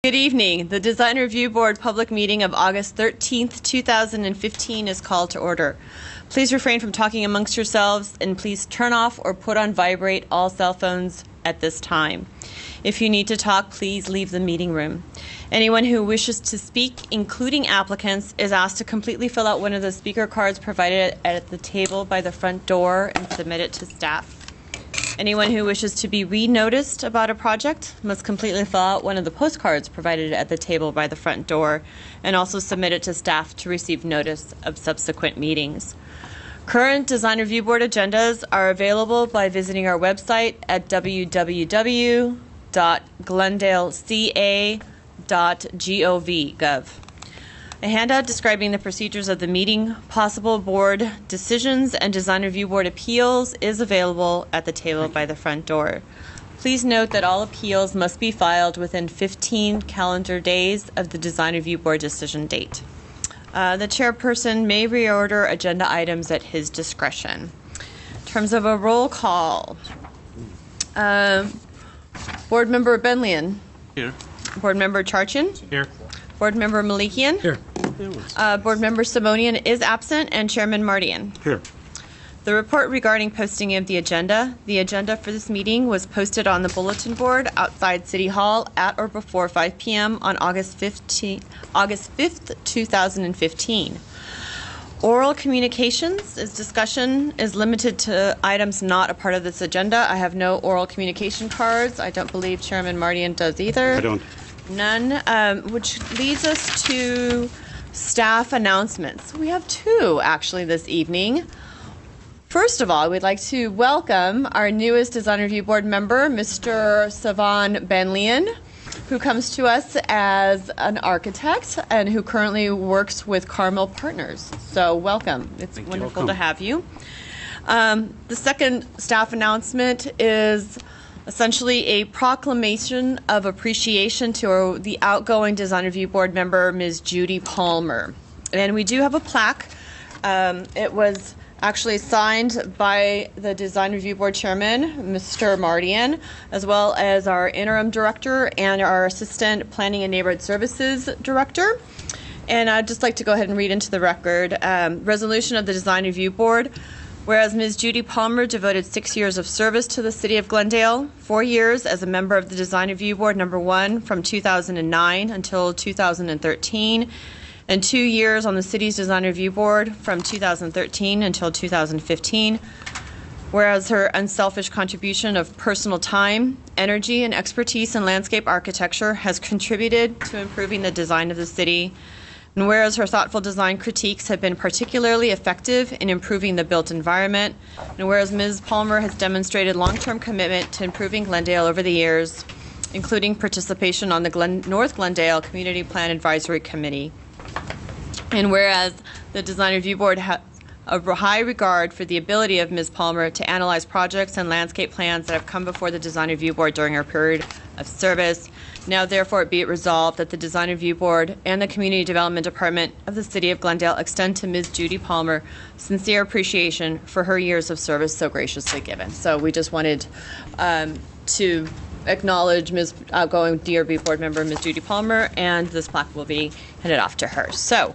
Good evening. The Design Review Board public meeting of August 13th, 2015 is called to order. Please refrain from talking amongst yourselves and please turn off or put on vibrate all cell phones at this time. If you need to talk, please leave the meeting room. Anyone who wishes to speak, including applicants, is asked to completely fill out one of the speaker cards provided at the table by the front door and submit it to staff. Anyone who wishes to be re-noticed about a project must completely fill out one of the postcards provided at the table by the front door and also submit it to staff to receive notice of subsequent meetings. Current Design Review Board agendas are available by visiting our website at www.glendaleca.gov. A handout describing the procedures of the meeting, possible board decisions, and Design Review Board appeals is available at the table by the front door. Please note that all appeals must be filed within 15 calendar days of the Design Review Board decision date. The chairperson may reorder agenda items at his discretion. In terms of a roll call, Board Member Benlian. Here. Board Member Charchin. Here. Board Member Malikian. Here. Board Member Simonian is absent, and Chairman Mardian. Here. The report regarding posting of the agenda. The agenda for this meeting was posted on the bulletin board outside City Hall at or before 5 p.m. on August 5th, 2015. Oral communications discussion is limited to items not a part of this agenda. I have no oral communication cards. I don't believe Chairman Mardian does either. I don't. None, which leads us to staff announcements. We have two, actually, this evening. First of all, we'd like to welcome our newest Design Review Board member, Mr. Savan Benlian, who comes to us as an architect and who currently works with Carmel Partners. So welcome. It's wonderful to have you. The second staff announcement is essentially a proclamation of appreciation to the outgoing Design Review Board member, Ms. Judy Palmer. And we do have a plaque. It was actually signed by the Design Review Board Chairman, Mr. Mardian, as well as our Interim Director and our Assistant Planning and Neighborhood Services Director. And I'd just like to go ahead and read into the record. Resolution of the Design Review Board. Whereas Ms. Judy Palmer devoted 6 years of service to the City of Glendale, 4 years as a member of the Design Review Board number 1 from 2009 until 2013, and 2 years on the City's Design Review Board from 2013 until 2015. Whereas her unselfish contribution of personal time, energy, and expertise in landscape architecture has contributed to improving the design of the city. And whereas her thoughtful design critiques have been particularly effective in improving the built environment, and whereas Ms. Palmer has demonstrated long-term commitment to improving Glendale over the years, including participation on the North Glendale Community Plan Advisory Committee. And whereas the Design Review Board has a high regard for the ability of Ms. Palmer to analyze projects and landscape plans that have come before the Design Review Board during her period of service, now therefore be it resolved that the Design Review Board and the Community Development Department of the City of Glendale extend to Ms. Judy Palmer sincere appreciation for her years of service so graciously given. So we just wanted to acknowledge Ms. outgoing DRB Board member, Ms. Judy Palmer, and this plaque will be handed off to her. So,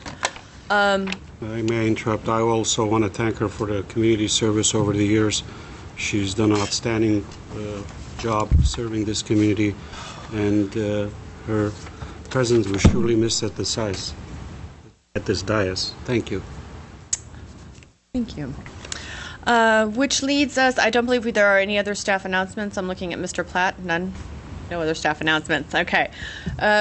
I may interrupt. I also want to thank her for the community service over the years. She's done an outstanding job serving this community, and her presence was surely missed at this dais. Thank you. Thank you. Which leads us, I don't believe there are any other staff announcements. I'm looking at Mr. Platt. None? No other staff announcements. Okay.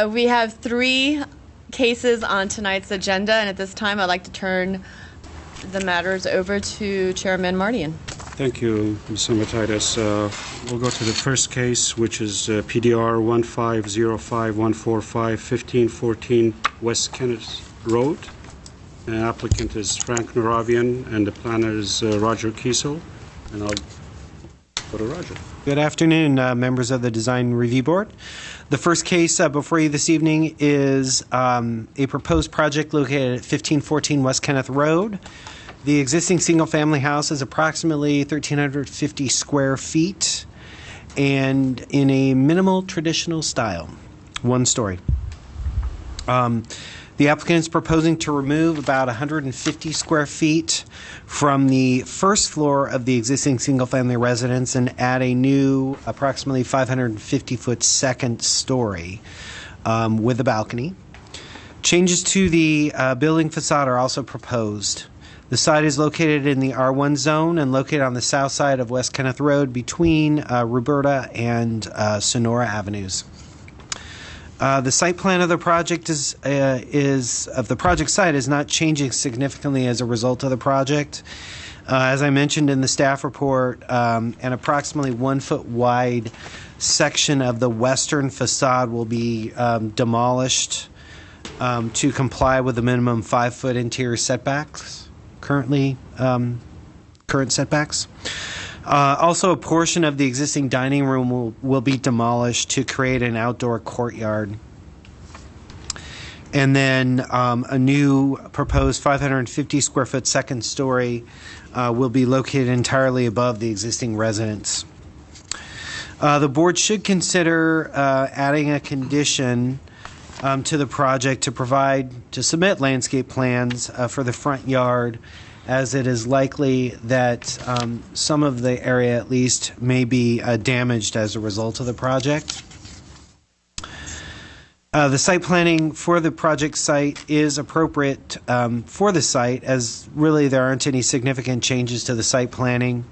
We have 3 cases on tonight's agenda, and at this time I'd like to turn the matters over to Chairman Mardian. Thank you, Ms. Mataitis. We'll go to the first case, which is PDR 1505145, 1514 West Kenneth Road. The applicant is Frank Naravian, and the planner is Roger Kiesel. And I'll go to Roger. Good afternoon, members of the Design Review Board. The first case before you this evening is a proposed project located at 1514 West Kenneth Road. The existing single-family house is approximately 1,350 square feet and in a minimal traditional style, 1 story. The applicant is proposing to remove about 150 square feet from the first floor of the existing single-family residence and add a new approximately 550-foot second story with a balcony. Changes to the building facade are also proposed. The site is located in the R1 zone and located on the south side of West Kenneth Road between Roberta and Sonora Avenues. The site plan of the project is of the project site is not changing significantly as a result of the project. As I mentioned in the staff report, an approximately 1 foot wide section of the western facade will be demolished to comply with the minimum 5 foot interior setbacks, current setbacks. Also, a portion of the existing dining room will be demolished to create an outdoor courtyard. And then a new proposed 550 square foot second story will be located entirely above the existing residence. The board should consider adding a condition to the project to submit landscape plans for the front yard, as it is likely that some of the area at least may be damaged as a result of the project. The site planning for the project site is appropriate for the site, as really there aren't any significant changes to the site planning.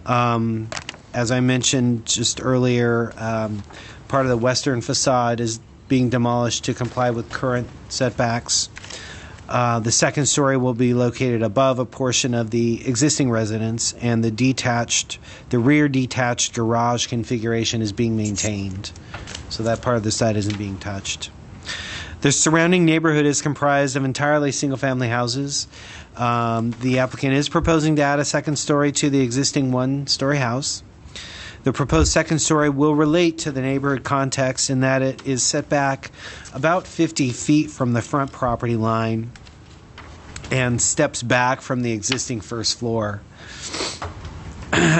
As I mentioned just earlier, part of the western facade is being demolished to comply with current setbacks. The second story will be located above a portion of the existing residence, and the rear detached garage configuration is being maintained. So that part of the site isn't being touched. The surrounding neighborhood is comprised of entirely single-family houses. The applicant is proposing to add a second story to the existing one-story house. The proposed second story will relate to the neighborhood context in that it is set back about 50 feet from the front property line and steps back from the existing first floor.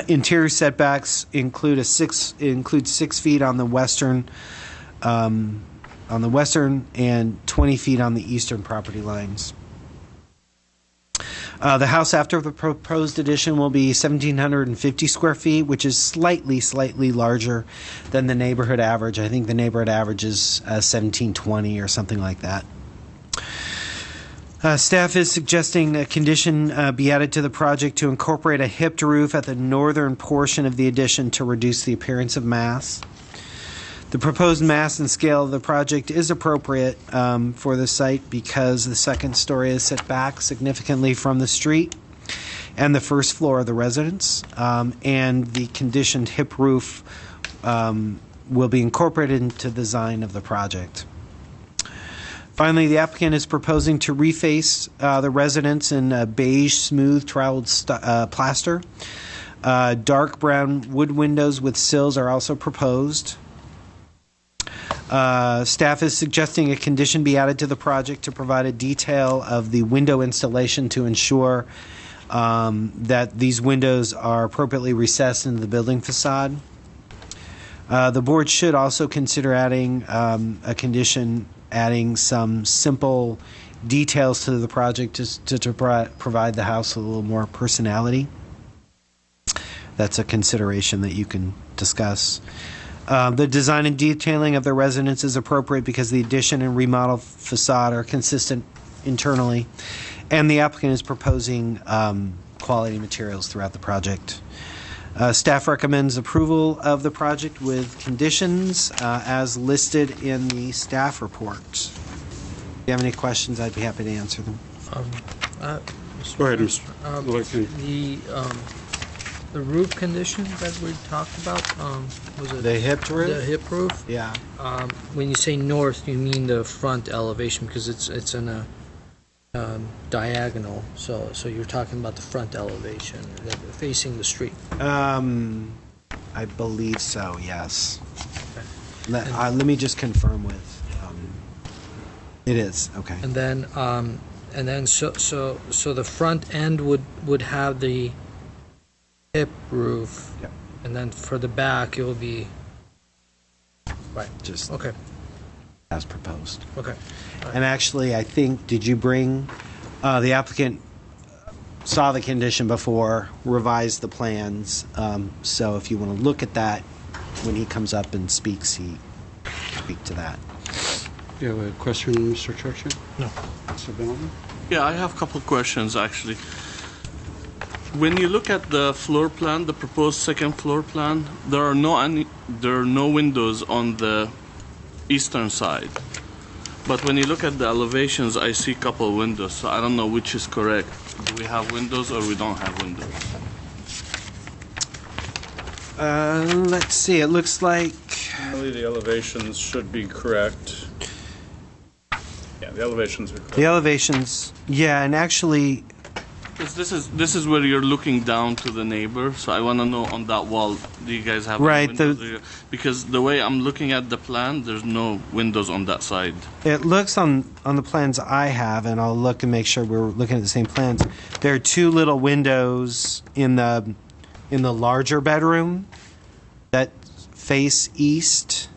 Interior setbacks include 6 feet on the western and 20 feet on the eastern property lines. The house after the proposed addition will be 1,750 square feet, which is slightly larger than the neighborhood average. I think the neighborhood average is 1,720 or something like that. Staff is suggesting a condition be added to the project to incorporate a hipped roof at the northern portion of the addition to reduce the appearance of mass. The proposed mass and scale of the project is appropriate for the site because the second story is set back significantly from the street and the first floor of the residence, and the conditioned hip roof will be incorporated into the design of the project. Finally, the applicant is proposing to reface the residence in beige, smooth, troweled plaster. Dark brown wood windows with sills are also proposed. Staff is suggesting a condition be added to the project to provide a detail of the window installation to ensure that these windows are appropriately recessed into the building facade. The board should also consider adding a condition adding some simple details to the project to provide the house a little more personality. That's a consideration that you can discuss. The design and detailing of the residence is appropriate because the addition and remodel facade are consistent internally, and the applicant is proposing quality materials throughout the project. Staff recommends approval of the project with conditions as listed in the staff report. If you have any questions, I'd be happy to answer them. Go ahead, Mr. The roof condition that we talked about, was it The hipped roof? the hip roof? Yeah. When you say north, you mean the front elevation because it's in a diagonal. So you're talking about the front elevation facing the street. I believe so, yes. Let me just confirm with. It is, okay. And then so the front end would have the hip roof. Yep. And then for the back it will be right. Just Okay. as proposed. Okay. And actually, I think, did you bring, the applicant saw the condition before, revised the plans, so if you want to look at that, when he comes up and speaks, he speak to that. You have a question, Mr. Churchill? No. Mr. Benoit? Yeah, I have a couple of questions actually. When you look at the floor plan, the proposed second floor plan, there are no windows on the eastern side. But when you look at the elevations, I see a couple of windows. So I don't know which is correct. Do we have windows or we don't have windows? Let's see, it looks like, Really, the elevations should be correct. Yeah, the elevations are correct. the elevations, yeah, and actually, Because this is where you're looking down to the neighbor. So I want to know on that wall, do you guys have any Right, windows there? Because the way I'm looking at the plan, there's no windows on that side. it looks on the plans I have, and I'll look and make sure we're looking at the same plans. There are two little windows in the larger bedroom that face east,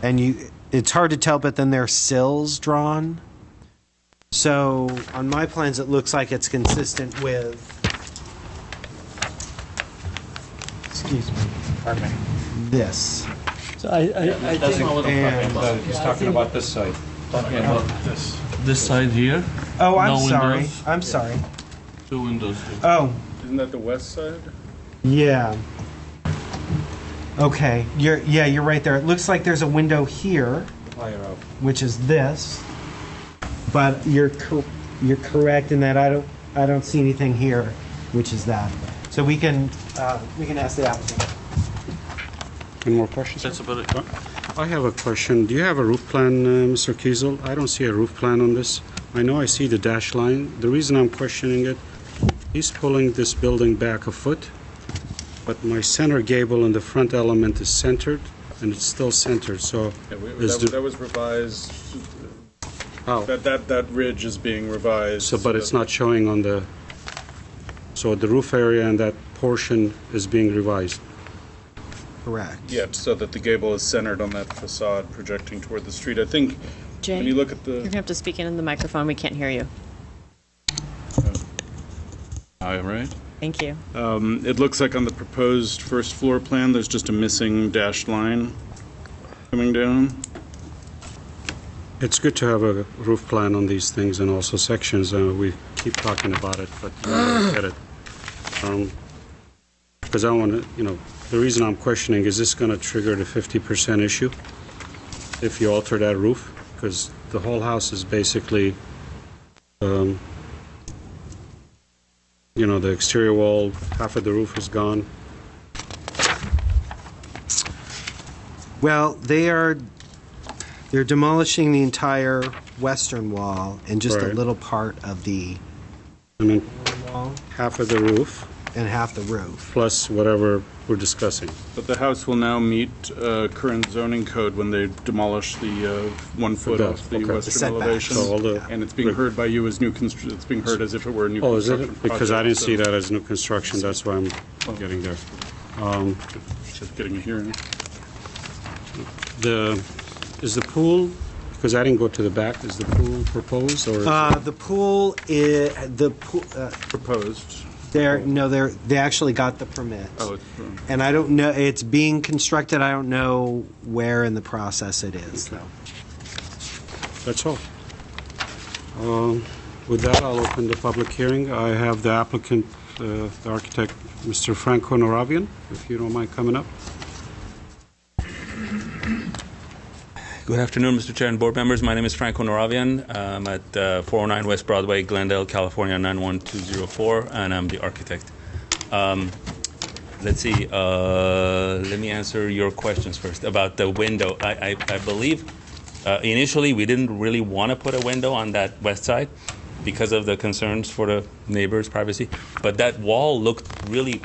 and it's hard to tell, but then there are sills drawn. So on my plans, it looks like it's consistent with, excuse me, Pardon me. this. So I think And, He's talking about this side. Talking about this side here, oh, I'm No sorry. windows? I'm sorry. 2 windows. Oh, Isn't that the west side? yeah. Okay, you're right there. It looks like there's a window here, Higher up. which is this, but you're correct in that I don't see anything here, which is that. So we can ask the applicant. Any more questions? That's about it. I have a question. Do you have a roof plan, Mr. Kiesel? I don't see a roof plan on this. I know I see the dash line. The reason I'm questioning it, he's pulling this building back a foot, but my center gable and the front element is centered, and it's still centered, so Yeah, is that the- was revised. how? That ridge is being revised. So, but it's not showing on the, so the roof area and that portion is being revised. Correct. Yeah, so that the gable is centered on that facade projecting toward the street. I think Jay, when you look at you're the, going to have to speak into the microphone. We can't hear you. all right. Thank you. It looks like on the proposed first floor plan, there's just a missing dashed line coming down. It's good to have a roof plan on these things and also sections, we keep talking about it, but you never get it. Because I want to, the reason I'm questioning, is this going to trigger the 50% issue if you alter that roof? Because the whole house is basically, the exterior wall, half of the roof is gone. Well, they're demolishing the entire western wall and just a Right. little part of the I mean, wall half of the roof, and half the roof. plus whatever we're discussing. But the house will now meet current zoning code when they demolish the 1 foot does, off the okay. The western setbacks. elevation. So all the- And it's being heard by you as it's being heard as if it were a new Oh, is construction it? Because I project, didn't see so that as new construction, that's why I'm getting there. it's Just getting a hearing. Is the pool, because I didn't go to the back, is the pool proposed or? The pool is Proposed. they actually got the permit. Oh, it's, And I don't know, it's being constructed, I don't know where in the process it is, though. That's all. With that, I'll open the public hearing. I have the applicant, the architect, Mr. Franco Noravian, if you don't mind coming up. Good afternoon, Mr. Chair and board members. My name is Franco Noravian. I'm at 409 West Broadway, Glendale, California, 91204, and I'm the architect. Let's see. Let me answer your questions first about the window. I believe initially we didn't really want to put a window on that west side because of the concerns for the neighbors' privacy, but that wall looked really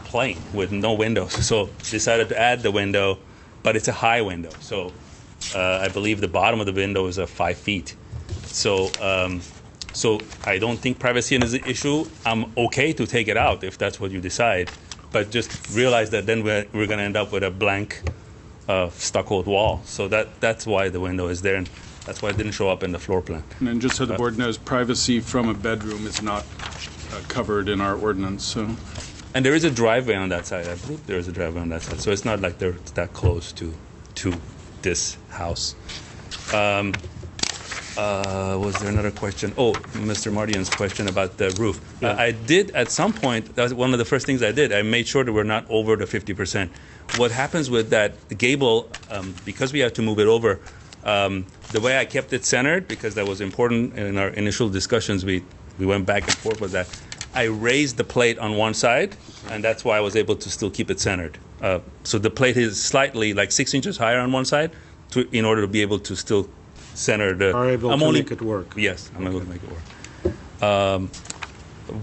plain with no windows, so decided to add the window, but it's a high window, so I believe the bottom of the window is 5 feet. So I don't think privacy is an issue. I'm okay to take it out if that's what you decide, but just realize that then we're going to end up with a blank stuccoed wall. So that's why the window is there, and that's why it didn't show up in the floor plan. And then just so the board knows, privacy from a bedroom is not covered in our ordinance, so. And there is a driveway on that side. I believe there is a driveway on that side. So it's not like they're that close to this house. Was there another question? Oh, Mr. Mardian's question about the roof. Yeah. I did at some point, that was one of the first things I did. I made sure that we're not over the 50%. What happens with that gable, because we have to move it over, the way I kept it centered, because that was important in our initial discussions, we went back and forth with that. I raised the plate on one side, and that's why I was able to still keep it centered. So the plate is slightly like 6 inches higher on one side in order to be able to still center the... Are able to make it work. Yes, I'm able to make it work.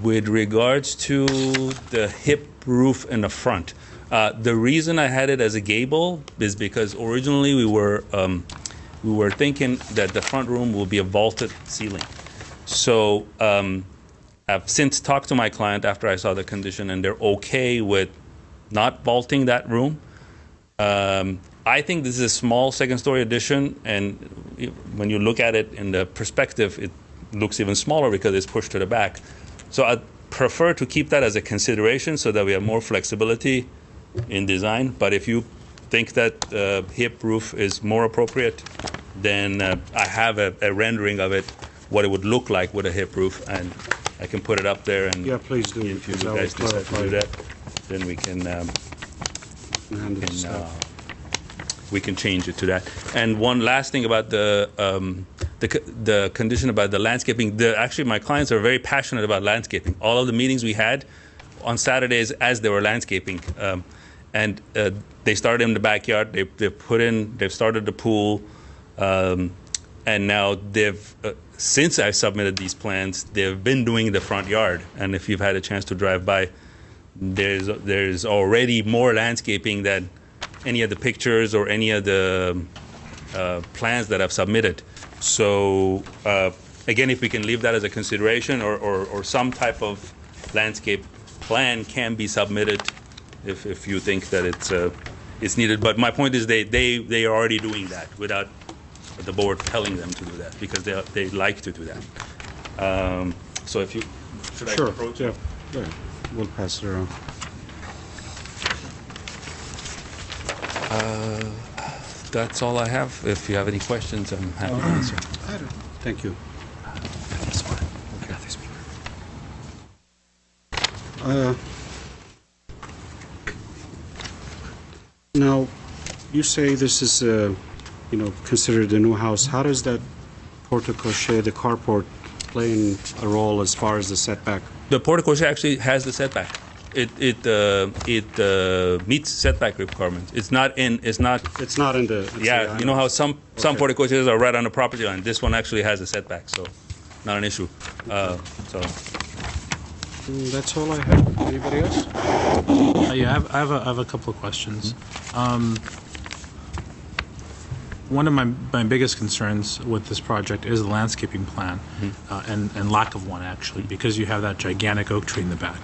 With regards to the hip roof in the front, the reason I had it as a gable is because originally we were thinking that the front room will be a vaulted ceiling. So I've since talked to my client after I saw the condition, and they're okay with not vaulting that room. I think this is a small second-story addition, and when you look at it in the perspective, it looks even smaller because it's pushed to the back. So I'd prefer to keep that as a consideration so that we have more flexibility in design. But if you think that hip roof is more appropriate, then I have a rendering of it, what it would look like with a hip roof, and I can put it up there. And Yeah, please do. if you because that guys will decide to clarify do that, then we can we can change it to that. And one last thing about the condition about the landscaping. Actually, my clients are very passionate about landscaping. All of the meetings we had on Saturdays as they were landscaping, and they started in the backyard. They've started the pool, and now they've since I submitted these plans, they've been doing the front yard. And if you've had a chance to drive by, there's already more landscaping than any of the pictures or any of the plans that I've submitted. So again, if we can leave that as a consideration, or some type of landscape plan can be submitted if you think that it's needed. But my point is they are already doing that without the board telling them to do that, because they like to do that. So if you should I Sure, approach yeah. it? Yeah, we'll pass it around. That's all I have. If you have any questions, I'm happy to answer. Thank you. This one. Now, you say this is, considered a new house. How does that porte-cochere, the carport, play a role as far as the setback? The porte-cochere actually has the setback. It meets setback requirements. It's not in. It's not in the. Yeah, you know how some porte-cocheres are right on the property line. This one actually has a setback, so not an issue. That's all I have. Anybody else? Yeah, I have a couple of questions. One of my biggest concerns with this project is the landscaping plan, and lack of one, actually, because you have that gigantic oak tree in the back.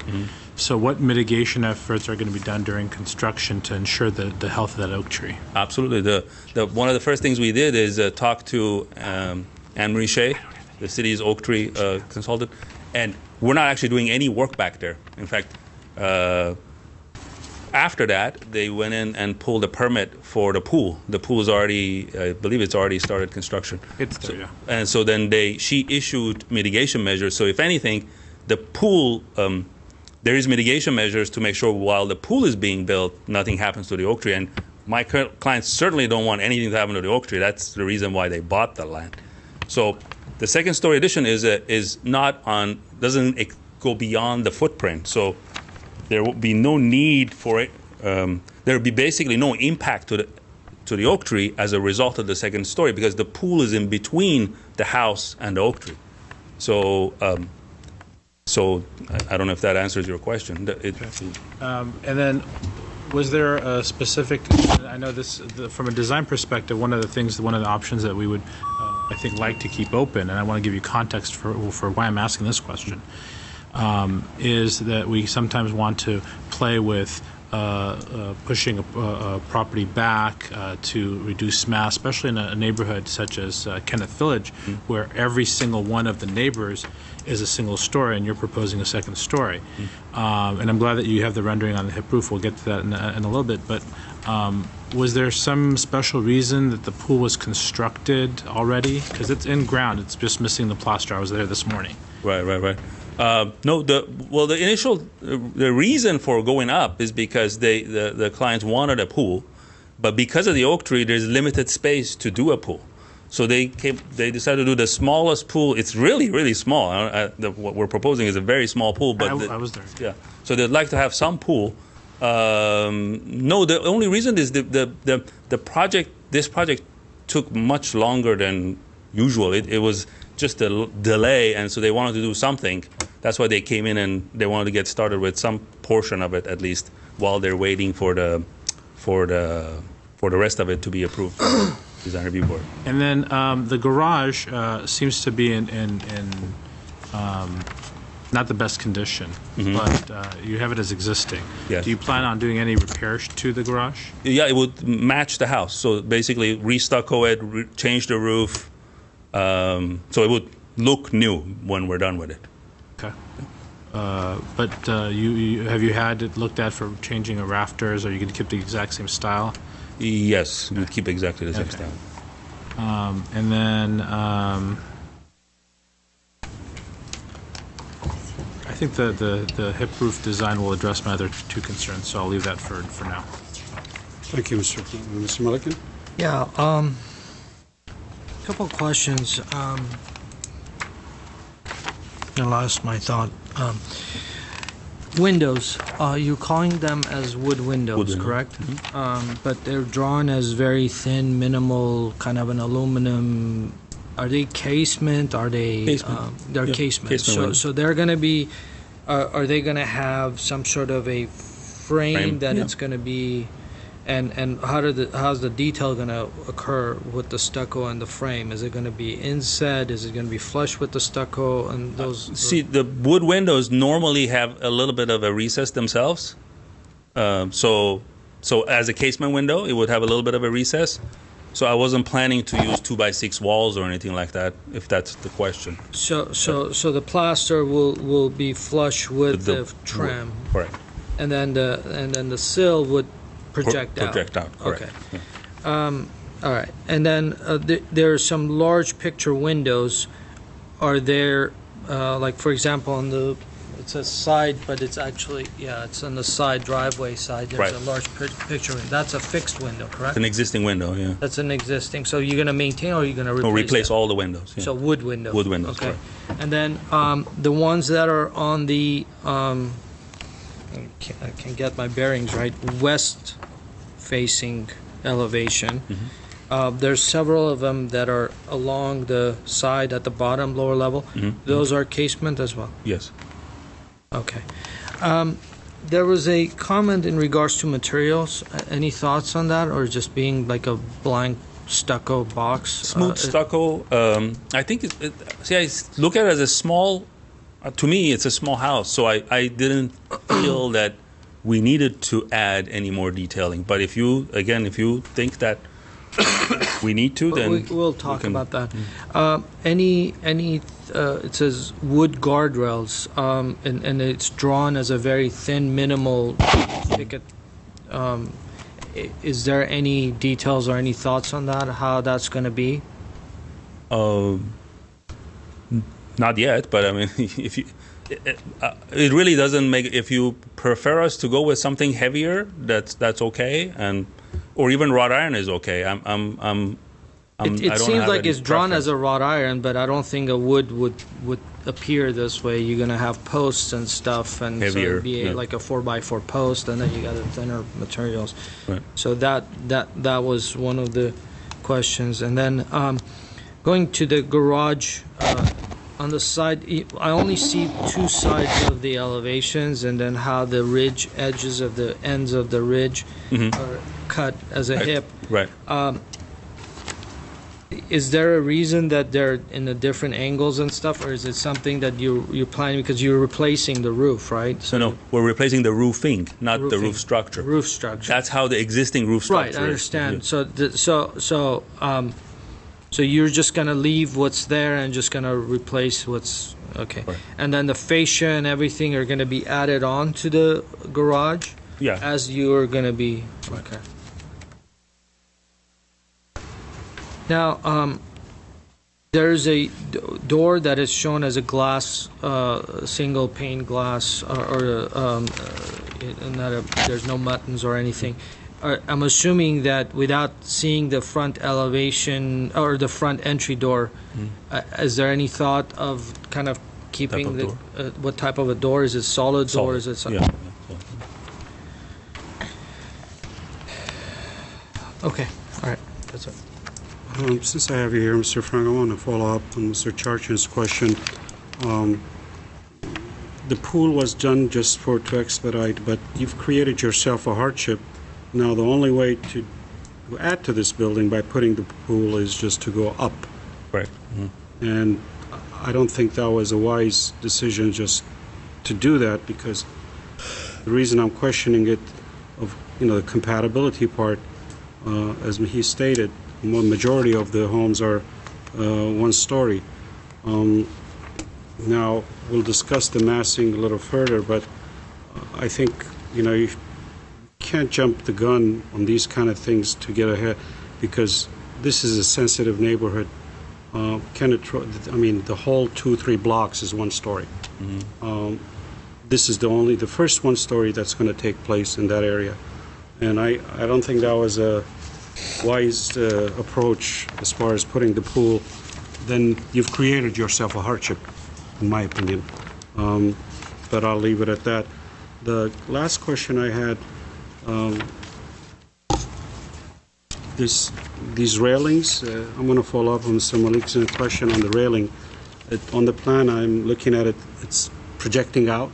So what mitigation efforts are going to be done during construction to ensure the health of that oak tree? Absolutely. The one of the first things we did is talk to Anne-Marie Shea, the city's oak tree consultant, and we're not actually doing any work back there. In fact, after that, they went in and pulled a permit for the pool. The pool is already, I believe it's already started construction. It's there, yeah. And so then she issued mitigation measures. So if anything, the pool, there is mitigation measures to make sure while the pool is being built, nothing happens to the oak tree. And my clients certainly don't want anything to happen to the oak tree. That's the reason why they bought the land. So the second story addition doesn't go beyond the footprint. So there will be no need for it. There will be basically no impact to the oak tree as a result of the second story, because the pool is in between the house and the oak tree. So, I don't know if that answers your question. And then, was there a specific? I know this from a design perspective. One of the options that we would, I think, like to keep open, and I want to give you context for why I'm asking this question. Is that we sometimes want to play with pushing a property back to reduce mass, especially in a neighborhood such as Kenneth Village, where every single one of the neighbors is a single story, and you're proposing a second story. And I'm glad that you have the rendering on the hip roof. We'll get to that in a little bit. But was there some special reason that the pool was constructed already? Because it's in ground. It's just missing the plaster. I was there this morning. Right. No, the reason for going up is because the clients wanted a pool, but because of the oak tree, there's limited space to do a pool. So they decided to do the smallest pool. It's really, really small. What we're proposing is a very small pool. But I was there. Yeah. So they'd like to have some pool. No, the only reason is the project. This project took much longer than usual. It was just a delay, and so they wanted to do something. That's why they came in and they wanted to get started with some portion of it at least, while they're waiting for the rest of it to be approved by the design review board. And then the garage seems to be in not the best condition, but you have it as existing. Yes. Do you plan on doing any repairs to the garage? Yeah, it would match the house. So basically, re-stucco it, change the roof, so it would look new when we're done with it. Okay. But have you had it looked at for changing the rafters? Are you going to keep the exact same style? Yes, we keep exactly the same style. And then I think the hip roof design will address my other two concerns, so I'll leave that for now. Thank you, Mr. Milliken. Yeah, couple of questions. I lost my thought. Windows, you're calling them as wood windows, correct? But they're drawn as very thin, minimal, kind of an aluminum. Are they casement? Are they? Casement. They're Yeah, casement. casement So they're going to be. Are they going to have some sort of a frame that it's going to be? And how's the detail going to occur with the stucco and the frame? Is it going to be inset? Is it going to be flush with the stucco and those? See, the wood windows normally have a little bit of a recess themselves. So as a casement window, it would have a little bit of a recess. So I wasn't planning to use 2x6 walls or anything like that, if that's the question. So the plaster will be flush with the trim, Correct. and then the sill would project out. Project out. Correct. Okay. Yeah. All right. And then there are some large picture windows. Are there, like for example, on the it says side, but it's actually it's on the side driveway side. There's a large picture window. That's a fixed window, correct? An existing window. Yeah. That's an existing. So you're going to maintain, or you're going to replace? No, replace that? all the windows. Yeah. So wood windows. Wood windows. Okay. Correct. And then the ones that are on the I can get my bearings right. West-facing elevation. There's several of them that are along the side at the bottom, lower level. Those are casement as well. Yes. Okay. There was a comment in regards to materials. Any thoughts on that, or just being like a blank stucco box? Smooth stucco. I think I look at it as a small. To me, it's a small house, so I didn't feel that we needed to add any more detailing. But if you think that we need to, then we'll talk about that. It says wood guardrails, and it's drawn as a very thin, minimal picket. Is there any details or any thoughts on that? How that's going to be? Not yet, but I mean, if you, it really doesn't make. If you prefer us to go with something heavier, that's okay, or even wrought iron is okay. It seems like it's drawn as a wrought iron, but I don't think a wood would appear this way. You're going to have posts and stuff, and heavier, so it'd be like a 4x4 post, and then you got the thinner materials. Right. So that was one of the questions. And then going to the garage, on the side, I only see two sides of the elevations, and then how the ridge edges of the ends of the ridge are cut as a hip. Right. is there a reason that they're in the different angles and stuff, or is it something that you're planning because you're replacing the roof, right? So no, we're replacing the roofing, not the Roofing. roof structure. Roof structure. That's how the existing roof structure Right, I understand. is. So you're just gonna leave what's there and just gonna replace what's okay. Right. And then the fascia and everything are gonna be added on to the garage Yeah. as you're gonna be okay. Now, there's a door that is shown as a glass, single pane glass, there's no buttons or anything. I'm assuming that without seeing the front elevation or the front entry door, is there any thought of kind of keeping Type of what type of a door? Is it solid door? Is it Yeah. Okay, all right, that's it. Since I have you here, Mr. Frank, I want to follow up on Mr. Charchin's question. The pool was done just to expedite, but you've created yourself a hardship. Now, the only way to add to this building by putting the pool is just to go up. Correct. And I don't think that was a wise decision just to do that, because the reason I'm questioning it, the compatibility part, as he stated, the majority of the homes are one story. Now, we'll discuss the massing a little further, but I think, you can't jump the gun on these kind of things to get ahead, because this is a sensitive neighborhood. The whole 2-3 blocks is one story. This is the first one story that's going to take place in that area. And I don't think that was a wise approach as far as putting the pool. Then you've created yourself a hardship, in my opinion. But I'll leave it at that. The last question I had, these railings, I'm going to follow up on Mr. Malik's question on the railing. On the plan, I'm looking at it, it's projecting out.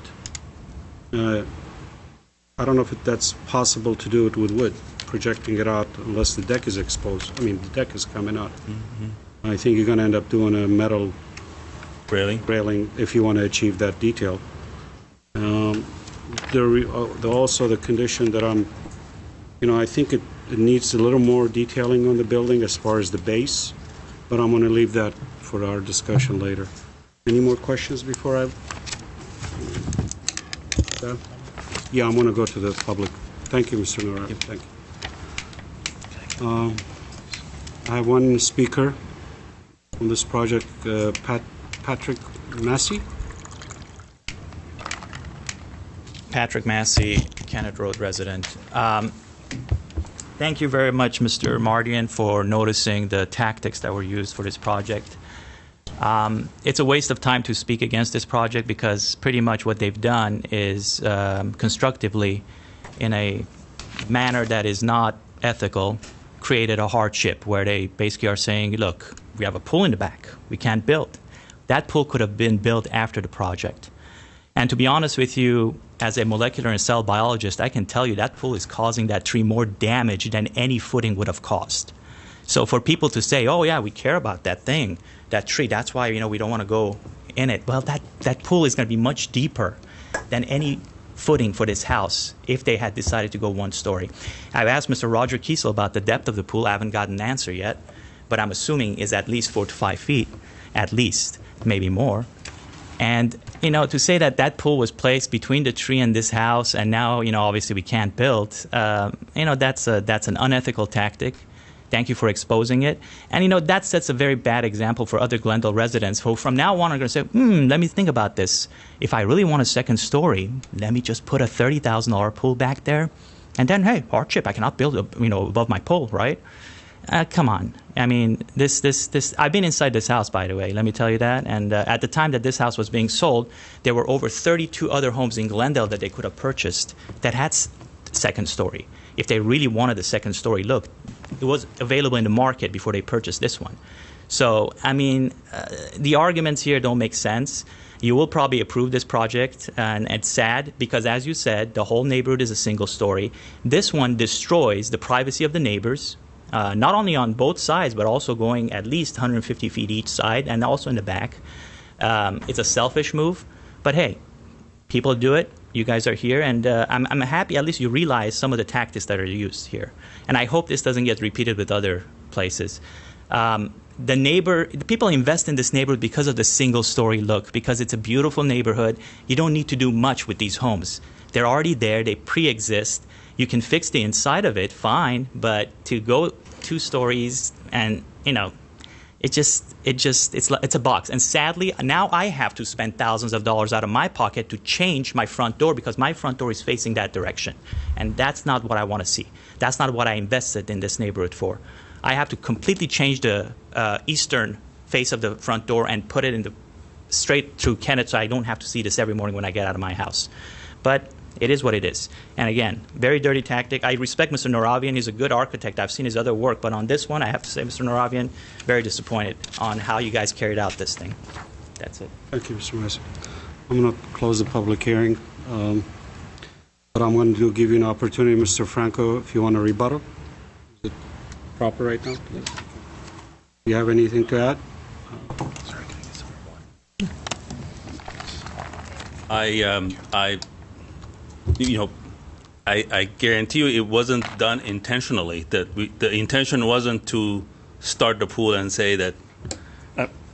I don't know if that's possible to do it with wood, projecting it out, unless the deck is exposed. The deck is coming out. I think you're going to end up doing a metal railing if you want to achieve that detail. Also the condition that I think it needs a little more detailing on the building as far as the base, but I'm going to leave that for our discussion later. Any more questions before I... Yeah, I'm going to go to the public. Thank you, Mr. Nora. Yep. Thank you. I have one speaker on this project, Patrick Massey. Patrick Massey, Kennett Road resident. Thank you very much, Mr. Mardian, for noticing the tactics that were used for this project. It's a waste of time to speak against this project, because pretty much what they've done is constructively, in a manner that is not ethical, created a hardship where they basically are saying, look, we have a pool in the back, we can't build. That pool could have been built after the project. And to be honest with you, as a molecular and cell biologist, I can tell you that pool is causing that tree more damage than any footing would have caused. So for people to say, oh yeah, we care about that thing, that tree, that's why we don't want to go in it. Well, that pool is going to be much deeper than any footing for this house if they had decided to go one story. I've asked Mr. Roger Kiesel about the depth of the pool. I haven't gotten an answer yet, but I'm assuming is at least 4 to 5 feet, at least, maybe more. And, to say that pool was placed between the tree and this house, and now, obviously we can't build, that's an unethical tactic. Thank you for exposing it. And, that sets a very bad example for other Glendale residents who from now on are going to say, let me think about this. If I really want a second story, let me just put a $30,000 pool back there. And then, hey, hardship, I cannot build, above my pool, right? Come on. This. I've been inside this house, by the way. Let me tell you that. And at the time that this house was being sold, there were over 32 other homes in Glendale that they could have purchased that had second story. If they really wanted a second story, look, it was available in the market before they purchased this one. So, the arguments here don't make sense. You will probably approve this project, and it's sad because, as you said, the whole neighborhood is a single story. This one destroys the privacy of the neighbors. not only on both sides, but also going at least 150 feet each side and also in the back. It's a selfish move, but hey, people do it. You guys are here, and I'm happy at least you realize some of the tactics that are used here. And I hope this doesn't get repeated with other places. The people invest in this neighborhood because of the single-story look, because it's a beautiful neighborhood. You don't need to do much with these homes. They're already there. They pre-exist. You can fix the inside of it, fine, but to go 2 stories and, it's a box. And sadly, now I have to spend thousands of dollars out of my pocket to change my front door because my front door is facing that direction. And that's not what I want to see. That's not what I invested in this neighborhood for. I have to completely change the eastern face of the front door and put it in the straight through Kennett so I don't have to see this every morning when I get out of my house. But it is what it is. And again, very dirty tactic. I respect Mr. Noravian. He's a good architect. I've seen his other work. But on this one, I have to say, Mr. Noravian, very disappointed on how you guys carried out this thing. That's it. Thank you, Mr. Mayor. I'm going to close the public hearing. But I'm going to give you an opportunity, Mr. Franco, if you want to rebuttal. Is it proper right now? Yes. Do you have anything to add? I guarantee you it wasn't done intentionally. The intention wasn't to start the pool and say that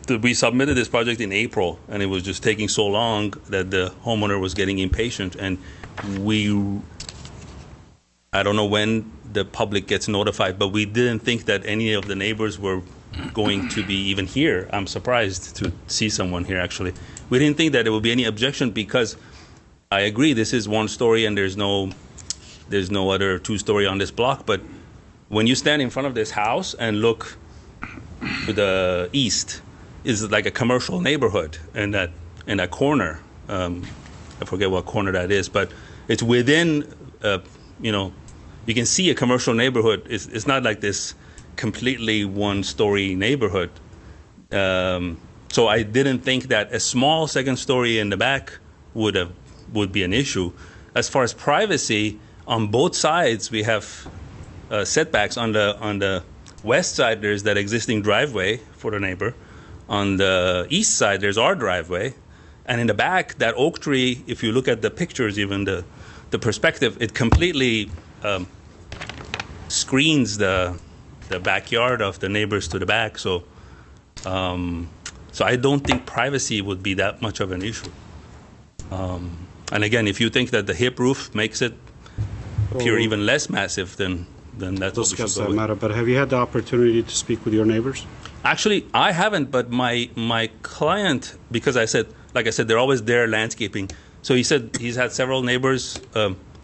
we submitted this project in April and it was just taking so long that the homeowner was getting impatient, and I don't know when the public gets notified, but we didn't think that any of the neighbors were going to be even here. I'm surprised to see someone here, actually. We didn't think that there would be any objection because I agree this is 1 story and there's no other 2-story on this block, but when you stand in front of this house and look to the east, is like a commercial neighborhood in that corner. I forget what corner that is, but it's within, you can see a commercial neighborhood. It's not like this completely 1-story neighborhood. So I didn't think that a small 2nd story in the back would be an issue. As far as privacy, on both sides we have setbacks. On the west side there's that existing driveway for the neighbor. On the east side there's our driveway, and in the back that oak tree, if you look at the pictures, even the perspective, it completely screens the backyard of the neighbors to the back. So I don't think privacy would be that much of an issue. And again, if you think that the hip roof makes it appear even less massive, then that's what we should go with. Matter. But have you had the opportunity to speak with your neighbors? Actually, I haven't, but my client, because like I said, they're always there landscaping. So he said he's had several neighbors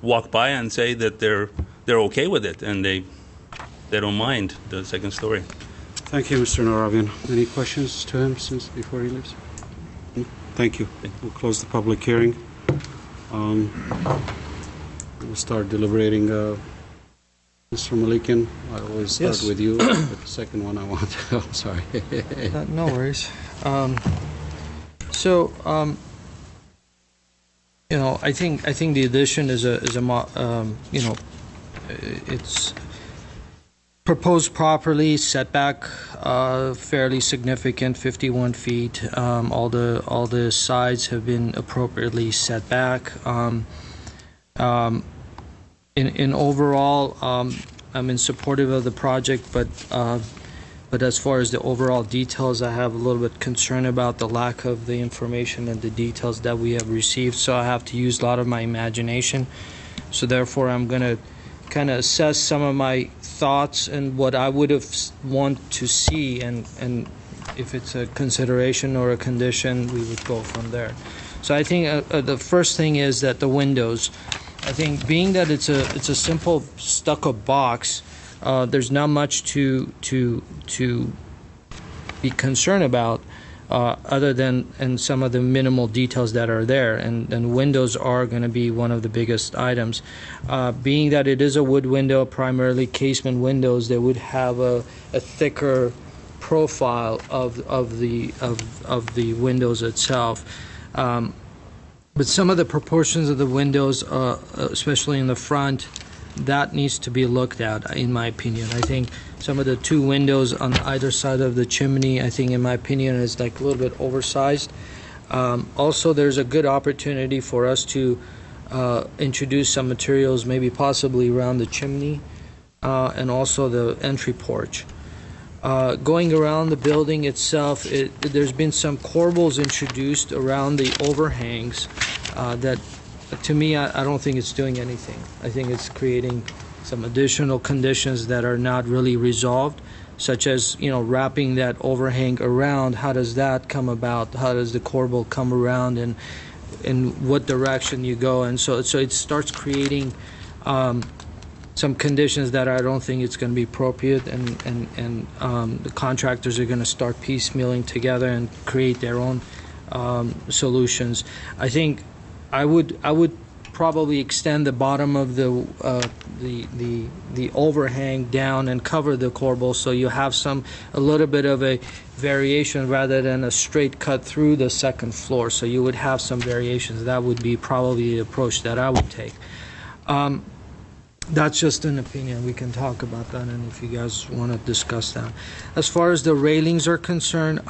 walk by and say that they're okay with it and they don't mind the 2nd story. Thank you, Mr. Noravian. Any questions to him before he leaves? Thank you. We'll close the public hearing. We'll start deliberating. Mr. Malikian, I always start with you, but the second one I want to... I'm sorry. No worries. I think the addition is it's proposed properly, setback fairly significant, 51 feet. All the sides have been appropriately set back. In overall, I'm in supportive of the project, but as far as the overall details, I have a little bit concern about the lack of the information and the details that we have received. So I have to use a lot of my imagination. So therefore, I'm going to kind of assess some of my thoughts and what I would have want to see, and if it's a consideration or a condition, we would go from there. So I think the first thing is that the windows. I think being that it's a simple stucco box, there's not much to be concerned about, other than and some of the minimal details that are there, and windows are going to be one of the biggest items. Being that it is a wood window, primarily casement windows, they would have a thicker profile of the windows itself. But some of the proportions of the windows, especially in the front, that needs to be looked at, in my opinion. I think some of the two windows on either side of the chimney, I think, in my opinion, is like a little bit oversized. Also, there's a good opportunity for us to introduce some materials, maybe possibly around the chimney and also the entry porch. Going around the building itself, there's been some corbels introduced around the overhangs that, to me, I don't think it's doing anything. I think it's creating some additional conditions that are not really resolved, such as, wrapping that overhang around. How does that come about? How does the corbel come around, and in what direction you go? And so it starts creating some conditions that I don't think it's going to be appropriate, and the contractors are going to start piecemealing together and create their own solutions. I think I would probably extend the bottom of the overhang down and cover the corbel, so you have a little bit of a variation rather than a straight cut through the second floor. So you would have some variations. That would be probably the approach that I would take. That's just an opinion. We can talk about that, and if you guys want to discuss that. As far as the railings are concerned,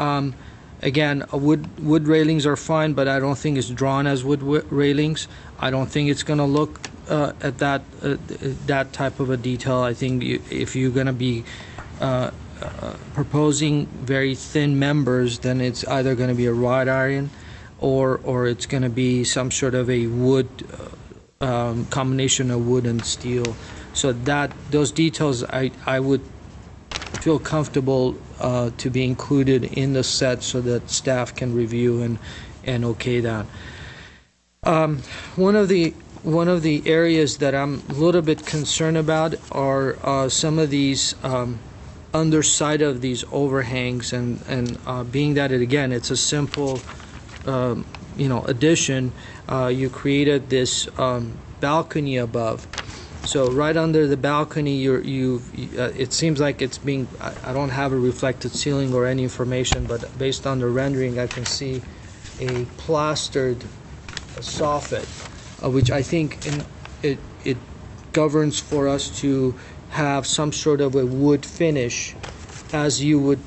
again, wood railings are fine, but I don't think it's drawn as wood railings. I don't think it's going to look at that type of a detail. I think if you're going to be proposing very thin members, then it's either going to be a wrought iron or it's going to be some sort of a wood combination of wood and steel. So those details I would feel comfortable to be included in the set so that staff can review and okay that. One of the areas that I'm a little bit concerned about are some of these underside of these overhangs, and being that it's a simple addition. You created this balcony above. So right under the balcony, it seems like it's being. I don't have a reflected ceiling or any information, but based on the rendering, I can see a plastered soffit, which I think it governs for us to have some sort of a wood finish, as you would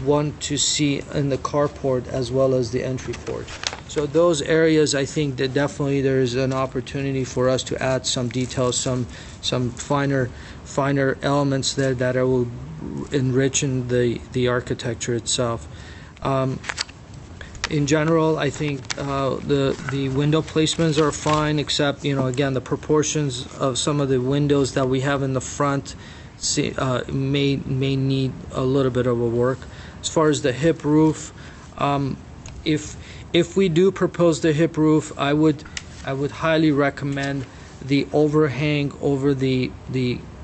want to see in the carport as well as the entry port. So those areas, I think that definitely there is an opportunity for us to add some details, some finer elements there that will enrich in the architecture itself. In general, I think the window placements are fine, except again, the proportions of some of the windows that we have in the front may need a little bit of a work. As far as the hip roof, if we do propose the hip roof, I would highly recommend the overhang over the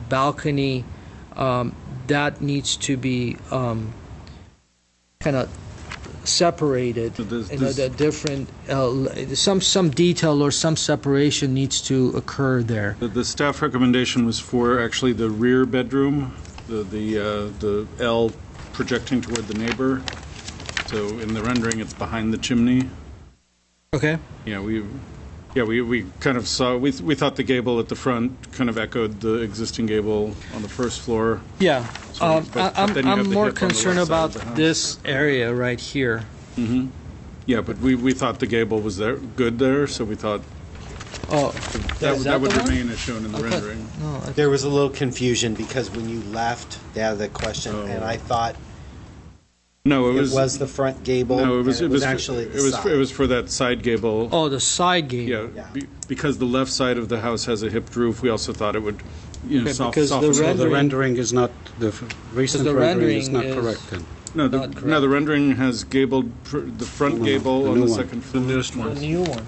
balcony. That needs to be kind of separated. The different some detail or some separation needs to occur there. The staff recommendation was for actually the rear bedroom, the L projecting toward the neighbor. So in the rendering, it's behind the chimney. Okay. Yeah, we kind of saw. We thought the gable at the front kind of echoed the existing gable on the first floor. Yeah. So, I'm more concerned about this area right here. Mm-hmm. Yeah, but we thought the gable was good there, so we thought that would remain as shown in the rendering. No, there was a little confusion because when you left, they had the question, and I thought. No, it was the front gable. No, it was actually the side. It was for that side gable. Oh, the side gable. Yeah. Because the left side of the house has a hipped roof, we also thought it would, soften. Because the rendering is not the recent rendering is not correct. Then. No, the rendering has gabled the front gable on the second floor. The newest one. The new one.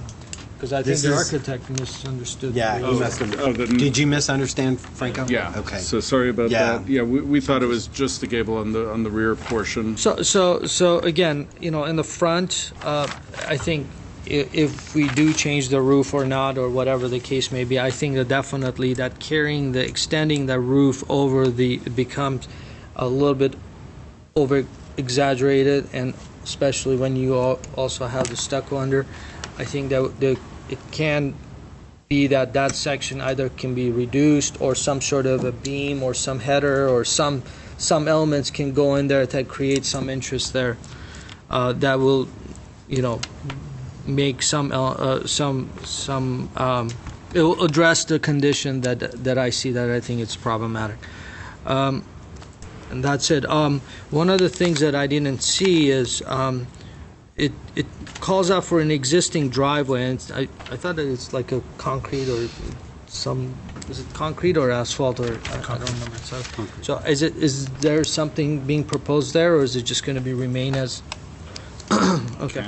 Because I think the architect misunderstood. Yeah, he must have. Did you misunderstand, Franco? Yeah. Okay. So sorry about that. Yeah, we thought it was just the gable on the rear portion. So again, in the front, I think if we do change the roof or not, or whatever the case may be, I think that definitely that extending the roof over becomes a little bit over exaggerated, and especially when you also have the stucco under. I think that it can be that section either can be reduced or some sort of a beam or some header or some some elements can go in there that create some interest there, that will, make it will address the condition that I see that I think it's problematic. And that's it. One of the things that I didn't see is it calls out for an existing driveway, and I thought that it's like a concrete or is it concrete or asphalt, or I don't remember. So is there something being proposed there, or is it just going to be remain as? Okay.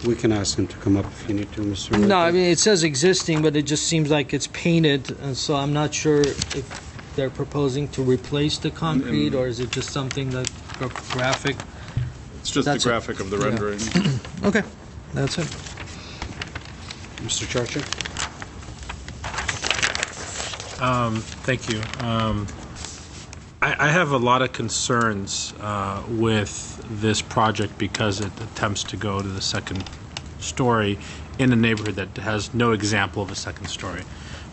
We can ask him to come up if you need to, Mr. No, I mean, it says existing, but it just seems like it's painted, and so I'm not sure if they're proposing to replace the concrete, or is it just something that graphic? It's just the graphic of the rendering. Okay, that's it. Mr. Charcher? Thank you. I have a lot of concerns with this project because it attempts to go to the second story in a neighborhood that has no example of a second story.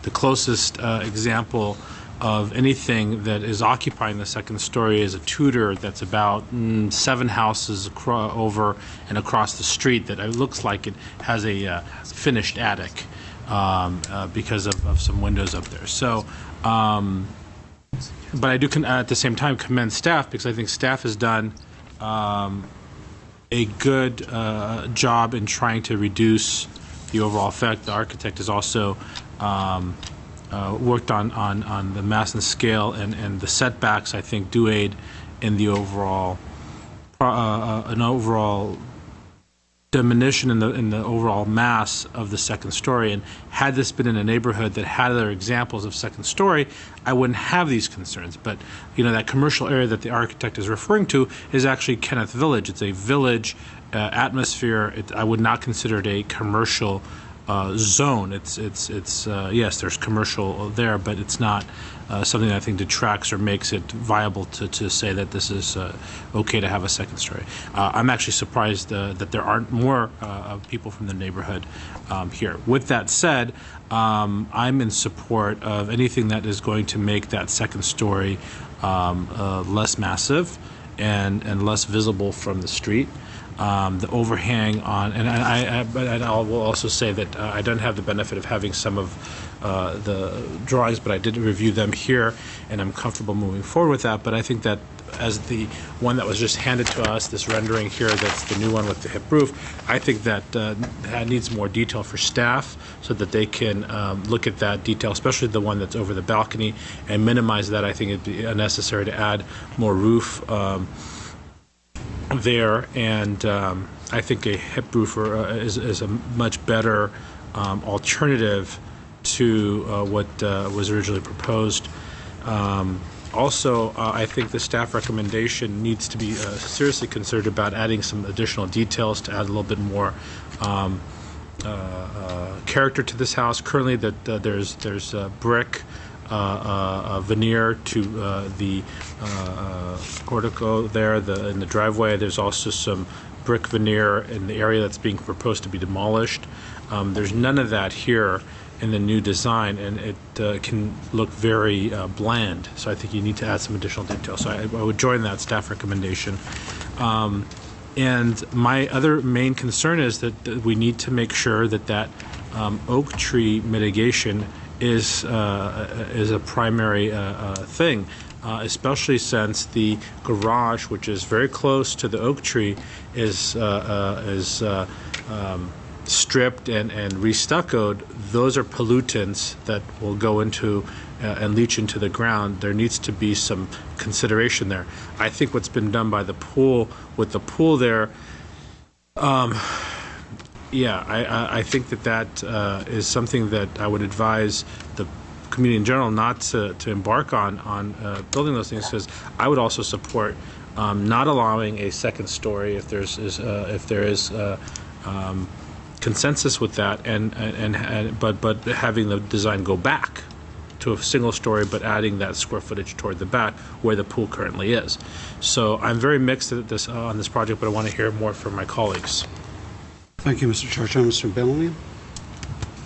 The closest example of anything that is occupying the second story is a Tudor that's about 7 houses over and across the street that it looks like it has a finished attic because of some windows up there. So, but I do at the same time commend staff, because I think staff has done a good job in trying to reduce the overall effect. The architect has also worked on the mass and scale, and the setbacks, I think, do aid in the overall diminution in the overall mass of the second story. And had this been in a neighborhood that had other examples of second story, I wouldn't have these concerns. But that commercial area that the architect is referring to is actually Kenneth Village. It's a village atmosphere. I would not consider it a commercial zone. It's yes, there's commercial there, but it's not something that I think detracts or makes it viable to say that this is okay to have a second story. I'm actually surprised that there aren't more people from the neighborhood here. With that said, I'm in support of anything that is going to make that second story less massive and less visible from the street. The overhang on, and I will also say that I don't have the benefit of having some of the drawings, but I did review them here, and I'm comfortable moving forward with that. But I think that as the one that was just handed to us, this rendering here, that's the new one with the hip roof, I think that that needs more detail for staff so that they can look at that detail, especially the one that's over the balcony, and minimize that. I think it'd be unnecessary to add more roof there, and I think a hip roofer is a much better alternative to what was originally proposed. Also, I think the staff recommendation needs to be seriously considered about adding some additional details to add a little bit more character to this house. Currently, there's brick veneer to the portico there in the driveway. There's also some brick veneer in the area that's being proposed to be demolished. There's none of that here in the new design, and it can look very bland. So I think you need to add some additional detail. So I would join that staff recommendation. And my other main concern is that we need to make sure that oak tree mitigation is a primary thing, especially since the garage, which is very close to the oak tree, is stripped and restuccoed. Those are pollutants that will go into and leach into the ground. There needs to be some consideration there. I think what's been done by the pool, with the pool there, yeah, I think that is something that I would advise the community in general not to embark on building those things, because I would also support not allowing a second story if there is consensus with that, but having the design go back to a single story, but adding that square footage toward the back where the pool currently is. So I'm very mixed on this project, but I want to hear more from my colleagues. Thank you, Mr. Churchill. Mr. Bellingham?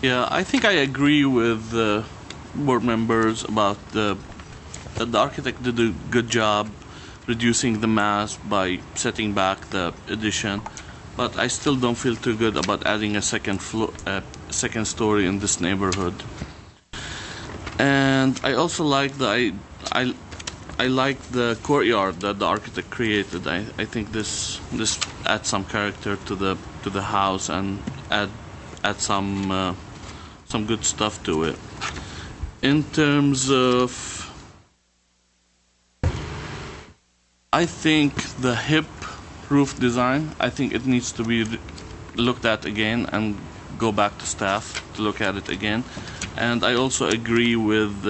Yeah, I think I agree with the board members about the the architect did a good job reducing the mass by setting back the addition, but I still don't feel too good about adding a second story in this neighborhood. And I also like I like the courtyard that the architect created. I think this adds some character to the house and add some good stuff to it. In terms of, I think the hip roof design, I think it needs to be looked at again and go back to staff to look at it again. And I also agree with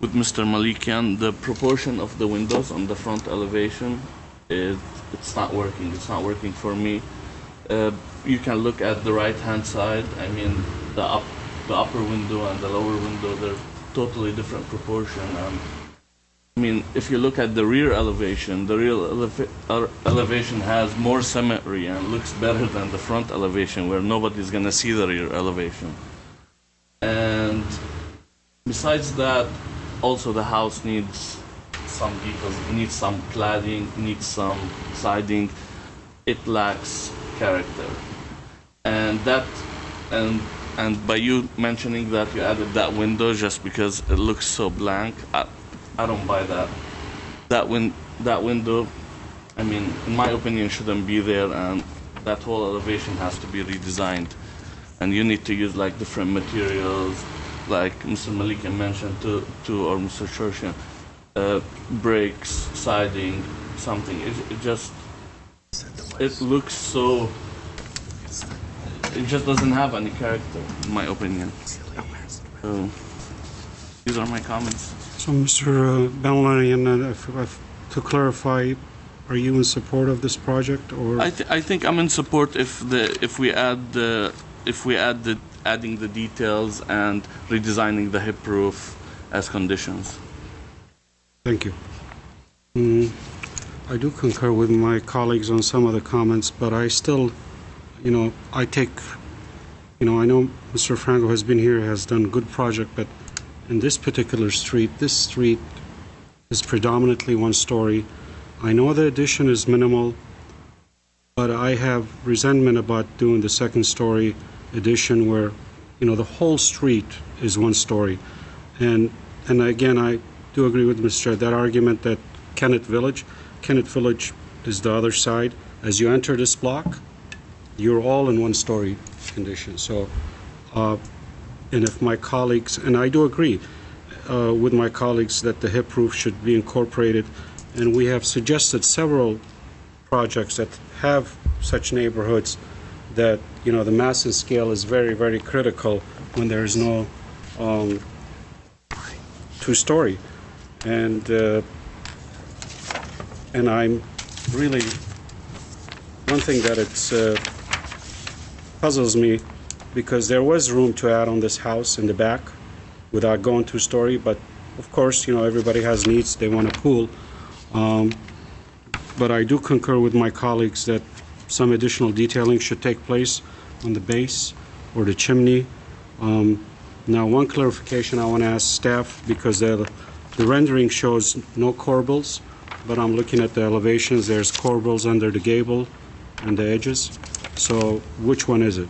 Mr. Malikian. The proportion of the windows on the front elevation, it's not working. It's not working for me. You can look at the right-hand side. I mean, the upper window and the lower window, they're totally different proportion. I mean, if you look at the rear elevation, the rear elevation has more symmetry and looks better than the front elevation, where nobody's going to see the rear elevation. And besides that, also the house needs some details. It needs some cladding, needs some siding. It lacks character. And by you mentioning that you added that window just because it looks so blank, I don't buy that. That window, I mean, in my opinion, shouldn't be there, and that whole elevation has to be redesigned. And you need to use like different materials, like Mr. Malikian mentioned or Mr. Shorshian, bricks, siding, something. It looks so. It just doesn't have any character, in my opinion. So, these are my comments. So, Mr. Balanian, to clarify, are you in support of this project, or? I think I'm in support if we add adding the details and redesigning the hip roof as conditions. Thank you. I do concur with my colleagues on some of the comments, but I still, I know Mr. Franco has been here, has done a good project, but in this particular street, this street is predominantly one story. I know the addition is minimal, but I have resentment about doing the second story addition where, the whole street is one story. And again, I do agree with Mr. Chair, that argument that Kennett Village is the other side. As you enter this block, you're all in one story condition. So, and if my colleagues, and I do agree with my colleagues that the hip roof should be incorporated, and we have suggested several projects that have such neighborhoods that, the mass and scale is very, very critical when there is no two-story. And I'm really, one thing that puzzles me, because there was room to add on this house in the back without going two-story, but of course, everybody has needs, they want a pool. But I do concur with my colleagues that some additional detailing should take place on the base or the chimney. Now, one clarification I want to ask staff, because the rendering shows no corbels, but I'm looking at the elevations, there's corbels under the gable and the edges. So which one is it?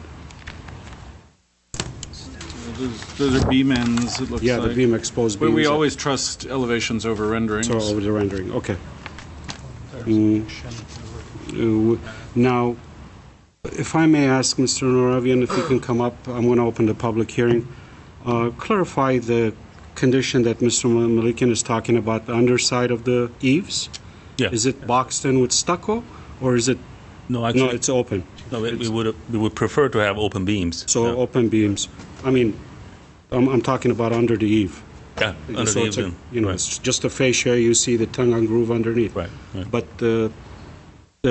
Those are beam ends, it looks like. Yeah, the beam exposed beams. But we always trust elevations over renderings. So over the rendering, okay. Now, if I may ask Mr. Noravian if he can come up, I'm going to open the public hearing. Clarify the condition that Mr. Malikian is talking about, the underside of the eaves? Yeah. Is it boxed in with stucco, or is it? No, actually, no, it's open. No, we would prefer to have open beams. So yeah. Open beams. I mean, I'm talking about under the eave. Yeah, under so the it's eave. Right. It's just a fascia. You see the tongue and groove underneath. Right. But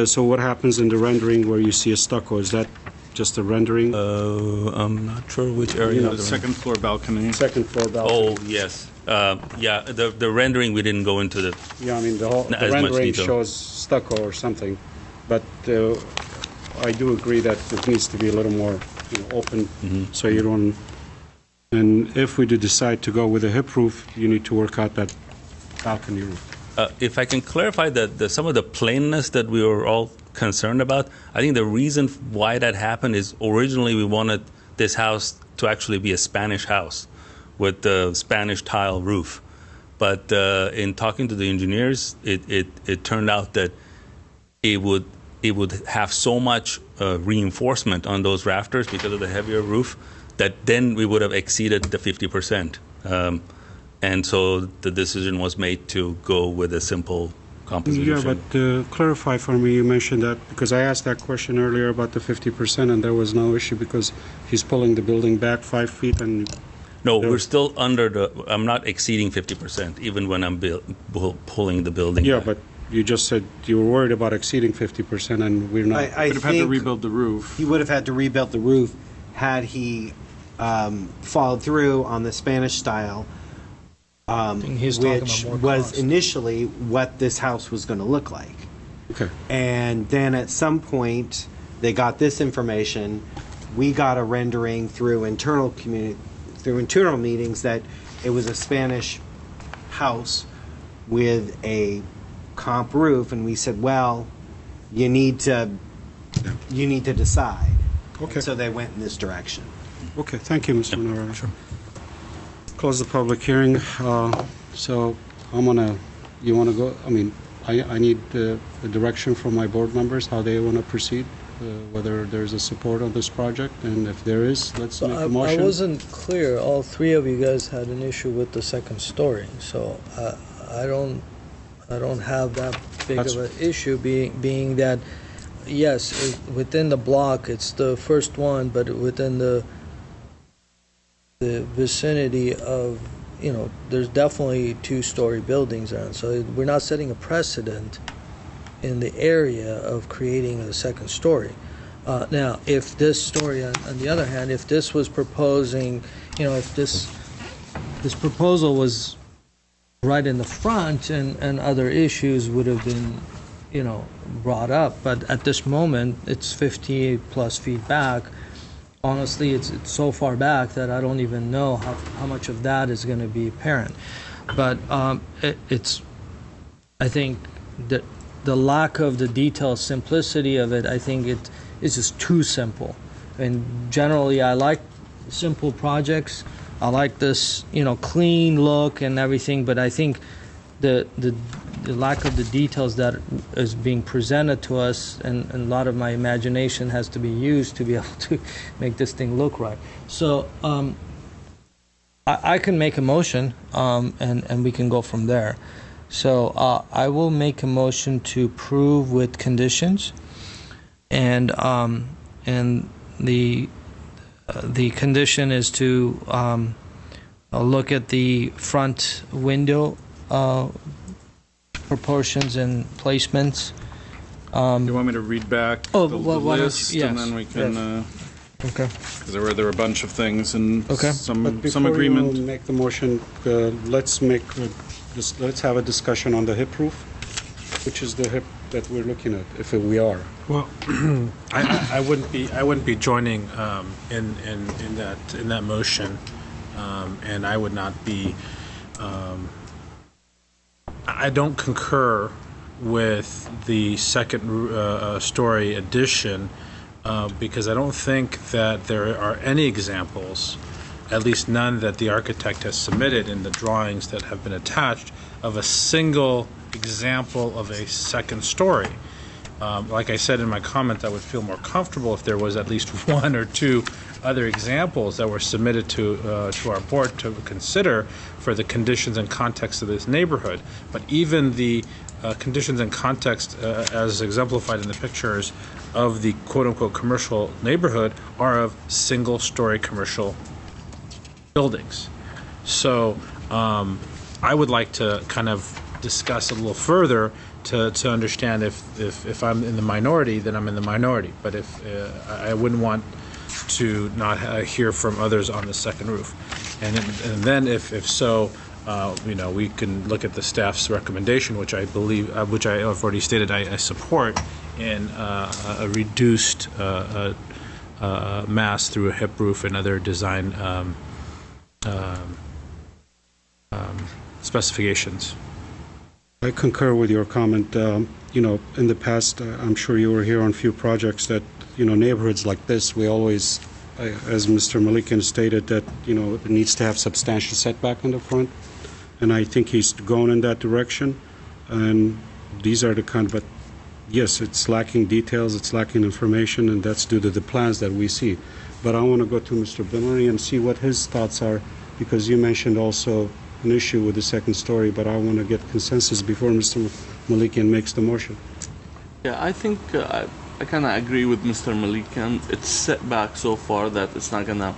so what happens in the rendering where you see a stucco? Is that just a rendering? I'm not sure which area. The second floor balcony. Second floor balcony. Oh yes. Yeah. The rendering we didn't go into the. Yeah, I mean the rendering shows stucco or something, but I do agree that it needs to be a little more open, so you don't. And if we do decide to go with a hip roof, you need to work out that balcony roof. If I can clarify some of the plainness that we were all concerned about, I think the reason why that happened is originally we wanted this house to actually be a Spanish house with the Spanish tile roof. But in talking to the engineers, it turned out that it would have so much reinforcement on those rafters because of the heavier roof that then we would have exceeded the 50%. And so the decision was made to go with a simple composition. Yeah, but clarify for me, you mentioned that, because I asked that question earlier about the 50%, and there was no issue because he's pulling the building back 5 feet and... No, we're still under I'm not exceeding 50%, even when I'm pulling the building Yeah, back. but you just said you were worried about exceeding 50%, and we're not. I Would have had to think rebuild the roof. he would have had to rebuild the roof had he followed through on the Spanish style, think he's talking which about more was cost. initially what this house was going to look like. Okay. And then at some point, they got this information. We got a rendering through internal meetings that it was a Spanish house with a comp roof, and we said, well, you need to decide. Okay. And so they went in this direction. Okay, thank you, Mr. Navarro. Sure. Close the public hearing. So you want to go, I need a direction from my board members, how they want to proceed, whether there's a support on this project, and if there is, let's make a motion. I wasn't clear. All three of you guys had an issue with the second story, so I don't have that big of an issue. Being that, yes, within the block it's the first one, but within the vicinity of, there's definitely two-story buildings around. So we're not setting a precedent in the area of creating a second story. Now, if this story, on the other hand, if this was proposing, if this proposal was right in the front and other issues would have been, brought up, but at this moment, it's 58 plus feet back. Honestly, it's so far back that I don't even know how much of that is going to be apparent. But I think that the lack of the detailed simplicity of it, I think it is just too simple. And generally, I like simple projects. I like this, clean look and everything. But I think the lack of the details that is being presented to us, and a lot of my imagination has to be used to be able to make this thing look right. So I can make a motion, and we can go from there. So I will make a motion to approve with conditions, and the condition is to look at the front window proportions and placements. Do you want me to read back the list, yes, and then we can? Okay. Because there were a bunch of things and Okay. some Before agreement. you make the motion, let's have a discussion on the hip roof, which is the hip that we're looking at, if we are. Well, I wouldn't be joining in that motion, and I would not be. I don't concur with the second story addition because I don't think that there are any examples, at least none that the architect has submitted in the drawings that have been attached, of a single example of a second story. Like I said in my comment, I would feel more comfortable if there was at least one or two other examples that were submitted to our board to consider for the conditions and context of this neighborhood. But even the conditions and context as exemplified in the pictures of the quote-unquote commercial neighborhood are of single-story commercial buildings. So I would like to kind of discuss a little further to understand if I'm in the minority, then I'm in the minority. But if I wouldn't want to not hear from others on the second roof. And then if so, we can look at the staff's recommendation, which I believe, which I have already stated I support, in a reduced mass through a hip roof and other design specifications. I concur with your comment. In the past, I'm sure you were here on a few projects that, neighborhoods like this, we always, as Mr. Malikian stated, that, it needs to have substantial setback in the front. And I think he's going in that direction. And these are the but yes, it's lacking details, it's lacking information, and that's due to the plans that we see. But I want to go to Mr. Bimmery and see what his thoughts are, because you mentioned also an issue with the second story, but I want to get consensus before Mr. Malikian makes the motion. Yeah, I think I kind of agree with Mr. Malikian. It's set back so far that it's not going to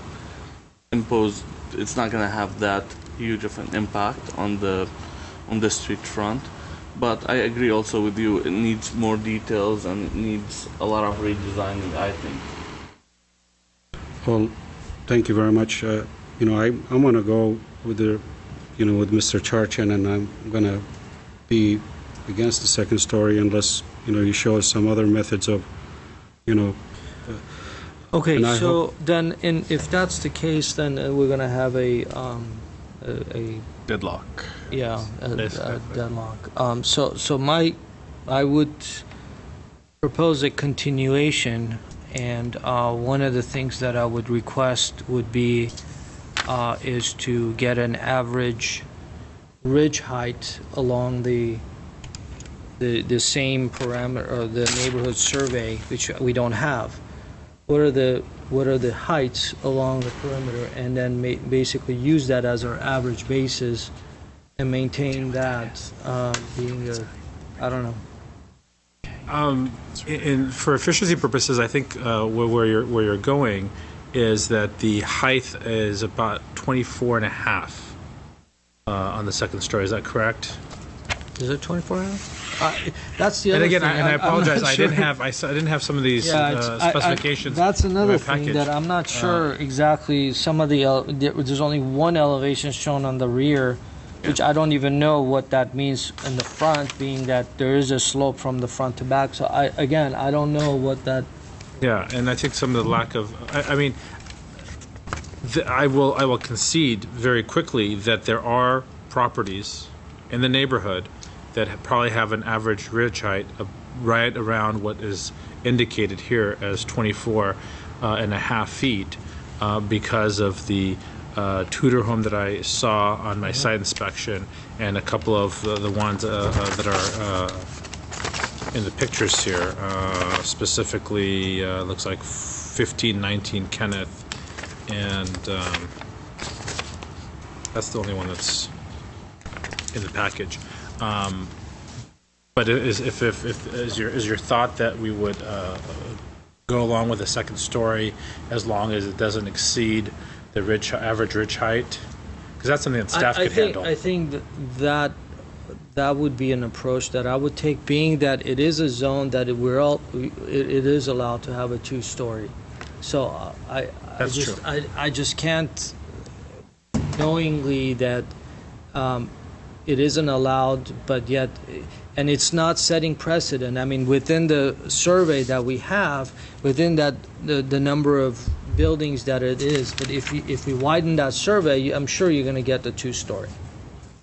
have that huge of an impact on the street front. But I agree also with you, it needs more details and it needs a lot of redesigning, I think. Well, thank you very much. I'm going to go with with Mr. Charchan, and I'm going to be against the second story unless, you show us some other methods of, Okay, so then, if that's the case, then we're going to have a Deadlock. yeah, a deadlock. I would propose a continuation, and one of the things that I would request would be is to get an average ridge height along the same parameter, or the neighborhood survey, which we don't have. What are the heights along the perimeter, and then basically use that as our average basis and maintain that being I don't know. For efficiency purposes, I think where you're going is that the height is about 24 and a half on the second story. Is that correct? Is it 24 and a half? That's the other and again, thing. I apologize. Sure. I didn't have some of these specifications. That's another in my thing package. that I'm not sure exactly. Some of there's only one elevation shown on the rear, which I don't even know what that means in the front, being that there is a slope from the front to back. So I don't know what that. Yeah, and I think some of the lack of. I will concede very quickly that there are properties in the neighborhood that probably have an average ridge height of right around what is indicated here as 24 and a half feet because of the Tudor home that I saw on my site inspection, and a couple of the ones that are in the pictures here, specifically looks like 1519 Kenneth, and that's the only one that's in the package. But is your thought that we would go along with the second story as long as it doesn't exceed the average ridge height? Because that's something that staff could handle. I think that would be an approach that I would take, being that it is a zone that it is allowed to have a two-story. So I just can't knowingly that it isn't allowed, but yet, and it's not setting precedent. I mean, within the survey that we have, within that the number of buildings that it is, but if we widen that survey, I'm sure you're going to get the two-story.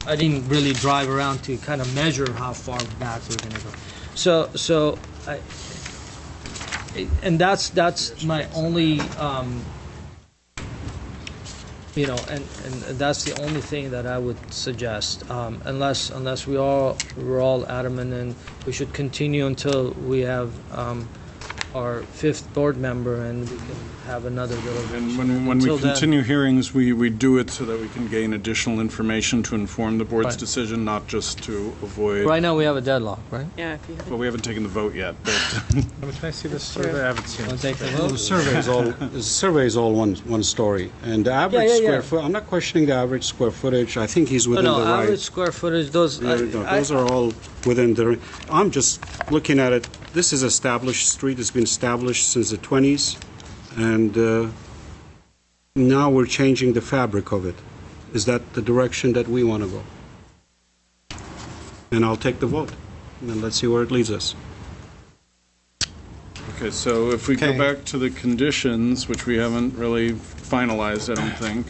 I didn't really drive around to kind of measure how far back we're going to go. So and that's my only. And that's the only thing that I would suggest, unless we're all adamant, and we should continue until we have our fifth board member and we can have another deliberation. And when we continue hearings, we do it so that we can gain additional information to inform the board's Right. decision, not just to avoid. Right now we have a deadlock, right? Yeah, if you Well, we haven't taken the vote yet, but Can I see this survey? I haven't seen Wanna it. take the Well, vote? the survey is all one story, and the average Yeah. square foot. I'm not questioning the average square footage. I think he's within No, the right. average square footage, those. Those are all within the. I'm just looking at it. This is established street. It's been established since the 20s, and now we're changing the fabric of it. Is that the direction that we want to go? And I'll take the vote, and then let's see where it leads us. okay. So if we Okay. go back to the conditions, which we haven't really finalized, I don't think.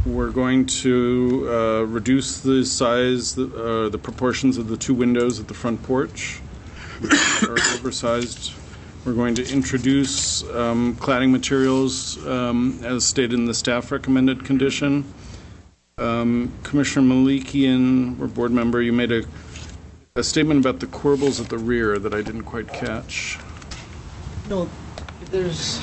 We're going to reduce the size, the proportions of the two windows at the front porch, which are oversized. We're going to introduce cladding materials as stated in the staff recommended condition. Commissioner Malikian, or board member, you made a statement about the corbels at the rear that I didn't quite catch. No, there's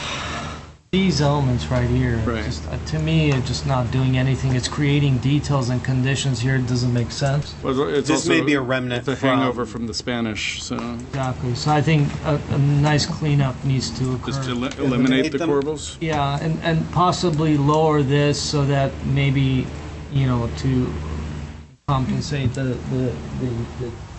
these elements right here. Right. Just, to me, it's just not doing anything. It's creating details and conditions here. It doesn't make sense. Well, it's This also may be a remnant the from- hangover from the Spanish, so Exactly. So I think a nice cleanup needs to occur. just to eliminate Eliminate the them? corbels. Yeah, and possibly lower this so that maybe, to compensate the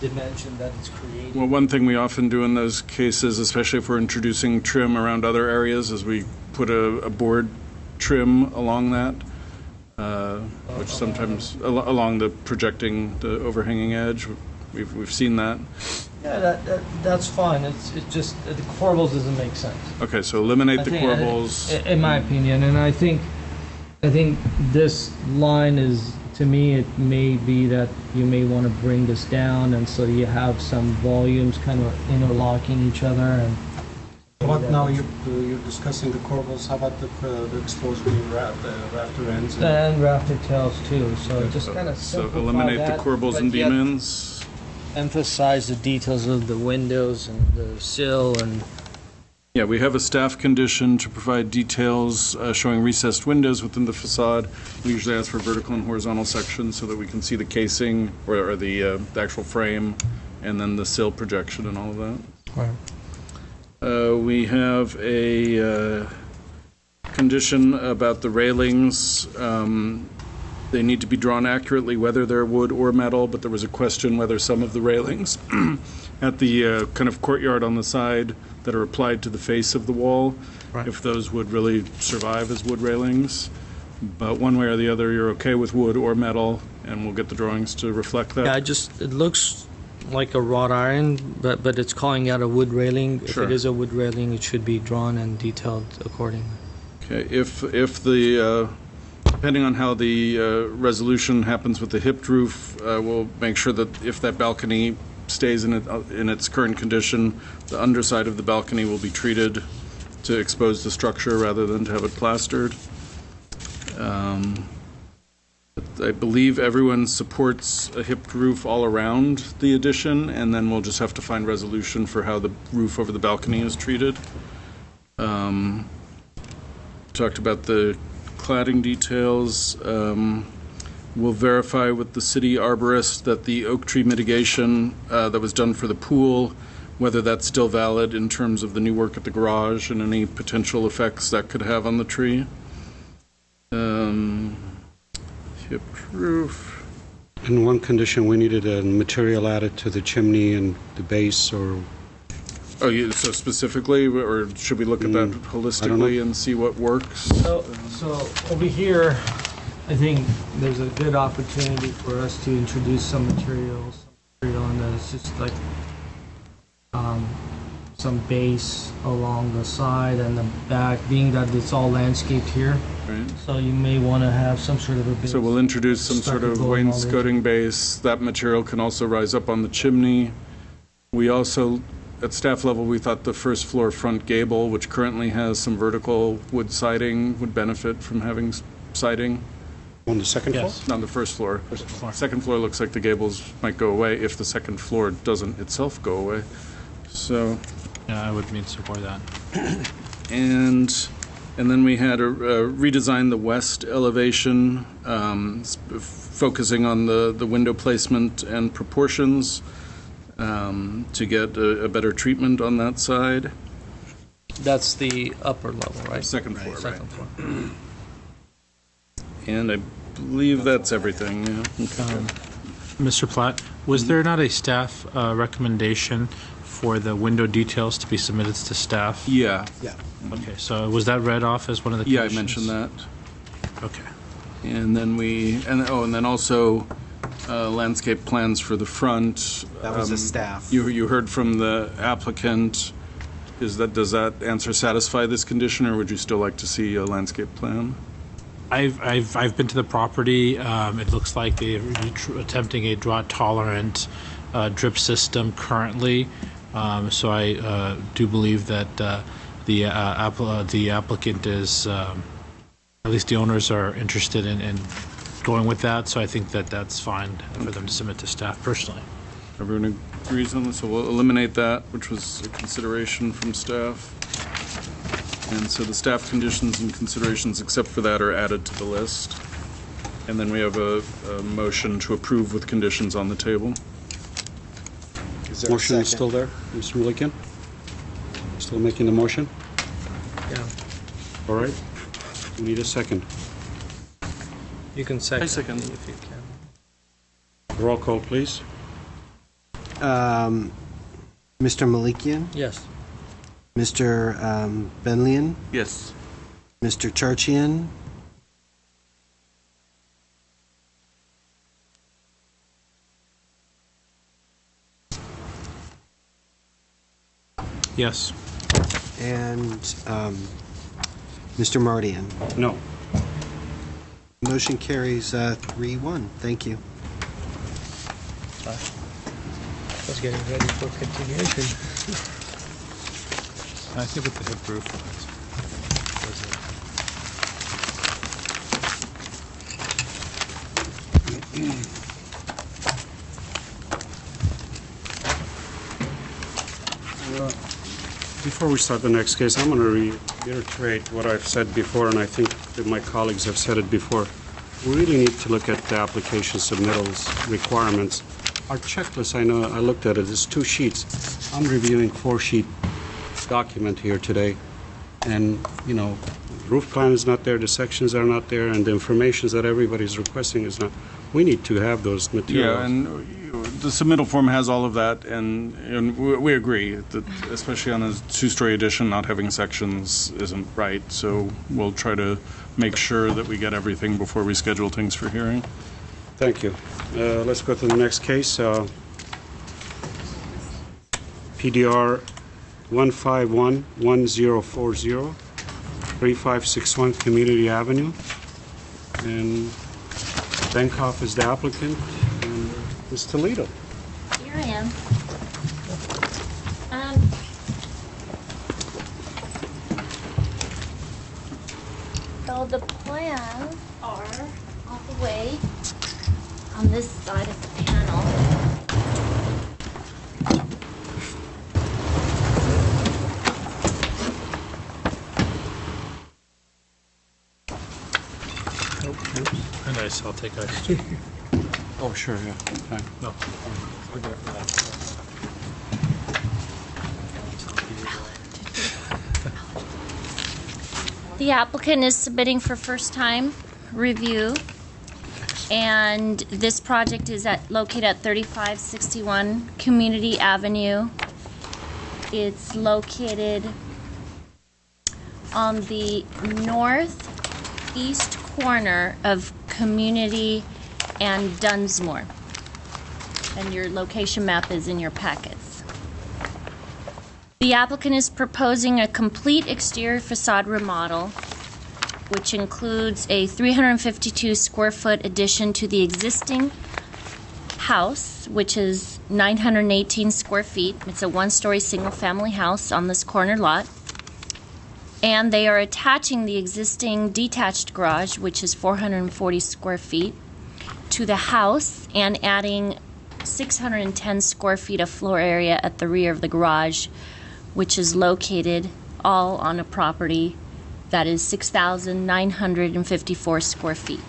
dimension that it's creating. Well, one thing we often do in those cases, especially if we're introducing trim around other areas, is we put a board trim along that, which sometimes along the projecting, the overhanging edge. We've seen that. Yeah, that's fine. It's just the corbels doesn't make sense. Okay, so eliminate the I think, corbels. in my opinion, and I think this line is, to me, it may be that you may want to bring this down, and so you have some volumes kind of interlocking each other. And What now, you're discussing the corbels, how about the exposed beam rafter ends? and rafter tails too. So just kind of So simplify eliminate that, the corbels but and yet beam ends. emphasize the details of the windows and the sill and. Yeah, we have a staff condition to provide details showing recessed windows within the facade. We usually ask for vertical and horizontal sections so that we can see the casing or the actual frame, and then the sill projection and all of that. We have a condition about the railings. They need to be drawn accurately, whether they're wood or metal, but there was a question whether some of the railings at the kind of courtyard on the side that are applied to the face of the wall, if those would really survive as wood railings. But one way or the other, you're okay with wood or metal, and we'll get the drawings to reflect that. Yeah, it looks like a wrought iron, but it's calling out a wood railing. Sure. If it is a wood railing, it should be drawn and detailed accordingly. Okay, if the, depending on how the resolution happens with the hipped roof, we'll make sure that if that balcony stays in its current condition, the underside of the balcony will be treated to expose the structure rather than to have it plastered. I believe everyone supports a hipped roof all around the addition, and then we'll just have to find resolution for how the roof over the balcony is treated. Talked about the cladding details. We'll verify with the city arborist that the oak tree mitigation that was done for the pool, whether that's still valid in terms of the new work at the garage and any potential effects that could have on the tree. Hipped roof. In one condition, we needed a material added to the chimney and the base, or Oh, so specifically, or should we look at that holistically and see what works? So over here, I think there's a good opportunity for us to introduce some material on this, just like some base along the side and the back, being that it's all landscaped here. Right. So you may want to have some sort of a base. So we'll introduce some sort of wainscoting base. That material can also rise up on the chimney. We also, at staff level, we thought the first floor front gable, which currently has some vertical wood siding, would benefit from having siding. on the second floor? Yes. Not on the first floor. First floor. Second floor looks like the gables might go away if the second floor doesn't itself go away. So, Yeah, I would mean support that. and then we had a redesign the west elevation, focusing on the window placement and proportions to get a better treatment on that side. That's the upper level, right? Second floor, right. Second floor. And I believe that's everything, yeah. Okay. Mr. Platt, was there not a staff recommendation for the window details to be submitted to staff? Yeah, Okay, so was that read off as one of the yeah, I conditions? mentioned that. Okay. And then and then also landscape plans for the front. That was a staff. You heard from the applicant. Does that answer satisfy this condition, or would you still like to see a landscape plan? I've been to the property. It looks like they're attempting a drought tolerant drip system currently. So I do believe that the applicant is, at least the owners are interested in going with that. So I think that that's fine for them to submit to staff personally. Everyone agrees on this, so we'll eliminate that, which was a consideration from staff. And so the staff conditions and considerations except for that are added to the list. And then we have a motion to approve with conditions on the table. Is there a Motion is second? still there, Mr. Malikian? Still making the motion? Yeah. All right. We need a second. You can second. I second. If you can. Roll call, please. Mr. Malikian, Yes. Mr. Benlian, Yes. Mr. Charchian, Yes. and Mr. Mardian. No. Motion carries 3-1. Thank you. I was getting ready for continuation. I think with the hip roof on Before we start the next case, I'm going to reiterate what I've said before, and I think that my colleagues have said it before. We really need to look at the application submittals requirements. Our checklist, I know, I looked at it, it's 2 sheets. I'm reviewing 4-sheet document here today, and, you know, roof plan is not there, the sections are not there, and the information that everybody's requesting is not. We need to have those materials. Yeah, and the submittal form has all of that, and we agree that, especially on a 2-story addition, not having sections isn't right. So we'll try to make sure that we get everything before we schedule things for hearing. Thank you. Let's go to the next case. PDR 1511040, 3561 Community Avenue. And Benkoff is the applicant, and Ms. Toledo. Here I am. So the plans are all the way on this side of the panel. And I'll take ice. Oh, sure, yeah. Fine. No. The applicant is submitting for first time review, and this project is located at 3561 Community Avenue. It's located on the northeast corner of Community and Dunsmore. And your location map is in your packets. The applicant is proposing a complete exterior facade remodel, which includes a 352 square foot addition to the existing house, which is 918 square feet. It's a 1-story single-family house on this corner lot. And they are attaching the existing detached garage, which is 440 square feet, to the house and adding 610 square feet of floor area at the rear of the garage, which is located all on a property that is 6,954 square feet.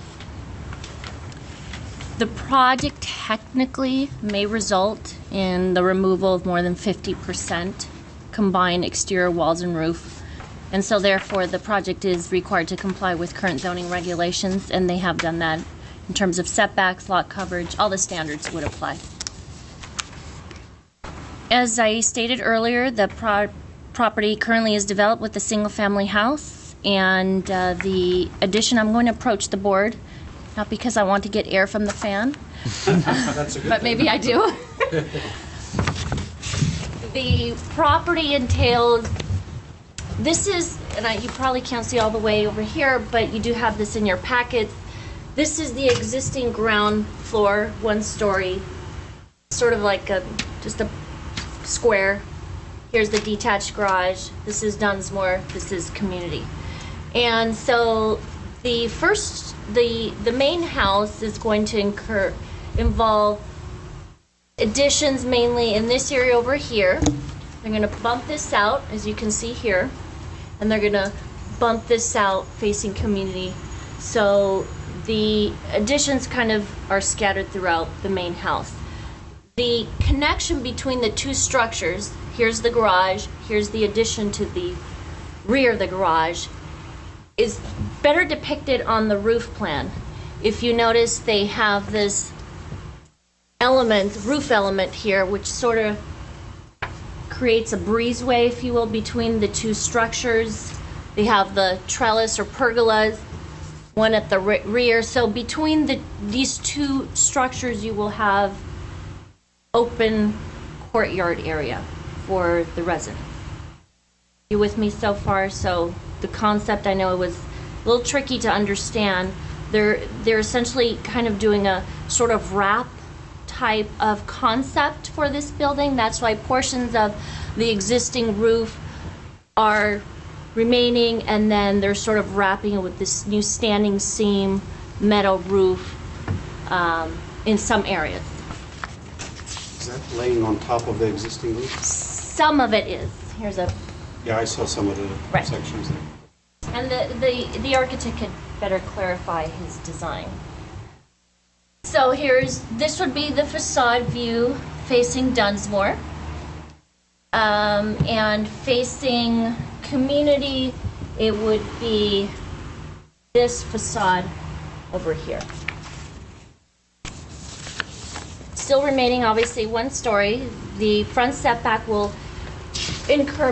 The project technically may result in the removal of more than 50% combined exterior walls and roof. And so therefore the project is required to comply with current zoning regulations, and they have done that in terms of setbacks, lot coverage, all the standards would apply. As I stated earlier, the property currently is developed with a single-family house, and the addition, I'm going to approach the board, not because I want to get air from the fan, but maybe I do. The property entails, this is and you probably can't see all the way over here, but you do have this in your packets. This is the existing ground floor, 1-story, sort of like just a square. Here's the detached garage. This is Dunsmore. This is community. And so the main house is going to involve additions mainly in this area over here. They're going to bump this out, as you can see here, and they're going to bump this out facing community. So the additions kind of are scattered throughout the main house. The connection between the two structures, here's the garage, here's the addition to the rear of the garage, is better depicted on the roof plan. If you notice, they have this roof element here, which sort of creates a breezeway, if you will, between the two structures. They have the trellis or pergolas, one at the rear. So between these two structures, you will have open courtyard area for the resident. You with me so far? So the concept, I know it was a little tricky to understand. They're essentially kind of doing a sort of wrap type of concept for this building. That's why portions of the existing roof are remaining, and then they're sort of wrapping it with this new standing seam metal roof in some areas. Is that laying on top of the existing roof? Some of it is. Here's a... Yeah, I saw some of the Right. sections there. And the architect could better clarify his design. So this would be the facade view facing Dunsmore. And facing community, it would be this facade over here. Still remaining, obviously, 1-story. The front setback will incur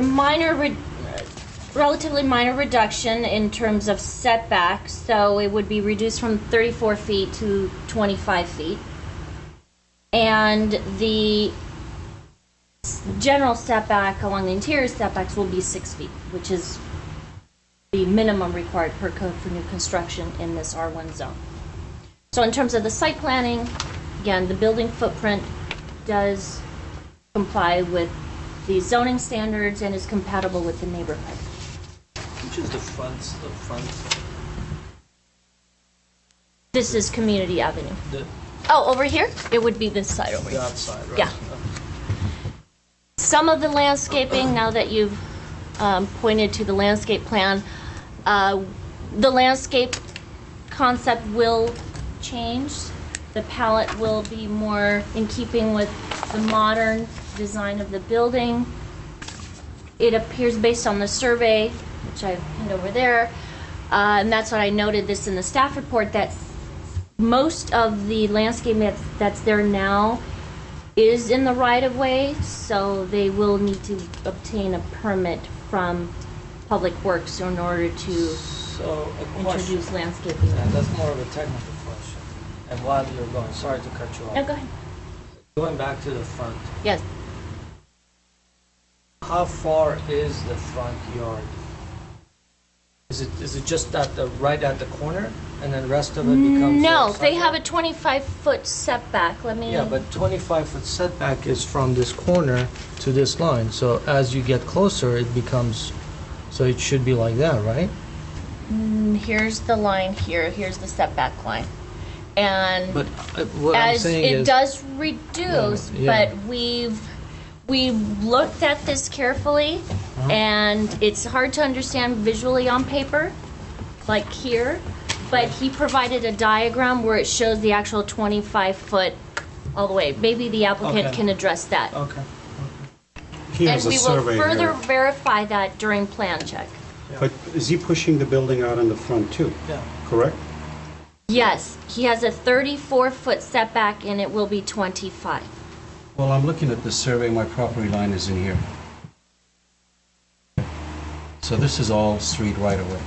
relatively minor reduction in terms of setback, so it would be reduced from 34 feet to 25 feet. And the general setback along the interior setbacks will be 6 feet, which is the minimum required per code for new construction in this R1 zone. So in terms of the site planning, again, the building footprint does comply with the zoning standards and is compatible with the neighborhood. Which is the front? This is Community Avenue. The Over here? It would be this side over here. outside, right? Yeah. Some of the landscaping, now that you've pointed to the landscape plan, the landscape concept will change. The palette will be more in keeping with the modern design of the building. It appears based on the survey, which I've pinned over there, and that's what I noted this in the staff report, that most of the landscaping that's there now is in the right-of-way, so they will need to obtain a permit from Public Works in order to introduce landscaping. And that's more of a technical question. And while you're going, sorry to cut you off. No, go ahead. Going back to the front, Yes. how far is the front yard? Is it just right at the corner, and then the rest of it becomes? No, they sidewalk? have a 25-foot setback. Let me... Yeah, but 25-foot setback is from this corner to this line. So as you get closer, it becomes, so it should be like that, right? Here's the line here. Here's the setback line. And But what I'm as saying it is, does reduce, Yeah. but we've looked at this carefully, and it's hard to understand visually on paper, like here, but he provided a diagram where it shows the actual 25-foot all the way. Maybe the applicant Okay. can address that. Okay. He And has a we will survey further here. verify that during plan check. But is he pushing the building out in the front too? Yeah. Correct? Yes, he has a 34-foot setback, and it will be 25. Well, I'm looking at the survey, my property line is in here. So this is all street right away.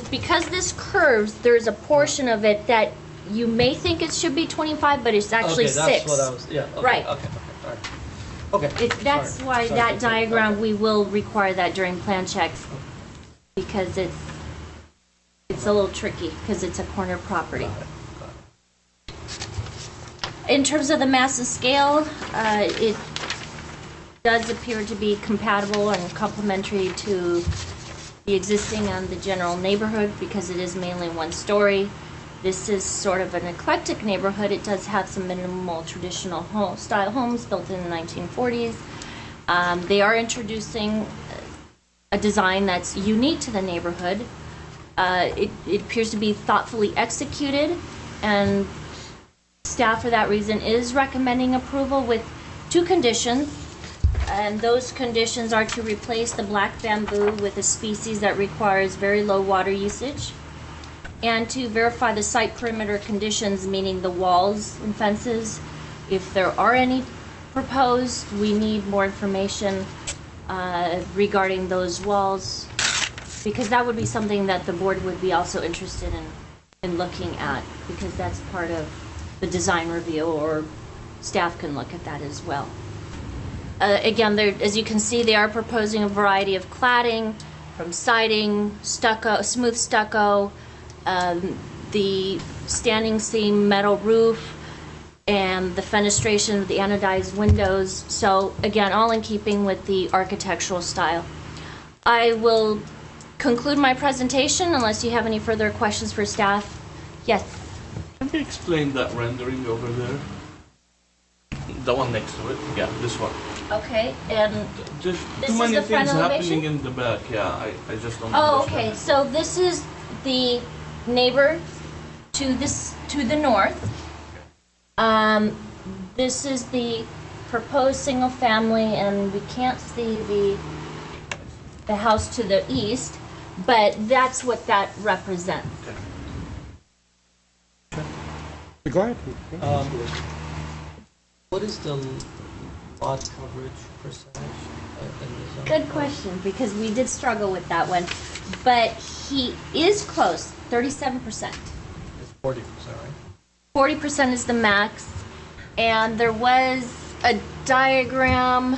Because this curves, there's a portion of it that you may think it should be 25, but it's actually Okay, 6. that's what I was, yeah. Okay, Right. Okay, all right. Okay. That's Sorry. why Sorry that to- diagram, we will require that during plan checks. because it's a little tricky because it's a corner property. In terms of the mass and scale, it does appear to be compatible and complementary to the existing and the general neighborhood because it is mainly one story. This is sort of an eclectic neighborhood. It does have some minimal traditional style homes built in the 1940s. They are introducing a design that's unique to the neighborhood. It appears to be thoughtfully executed, and staff for that reason is recommending approval with 2 conditions. And those conditions are to replace the black bamboo with a species that requires very low water usage, and to verify the site perimeter conditions, meaning the walls and fences. If there are any proposed, we need more information regarding those walls, because that would be something that the board would be also interested in looking at, because that's part of the design review, or staff can look at that as well. Again, as you can see, they are proposing a variety of cladding, from siding, stucco, smooth stucco, the standing seam metal roof, and the fenestration of the anodized windows. So again, all in keeping with the architectural style. I will conclude my presentation unless you have any further questions for staff. Yes? Can you explain that rendering over there? The one next to it? Yeah, this one. Okay, and Just This too is many the front things happening elevation? in the back. Yeah, I just don't oh, understand. okay. So this is the neighbor to the north. This is the proposed single family, and we can't see the house to the east, but that's what that represents. Go ahead. What is the lot coverage percentage in the zone? Good question, because we did struggle with that one, but he is close, 37%. It's 40%, right? 40% is the max, and there was a diagram.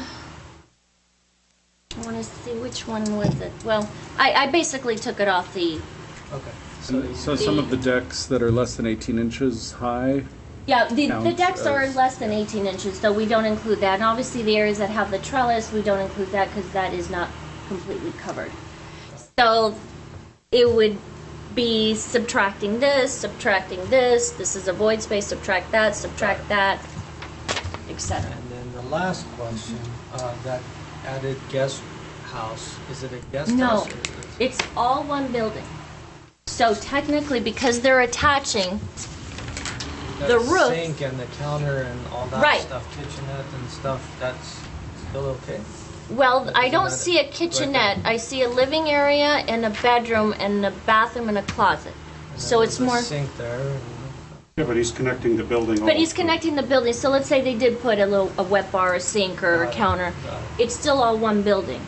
I want to see which one was it. Well, I basically took it off the. Okay. So some of the decks that are less than 18 inches high, Yeah, the Counts decks are as- less than 18 inches, so we don't include that. And obviously, the areas that have the trellis, we don't include that because that is not completely covered. So it would be subtracting this, this is a void space, subtract that, etc. And then the last question, that added guest house, is it a guest No, house? Or it's all one building. So technically, because they're attaching, that the roof- sink and the counter and all that Right. stuff, kitchenette and stuff, that's still okay? well, I don't Isn't see a that kitchenette. right there? I see a living area and a bedroom and a bathroom and a closet. And So then it's there's a more, sink there. And, Yeah, but he's connecting the building. but he's all- connecting the building. So let's say they did put a wet bar, a sink, or a Got it, counter. got it. It's still all one building.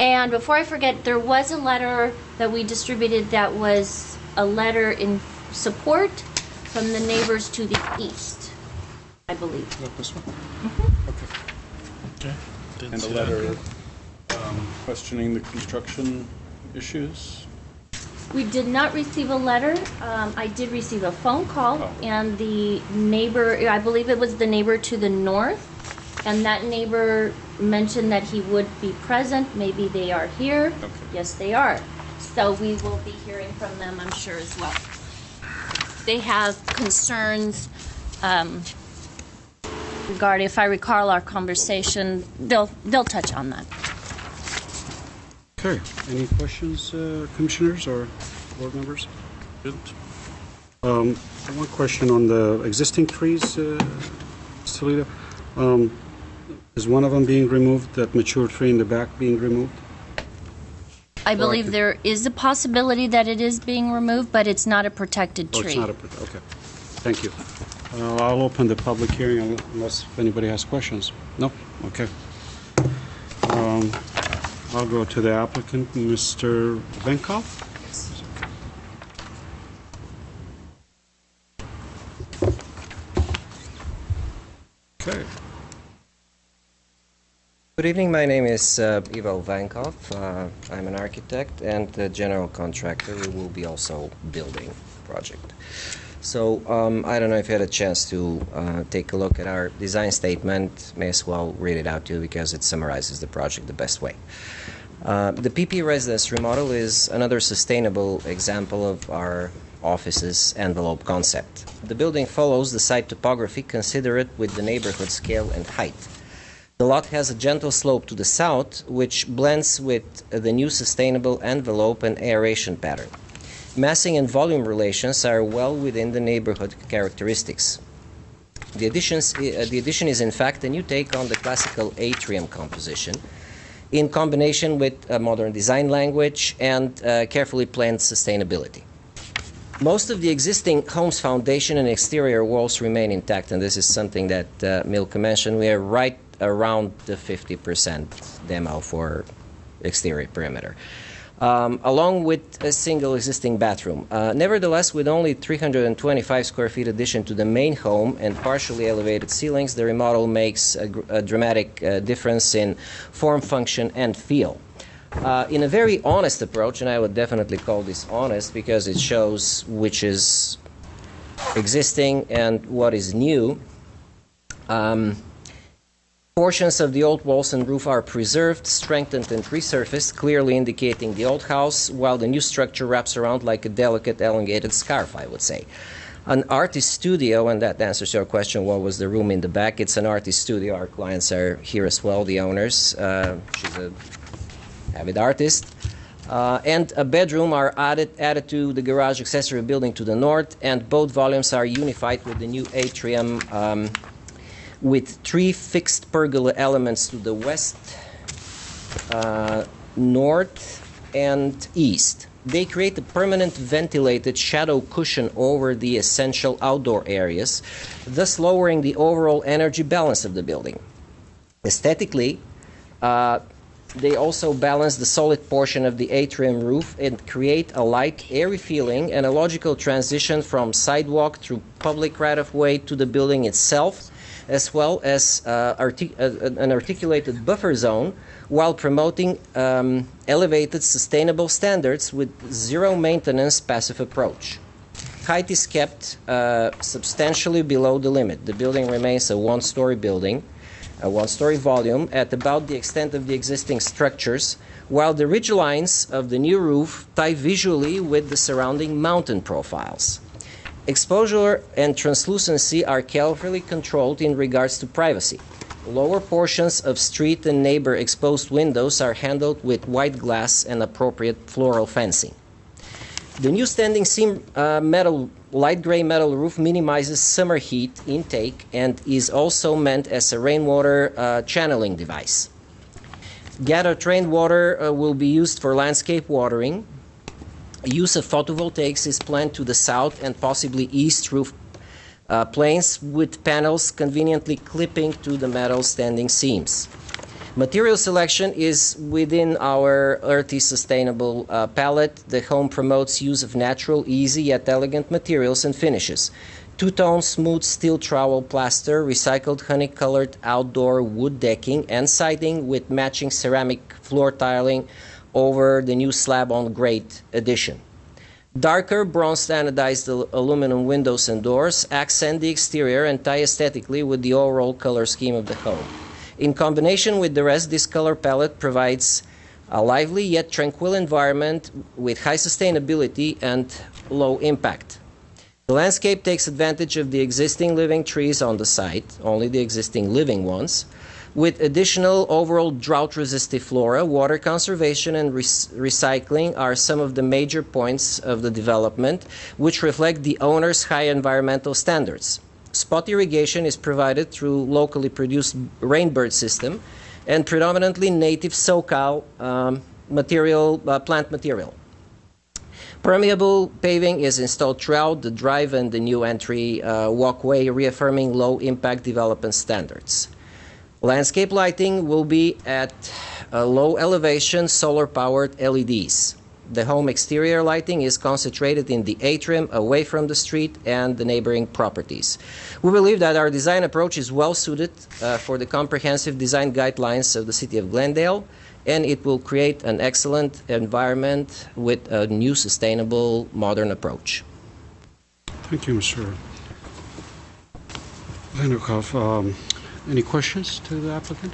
And before I forget, there was a letter that we distributed that was a letter in support from the neighbors to the east, I believe. Is that this one? and a letter questioning the construction issues. We did not receive a letter. I did receive a phone call, Oh. and the neighbor, I believe it was the neighbor to the north, and that neighbor mentioned that he would be present. Maybe they are here. Okay. Yes, they are. So we will be hearing from them, I'm sure, as well. They have concerns regarding, if I recall our conversation, they'll touch on that. Okay, any questions, commissioners or board members? Good. One question on the existing trees, Salida. Is one of them being removed, that mature tree in the back being removed? I believe there is a possibility that it is being removed, but it's not a protected Oh, tree. it's not a, okay. Thank you. I'll open the public hearing unless anybody has questions. No? Okay. I'll go to the applicant, Mr. Venkov. Okay. Good evening. My name is Ivo Vankov. I'm an architect and a general contractor who will be also building the project. So I don't know if you had a chance to take a look at our design statement. May as well read it out to you because it summarizes the project the best way. The PP residence remodel is another sustainable example of our office's envelope concept. The building follows the site topography considerate with the neighborhood scale and height. The lot has a gentle slope to the south, which blends with the new sustainable envelope and aeration pattern. Massing and volume relations are well within the neighborhood characteristics. The addition is in fact a new take on the classical atrium composition, in combination with a modern design language and carefully planned sustainability. Most of the existing home's foundation and exterior walls remain intact, and this is something that Milka mentioned. We are right around the 50% demo for exterior perimeter, along with a single existing bathroom. Nevertheless, with only 325 square feet addition to the main home and partially elevated ceilings, the remodel makes a dramatic difference in form, function, and feel. In a very honest approach, and I would definitely call this honest because it shows which is existing and what is new, portions of the old walls and roof are preserved, strengthened, and resurfaced, clearly indicating the old house, while the new structure wraps around like a delicate, elongated scarf, I would say. An artist studio, and that answers your question, what was the room in the back? It's an artist studio. Our clients are here as well, the owners. She's an avid artist. And a bedroom are added to the garage accessory building to the north, and both volumes are unified with the new atrium with 3 fixed pergola elements to the west, north, and east. They create a permanent ventilated shadow cushion over the essential outdoor areas, thus lowering the overall energy balance of the building. Aesthetically, they also balance the solid portion of the atrium roof and create a light, airy feeling and a logical transition from sidewalk through public right-of-way to the building itself, as well as an articulated buffer zone, while promoting elevated sustainable standards with zero maintenance passive approach. Height is kept substantially below the limit. The building remains a one-story building, a one-story volume at about the extent of the existing structures, while the ridge lines of the new roof tie visually with the surrounding mountain profiles. Exposure and translucency are carefully controlled in regards to privacy. Lower portions of street and neighbor exposed windows are handled with white glass and appropriate floral fencing. The new standing seam light gray metal roof minimizes summer heat intake and is also meant as a rainwater channeling device. Gathered rainwater will be used for landscape watering. Use of photovoltaics is planned to the south and possibly east roof planes, with panels conveniently clipping to the metal standing seams. Material selection is within our earthy sustainable palette. The home promotes use of natural, easy yet elegant materials and finishes. Two-tone smooth steel trowel plaster, recycled honey-colored outdoor wood decking and siding with matching ceramic floor tiling over the new slab-on-grate addition. Darker bronze standardized aluminum windows and doors accent the exterior and tie aesthetically with the overall color scheme of the home. In combination with the rest, this color palette provides a lively yet tranquil environment with high sustainability and low impact. The landscape takes advantage of the existing living trees on the site, only the existing living ones, with additional overall drought-resistant flora. Water conservation and recycling are some of the major points of the development, which reflect the owner's high environmental standards. Spot irrigation is provided through locally produced rainbird system and predominantly native SoCal plant material. Permeable paving is installed throughout the drive and the new entry walkway, reaffirming low-impact development standards. Landscape lighting will be at low elevation solar-powered LEDs. The home exterior lighting is concentrated in the atrium, away from the street and the neighboring properties. We believe that our design approach is well suited for the comprehensive design guidelines of the City of Glendale, and it will create an excellent environment with a new, sustainable, modern approach. Thank you, Mr. Vanderkopf. Any questions to the applicant?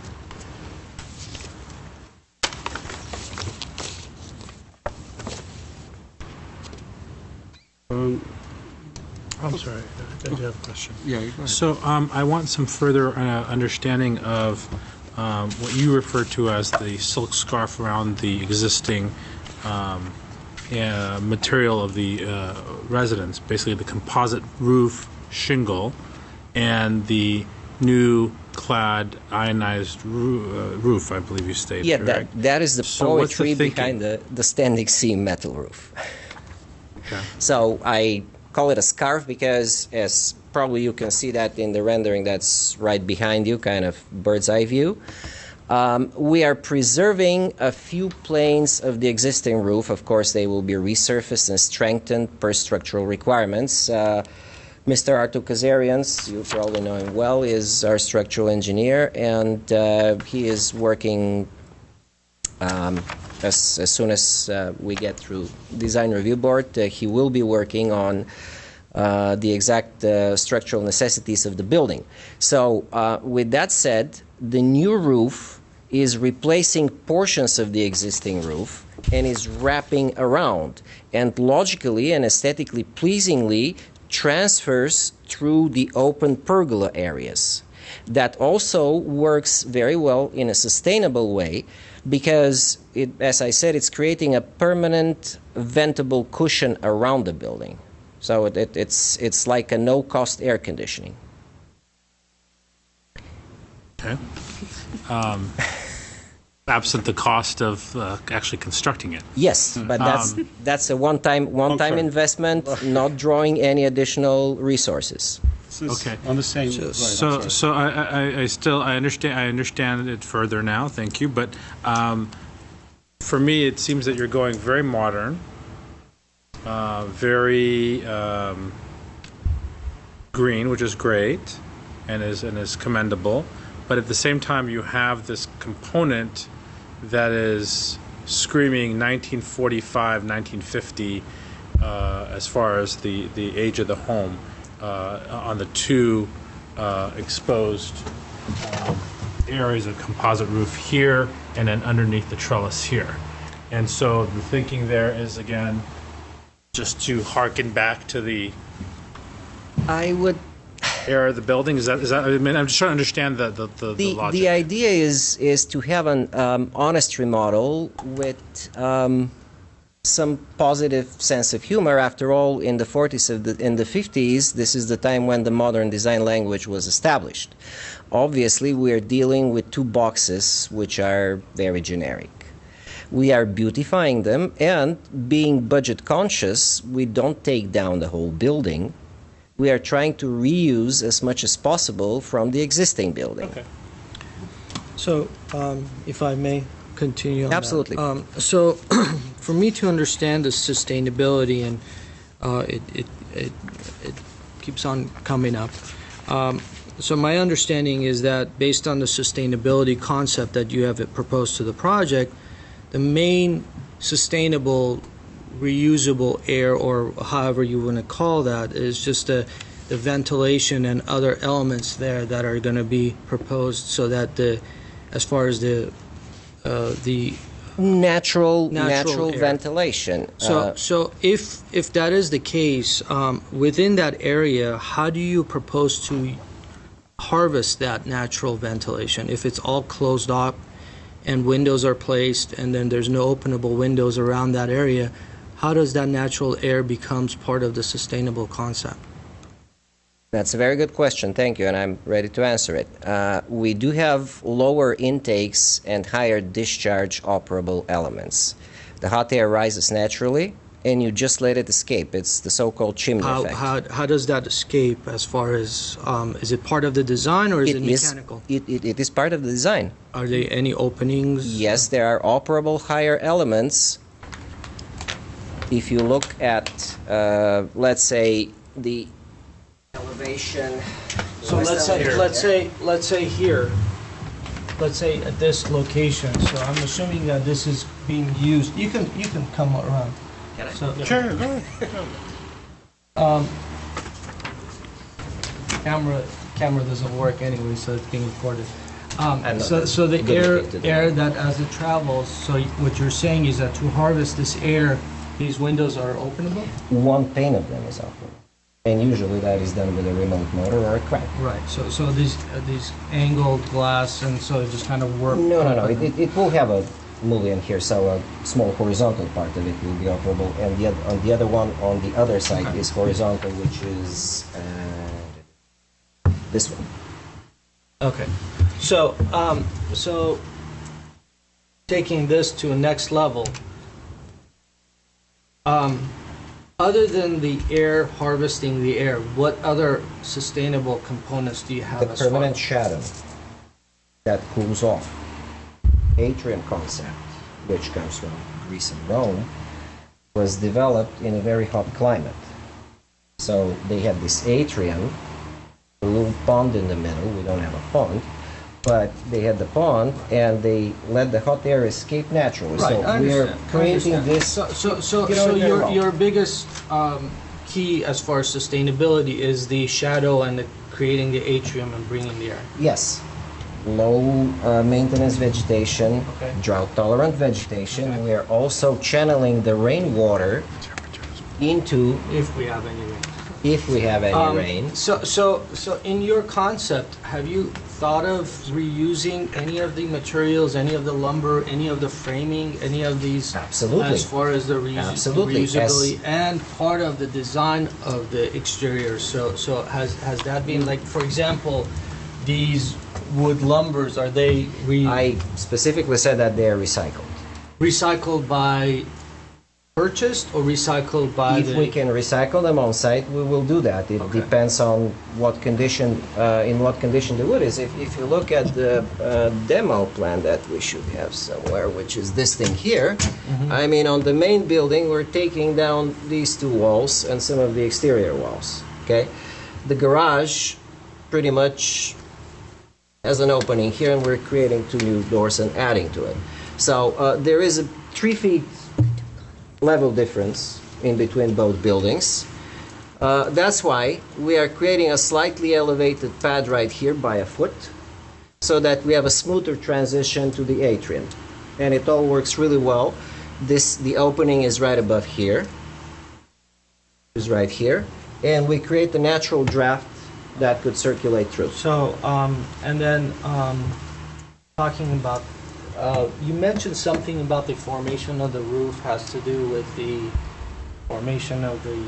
I'm sorry, I do have a question. Yeah, go ahead. So I want some further understanding of what you refer to as the silk scarf around the existing material of the residence, basically the composite roof shingle and the new clad ionized roof, I believe you stated. Yeah, correct? that is the So what's the poetry thinking? behind the standing seam metal roof. Okay. So I call it a scarf because, as probably you can see that in the rendering that's right behind you, kind of bird's eye view. We are preserving a few planes of the existing roof. Of course, they will be resurfaced and strengthened per structural requirements. Mr. Artur Kazarians, you probably know him well, is our structural engineer, and he is working as soon as we get through design review board. He will be working on the exact structural necessities of the building. So with that said, the new roof is replacing portions of the existing roof and is wrapping around, and logically and aesthetically pleasingly transfers through the open pergola areas. That also works very well in a sustainable way because, as I said, it's creating a permanent ventable cushion around the building. So it's like a no-cost air conditioning. Okay. Absent the cost of actually constructing it. Yes, but that's a one-time Okay. investment, not drawing any additional resources. Okay. On the same. So I understand it further now. Thank you. But for me, it seems that you're going very modern, very green, which is great, and is commendable. But at the same time, you have this component that is screaming 1945, 1950, as far as the age of the home, on the two exposed areas of composite roof here and then underneath the trellis here. And so the thinking there is, again, just to harken back to the I would. era of the building. Is that? I mean, I'm just trying to understand the logic. The idea is to have an honest remodel with some positive sense of humor. After all, in the 40s and the 50s, this is the time when the modern design language was established. Obviously, we are dealing with two boxes which are very generic. We are beautifying them, and being budget conscious, we don't take down the whole building. We are trying to reuse as much as possible from the existing building. Okay. So, if I may continue on that. Absolutely. So, for me to understand the sustainability, and it keeps on coming up. So my understanding is that based on the sustainability concept that you have proposed to the project, the main sustainable reusable air, or however you want to call that, is just the ventilation and other elements there that are going to be proposed, so that as far as the Natural air. ventilation. So if that is the case, within that area, how do you propose to harvest that natural ventilation? If it's all closed up and windows are placed and then there's no openable windows around that area, how does that natural air becomes part of the sustainable concept? That's a very good question, thank you, and I'm ready to answer it. We do have lower intakes and higher discharge operable elements. The hot air rises naturally, and you just let it escape. It's the so-called chimney effect. How does that escape, as far as, is it part of the design, or is it mechanical? It is part of the design. Are there any openings? Yes, there are operable higher elements if you look at, let's say, the elevation. So let's say here, let's say at this location. So I'm assuming that this is being used. You can come around. Can I? So, Sure, go ahead. Camera doesn't work anyway, so it's being recorded. And So the good to do. air that as it travels. So what you're saying is that to harvest this air, these windows are openable. One pane of them is open, and usually that is done with a remote motor or a crank. Right. So these angled glass, and so it just kind of work. No. It will have a mullion here, so a small horizontal part of it will be operable, and on the other one, on the other side, is horizontal, which is this one. Okay. So taking this to a next level. Other than the air, harvesting the air, what other sustainable components do you have? The permanent shadow that cools off. Atrium concept, which comes from Greece and Rome, was developed in a very hot climate. So they had this atrium, a little pond in the middle. We don't have a pond, but they had the pond, and they let the hot air escape naturally. Right, so we are creating this. So your biggest key as far as sustainability is the shadow and creating the atrium and bringing the air. Yes. Low maintenance vegetation, Okay. drought-tolerant vegetation. Okay. We are also channeling the rainwater into, If we have any rain. if we have any rain. So in your concept, have you thought of reusing any of the materials, any of the lumber, any of the framing, any of these? Absolutely. As far as the Absolutely. reusability and part of the design of the exterior. So has that been, like, for example, these wood lumbers, are they I specifically said that they are recycled. recycled by purchased or recycled by If we can recycle them on site, we will do that. It Okay. depends on what condition, in what condition the wood is. If you look at the demo plan that we should have somewhere, which is this thing here, I mean, on the main building, we're taking down these two walls and some of the exterior walls. Okay, the garage pretty much has an opening here, and we're creating two new doors and adding to it. So there is a 3 feet level difference in between both buildings. That's why we are creating a slightly elevated pad right here by a foot, so that we have a smoother transition to the atrium. And it all works really well. The opening is right above here, is right here, and we create a natural draft that could circulate through. So, and then talking about, you mentioned something about the formation of the roof has to do with the formation of the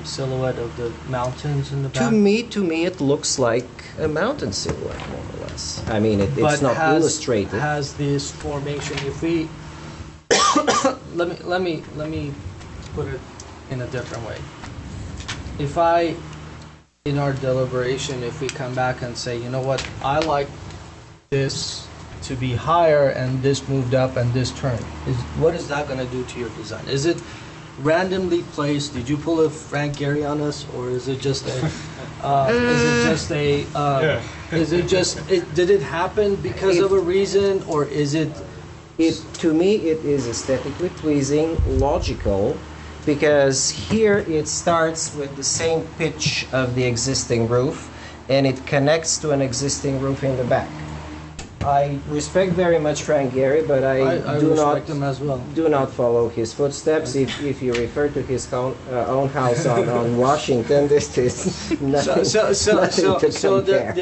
silhouette of the mountains in the back. To me, it looks like a mountain silhouette, more or less. I mean, it's But not has- illustrated. Has this formation? If we let me put it in a different way. If in our deliberation, if we come back and say, you know what, I like this to be higher and this moved up and this turned, what is that going to do to your design? Is it randomly placed? Did you pull a Frank Gehry on us, or is it just a? Did it happen because of a reason, or is it? To me, it is aesthetically pleasing, logical, because here it starts with the same pitch of the existing roof, and it connects to an existing roof in the back. I respect very much Frank Gehry, but I do respect him as well. do not follow his footsteps. If you refer to his own house on Washington, this is nothing, nothing to compare.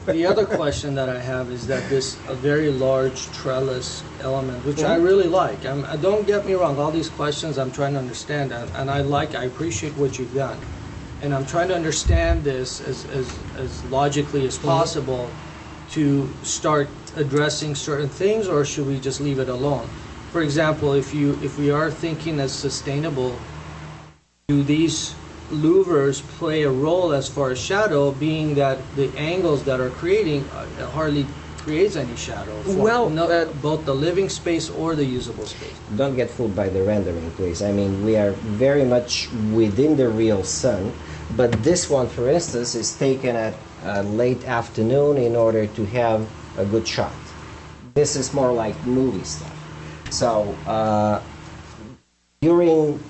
The other question that I have is that this a very large trellis element, which I really like. Don't get me wrong. All these questions I'm trying to understand, and I appreciate what you've done, and I'm trying to understand this as logically as possible. To start addressing certain things, or should we just leave it alone? For example, if we are thinking as sustainable, do these louvers play a role as far as shadow, being that the angles that are creating hardly creates any shadow for Well, both the living space or the usable space. Don't get fooled by the rendering, please. I mean, we are very much within the real sun, but this one, for instance, is taken at late afternoon in order to have a good shot. This is more like movie stuff. So, during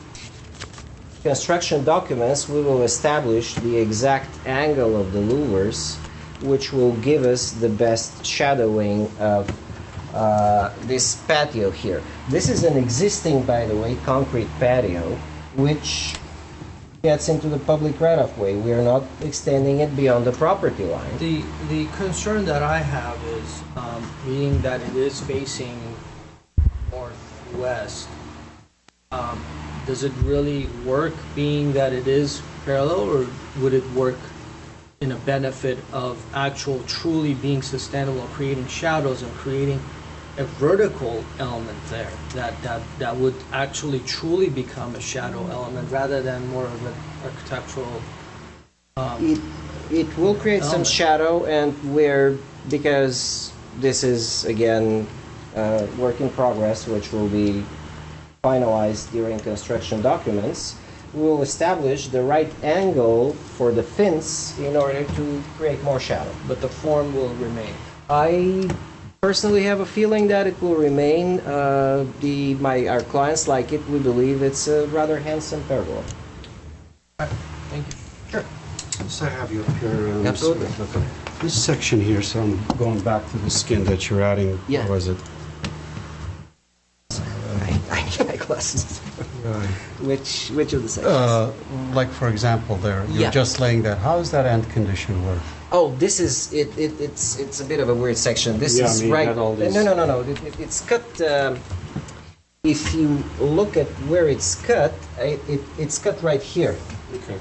construction documents, we will establish the exact angle of the louvers, which will give us the best shadowing of this patio here. This is an existing, by the way, concrete patio, which gets into the public right-of-way. We are not extending it beyond the property line. The concern that I have is, being that it is facing northwest, does it really work being that it is parallel, or would it work in a benefit of actual truly being sustainable, creating shadows and creating a vertical element there that would actually truly become a shadow element rather than more of an architectural It will create some element. shadow, and because this is, again, work in progress, which will be finalized during construction documents, we will establish the right angle for the fence in order to create more shadow. But the form will remain. I personally have a feeling that it will remain. Our clients like it. We believe it's a rather handsome pergola. Thank you. Sure. Since I have you up here, Absolutely. This section here, so I'm going back to the skin that you're adding. Yeah. What was it? I need my glasses. Right. Which of the sections? Like, for example, there, you're Yeah. just laying that. How does that end condition work? Oh, this is it. It's a bit of a weird section. This Yeah, is I mean, right. that all these- No. It's cut. If you look at where it's cut, it's cut right here. Okay.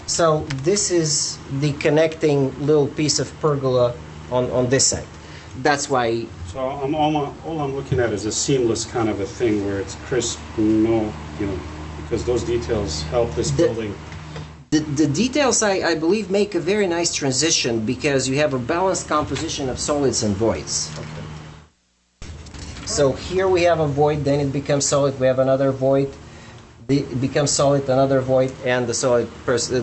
So this is the connecting little piece of pergola on this side. That's why. So all I'm looking at is a seamless kind of a thing where it's crisp, because those details help this building. The details, I believe, make a very nice transition because you have a balanced composition of solids and voids. Okay. So here we have a void, then it becomes solid. We have another void, it becomes solid, another void, and the solid.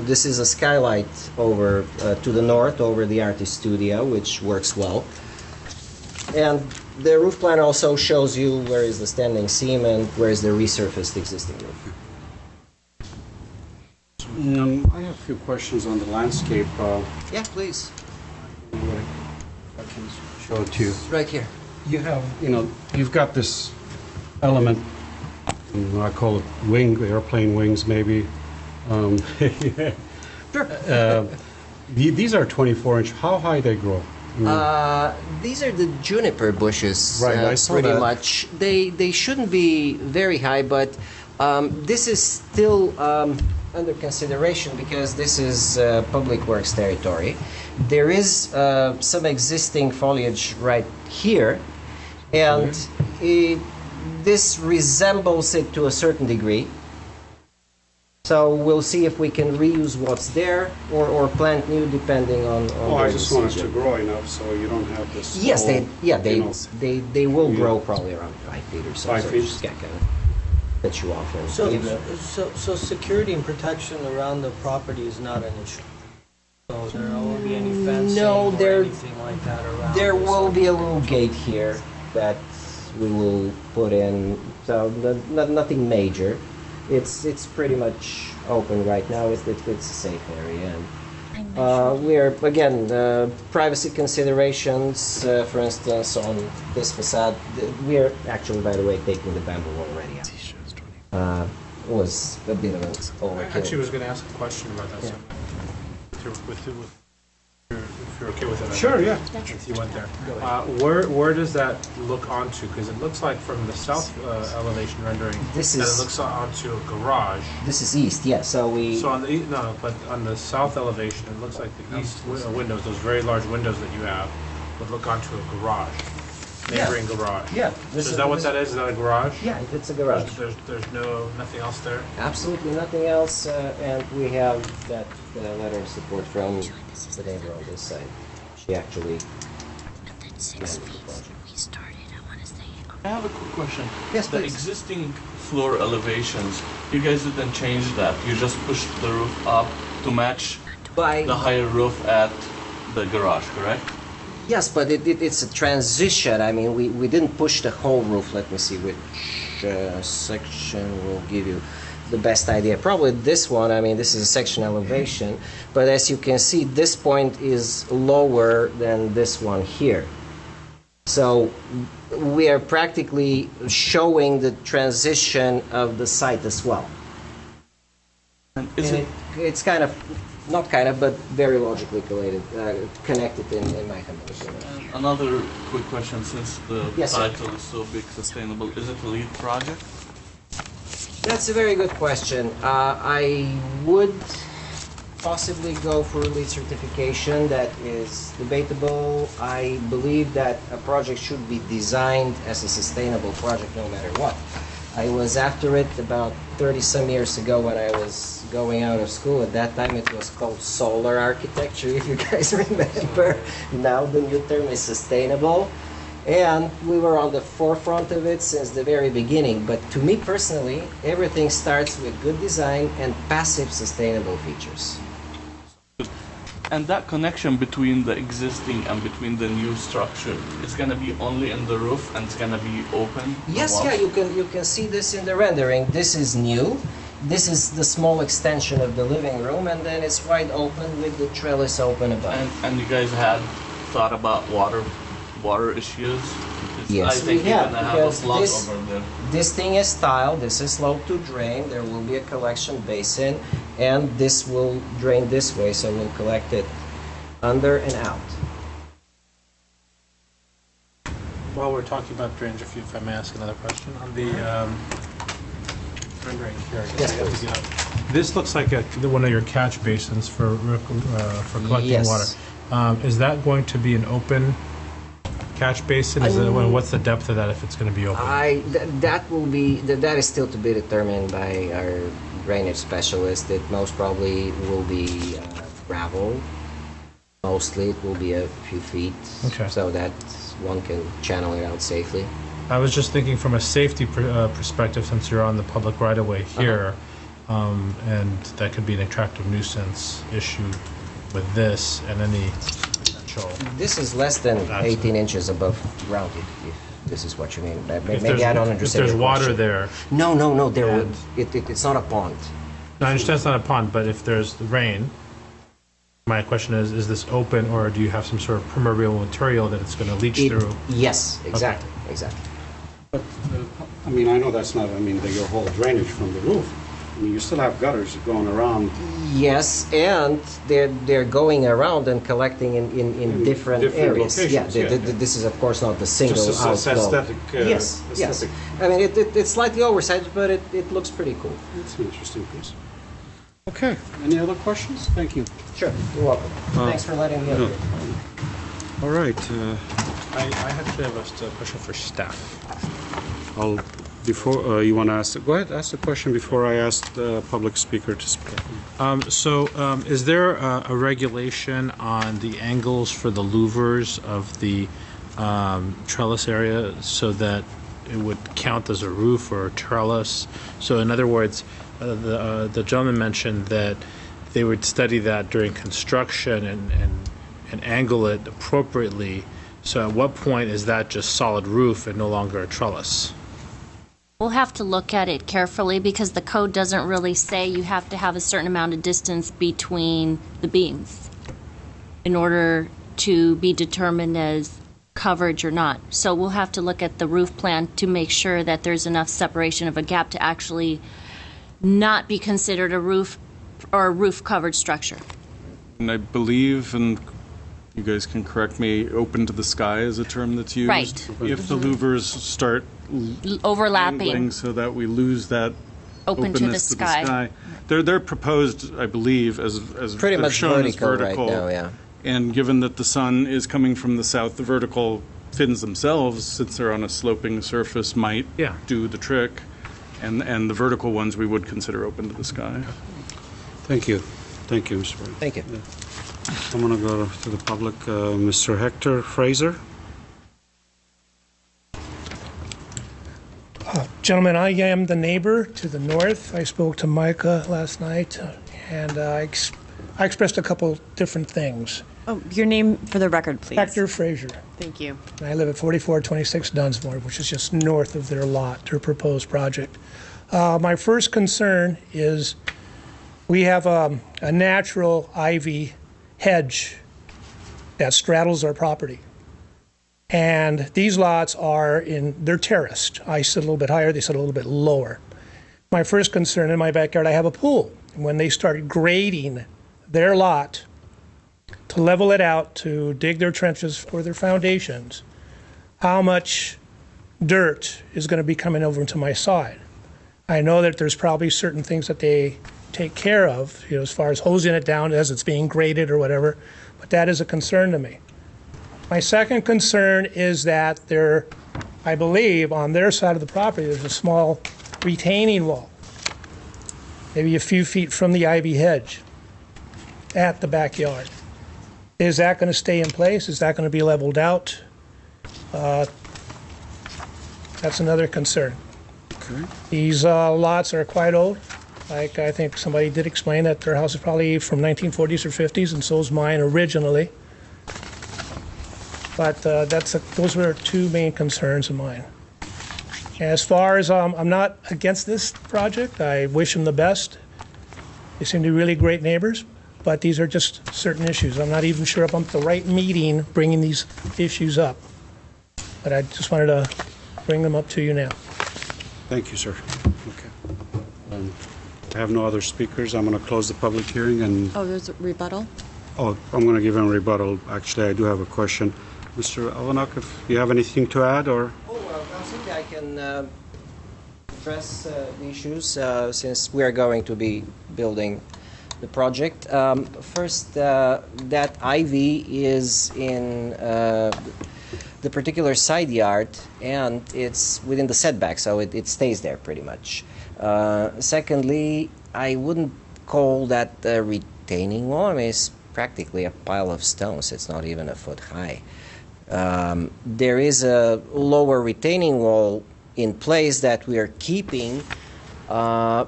This is a skylight over to the north over the artist studio, which works well. And the roof plan also shows you where is the standing seam and where is the resurfaced existing roof. I have a few questions on the landscape. Yeah, please. I can show it to you. Right here. You have, you've got this element, I call it airplane wings maybe. Sure. These are 24-inch. How high they grow? These are the juniper bushes, Right, I saw pretty that. much. They shouldn't be very high, but this is still under consideration because this is public works territory. There is some existing foliage right here, and this resembles it to a certain degree. So we'll see if we can reuse what's there or plant new depending on I the just want it to decision. grow enough so you don't have this. Yes, whole, they will Yeah. grow probably around 5 feet or so. 5 so feet? just kind of cut you off. And So, leave it. so security and protection around the property is not an issue. So there won't be any fencing No, or there- anything like that around. There this. will be a little gate here that we will put in. So nothing major. It's pretty much open right now. It's a safe area. And we are again privacy considerations. For instance, on this facade, we are actually, by the way, taking the bamboo already out. It was a bit of an overkill. Actually, I was going to ask a question about that. Yeah. So, if you're okay with it. Sure, yeah. If you went there. Where does that look onto? Because it looks like from the south elevation rendering, This that is- it looks onto a garage. This is east, yeah. So we. So on the no, but on the south elevation, it looks like the east windows, those very large windows that you have, would look onto a garage, neighboring garage. Yeah. So is that what that is? Is that a garage? Yeah, it's a garage. There's nothing else there. Absolutely nothing else, and we have that letter of support from the neighbor on this side. She actually 6 feet. We started, I want to say. I have a quick question. Yes, The please. existing floor elevations, you guys didn't change that. You just pushed the roof up to match By the higher roof at the garage, correct? Yes, but it's a transition. I mean, we didn't push the whole roof. Let me see which section will give you the best idea. Probably this one. I mean, this is a section elevation. But as you can see, this point is lower than this one here. So we are practically showing the transition of the site as well. And is And it it's kind of, not kind of, but very logically connected in my opinion. another quick question, since the Yes, sir. title is so big, sustainable, is it a LEED project? That's a very good question. I would possibly go for LEED certification. That is debatable. I believe that a project should be designed as a sustainable project no matter what. I was after it about 30-some years ago when I was going out of school. At that time it was called solar architecture, if you guys remember. Now the new term is sustainable. And we were on the forefront of it since the very beginning. But to me personally, everything starts with good design and passive sustainable features. And that connection between the existing and between the new structure is going to be only in the roof and it's going to be open? the Yes, wall? yeah, you can see this in the rendering. This is new. This is the small extension of the living room, and then it's wide open with the trellis open above. And you guys had thought about water issues? Because Yes, I think we you're have, going to have a because flood this- over there. This thing is tiled. This is slope to drain. There will be a collection basin, and this will drain this way, so we'll collect it under and out. While we're talking about drainage, if I may ask another question on the rendering here. Yes, please. This looks like one of your catch basins for collecting Yes. water. Is that going to be an open catch basin? What's the depth of that if it's going to be open? That is still to be determined by our drainage specialist. It most probably will be gravel. Mostly it will be a few feet, Okay. so that one can channel it out safely. I was just thinking from a safety perspective, since you're on the public right-of-way here, and that could be an attractive nuisance issue with this and any potential. This is less than That's 18 inches above ground, if this is what you mean. If Maybe I don't If understand there's your water question. there, No, And- it's not a pond. no, I understand it's not a pond, but if there's rain, my question is this open, or do you have some sort of permeable material that it's going to leach through? Yes, exactly. But, I mean, I know that's not, your whole drainage from the roof. I mean, you still have gutters going around. Yes, and they're going around and collecting in different areas. locations, Yeah, yeah. this is of course not the single Just outflow. aesthetic. Yes. Aesthetic. I mean, it's slightly oversized, but it looks pretty cool. It's an interesting piece. Okay, any other questions? Thank you. Sure, you're welcome. Thanks for letting me know. All right, I actually have a question for staff. before, you want to ask, go ahead, ask the question before I ask the public speaker to speak. Is there a regulation on the angles for the louvers of the trellis area so that it would count as a roof or a trellis? So in other words, the gentleman mentioned that they would study that during construction and angle it appropriately. So at what point is that just solid roof and no longer a trellis? We'll have to look at it carefully because the code doesn't really say you have to have a certain amount of distance between the beams in order to be determined as coverage or not. So we'll have to look at the roof plan to make sure that there's enough separation of a gap to actually not be considered a roof or a roof covered structure. And I believe, and you guys can correct me, open to the sky is a term that's used. Right. If the louvers start Overlapping. angling so that we lose that Open to the openness sky. They're proposed, I believe, as Pretty they're much shown as vertical right now, yeah. And given that the sun is coming from the south, the vertical fins themselves, since they're on a sloping surface, might do the trick. And the vertical ones we would consider open to the sky. Thank you. Thank you, Mr. Brown. Thank you. I'm going to go to the public. Mr. Hector Fraser. Gentlemen, I am the neighbor to the north. I spoke to Micah last night, and I expressed a couple different things. Oh, your name for the record, please. Hector Frazier. Thank you. And I live at 4426 Dunsmore, which is just north of their lot, their proposed project. My first concern is we have a natural ivy hedge that straddles our property. And these lots they're terraced. I sit a little bit higher, they sit a little bit lower. My first concern, in my backyard, I have a pool. When they start grading their lot to level it out, to dig their trenches for their foundations, how much dirt is going to be coming over into my side? I know that there's probably certain things that they take care of, as far as hosing it down as it's being graded or whatever, but that is a concern to me. My second concern is that I believe on their side of the property, there's a small retaining wall, maybe a few feet from the ivy hedge at the backyard. Is that going to stay in place? Is that going to be leveled out? That's another concern. Okay. These lots are quite old. Like I think somebody did explain that their house is probably from 1940s or 50s, and so is mine originally. But those were two main concerns of mine. As far as I'm not against this project, I wish them the best. They seem to be really great neighbors, but these are just certain issues. I'm not even sure if I'm at the right meeting bringing these issues up. But I just wanted to bring them up to you now. Thank you, sir. Okay. I have no other speakers. I'm going to close the public hearing and... Oh, there's a rebuttal? Oh, I'm going to give him a rebuttal. Actually, I do have a question. Mr. Alanak, if you have anything to add, or... I think I can address the issues since we are going to be building the project. First, that ivy is in the particular side yard, and it's within the setback, so it stays there pretty much. Secondly, I wouldn't call that a retaining wall. I mean, it's practically a pile of stones. It's not even a foot high. There is a lower retaining wall in place that we are keeping,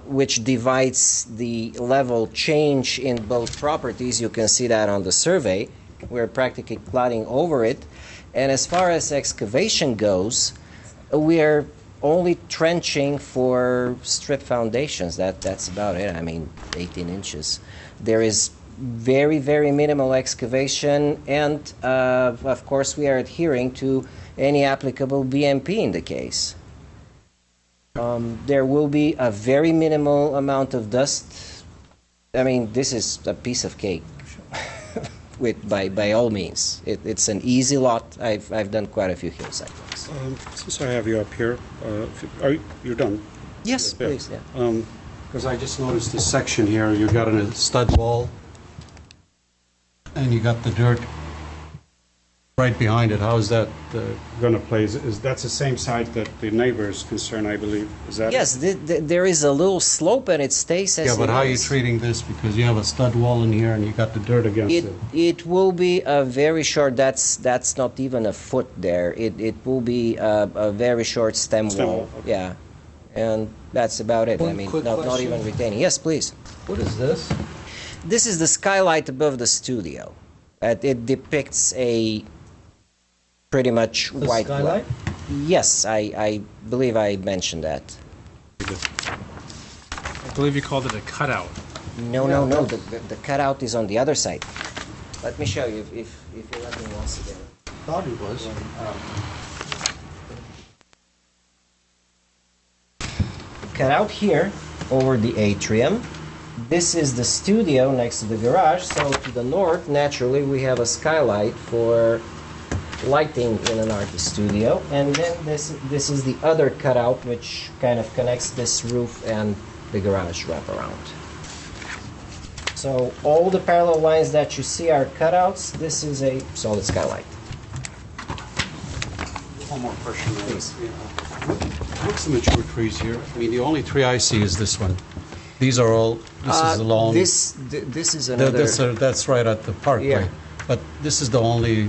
which divides the level change in both properties. You can see that on the survey. We're practically cladding over it. And as far as excavation goes, we are only trenching for strip foundations. That's about it. I mean, 18 inches. There is very, very minimal excavation, and of course we are adhering to any applicable BMP in the case. There will be a very minimal amount of dust. I mean, this is a piece of cake. By all means, it's an easy lot. I've done quite a few hillside ones. Since I have you up here, you're done? Yes, yeah. please. Yeah. Because I just noticed this section here. You got a stud wall, and you got the dirt right behind it. How is that going to play? Is that's the same site that the neighbor is concerned, I believe? Is that? Yes, there is a little slope, and it stays as it is. Yeah, but how are you treating this? Because you have a stud wall in here, and you got the dirt against it. It will be a very short. That's not even a foot there. It will be a very short stem wall. Okay. Yeah, and that's about it. I mean, not even retaining. Yes, please. What is this? This is the skylight above the studio. It depicts a pretty much The white skylight? Yes, I believe I mentioned that. I believe you called it a cutout. No. The cutout is on the other side. Let me show you if you let me once again. Thought it was. Cutout here over the atrium. This is the studio next to the garage. So to the north, naturally, we have a skylight for lighting in an artist studio, and then this is the other cutout which kind of connects this roof and the garage wraparound. So all the parallel lines that you see are cutouts. This is a solid skylight. One more question. Please. What's the mature trees here? I mean, the only tree I see is this one. These are all. This is the lawn. This is another. That's right at the parkway. Yeah. But this is the only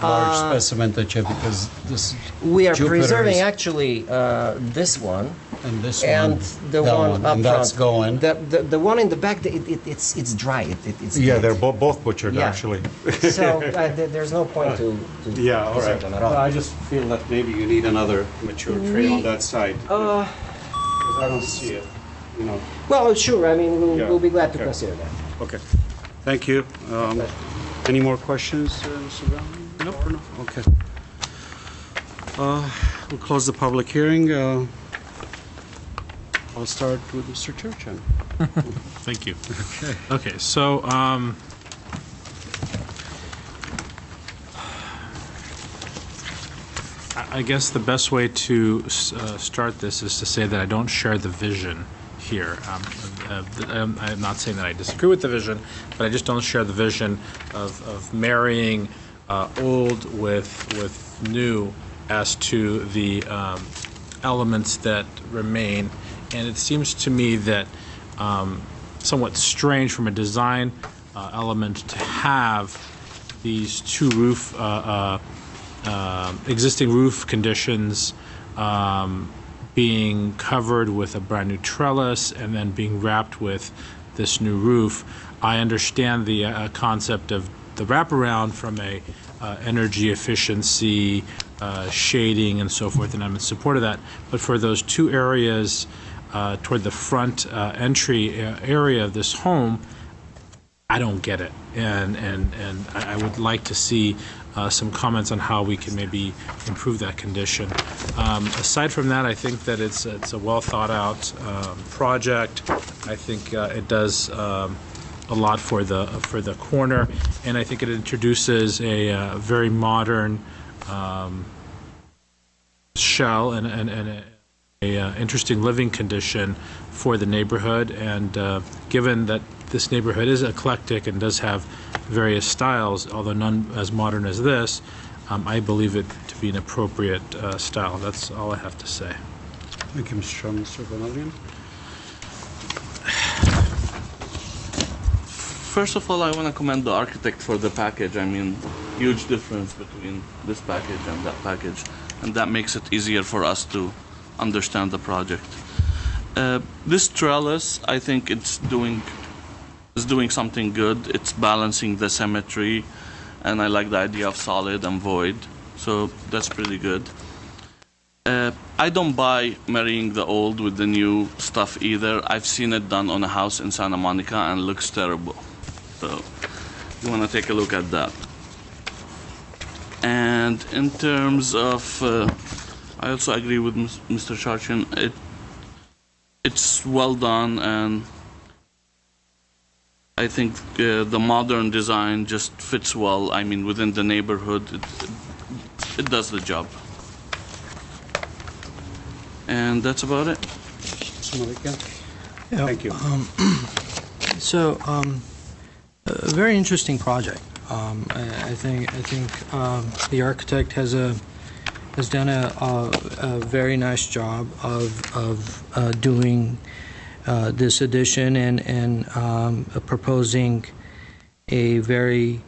large specimen that you have, because this We are Jupiter preserving is- actually this one and this and one, the that one up and that's front. going. The one in the back, it's dry. It's Yeah, dead. they're both butchered, Yeah. actually. So there's no point to Yeah, all preserve right. them at Well, all. I just feel that maybe you need another mature tree on that side. Because I don't see it, you know. Well, sure. I mean, Yeah. we'll be glad to Okay. consider that. Okay. Thank you. Any more questions, Mr. Brown? Nope. No? Okay. We'll close the public hearing. I'll start with Mr. Churchin. Thank you. Okay. Okay, so I guess the best way to start this is to say that I don't share the vision here. I'm not saying that I disagree with the vision, but I just don't share the vision of marrying old with new as to the elements that remain. And it seems to me that somewhat strange from a design element to have these two roof existing roof conditions being covered with a brand new trellis and then being wrapped with this new roof. I understand the concept of the wraparound from a energy efficiency, shading, and so forth, and I'm in support of that. But for those two areas toward the front entry area of this home, I don't get it, and I would like to see some comments on how we can maybe improve that condition. Aside from that, I think that it's a well thought out project. I think it does a lot for the corner, and I think it introduces a very modern shell and a interesting living condition for the neighborhood. And given that this neighborhood is eclectic and does have various styles, although none as modern as this, I believe it to be an appropriate style. That's all I have to say. Thank you, Mr. Chairman. Mr. Vanadian? First of all, I want to commend the architect for the package. I mean, huge difference between this package and that package, and that makes it easier for us to understand the project. This trellis, I think it's doing something good. It's balancing the symmetry, and I like the idea of solid and void, so that's pretty good. I don't buy marrying the old with the new stuff either. I've seen it done on a house in Santa Monica and it looks terrible. So you want to take a look at that. And in terms of, I also agree with Mr. Charchin. It's well done, and I think the modern design just fits well. I mean, within the neighborhood, it does the job. And that's about it. Yeah, Thank you. A very interesting project. I think the architect has done a very nice job of doing this addition and proposing a very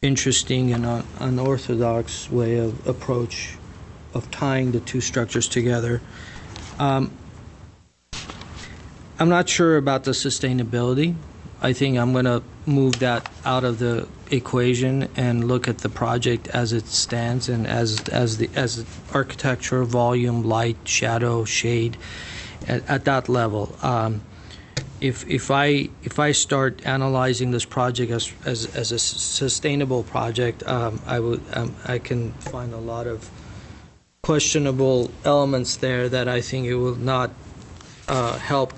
interesting and unorthodox way of approach of tying the two structures together. I'm not sure about the sustainability. I think I'm going to move that out of the equation and look at the project as it stands and as architecture, volume, light, shadow, shade, at that level. If I start analyzing this project as a sustainable project, I can find a lot of questionable elements there that I think it will not help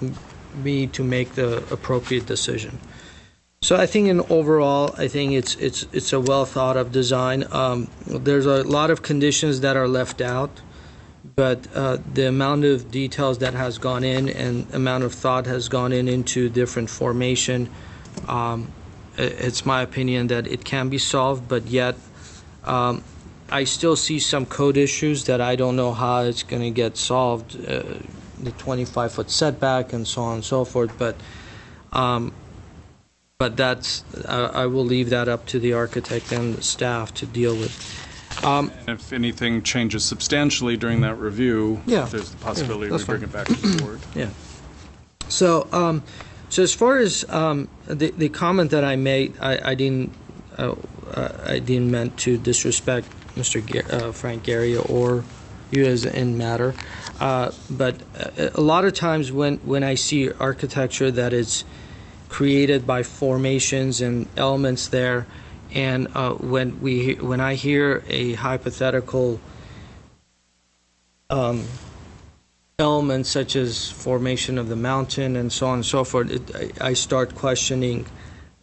me to make the appropriate decision. So I think in overall, I think it's a well thought of design. There's a lot of conditions that are left out, but the amount of details that has gone in and amount of thought has gone into different formation, it's my opinion that it can be solved, but yet I still see some code issues that I don't know how it's going to get solved, the 25-foot setback and so on and so forth. But but that's I will leave that up to the architect and the staff to deal with. If anything changes substantially during that review, Yeah. there's the possibility Yeah, we bring it back to the board. Yeah. So, so as far as the comment that I made, I didn't meant to disrespect Mr. Frank Gary or you as in matter, but a lot of times when I see architecture that is created by formations and elements there, and when I hear a hypothetical elements such as formation of the mountain and so on and so forth, I start questioning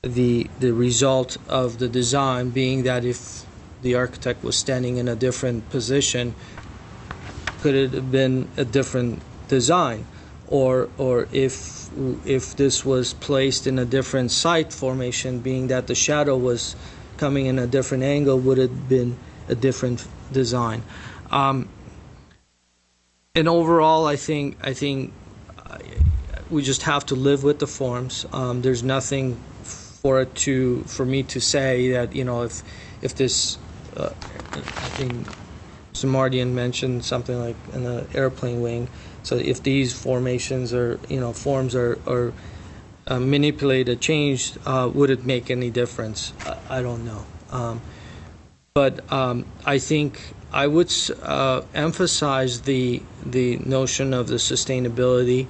the result of the design, being that if the architect was standing in a different position, could it have been a different design? Or if this was placed in a different site formation, being that the shadow was coming in a different angle, would it have been a different design? And overall, I think we just have to live with the forms. There's nothing for me to say that, you know, if this, I think Samardian mentioned something like an airplane wing. So if these formations or forms are manipulated, changed, would it make any difference? I don't know. But I think I would emphasize the notion of the sustainability.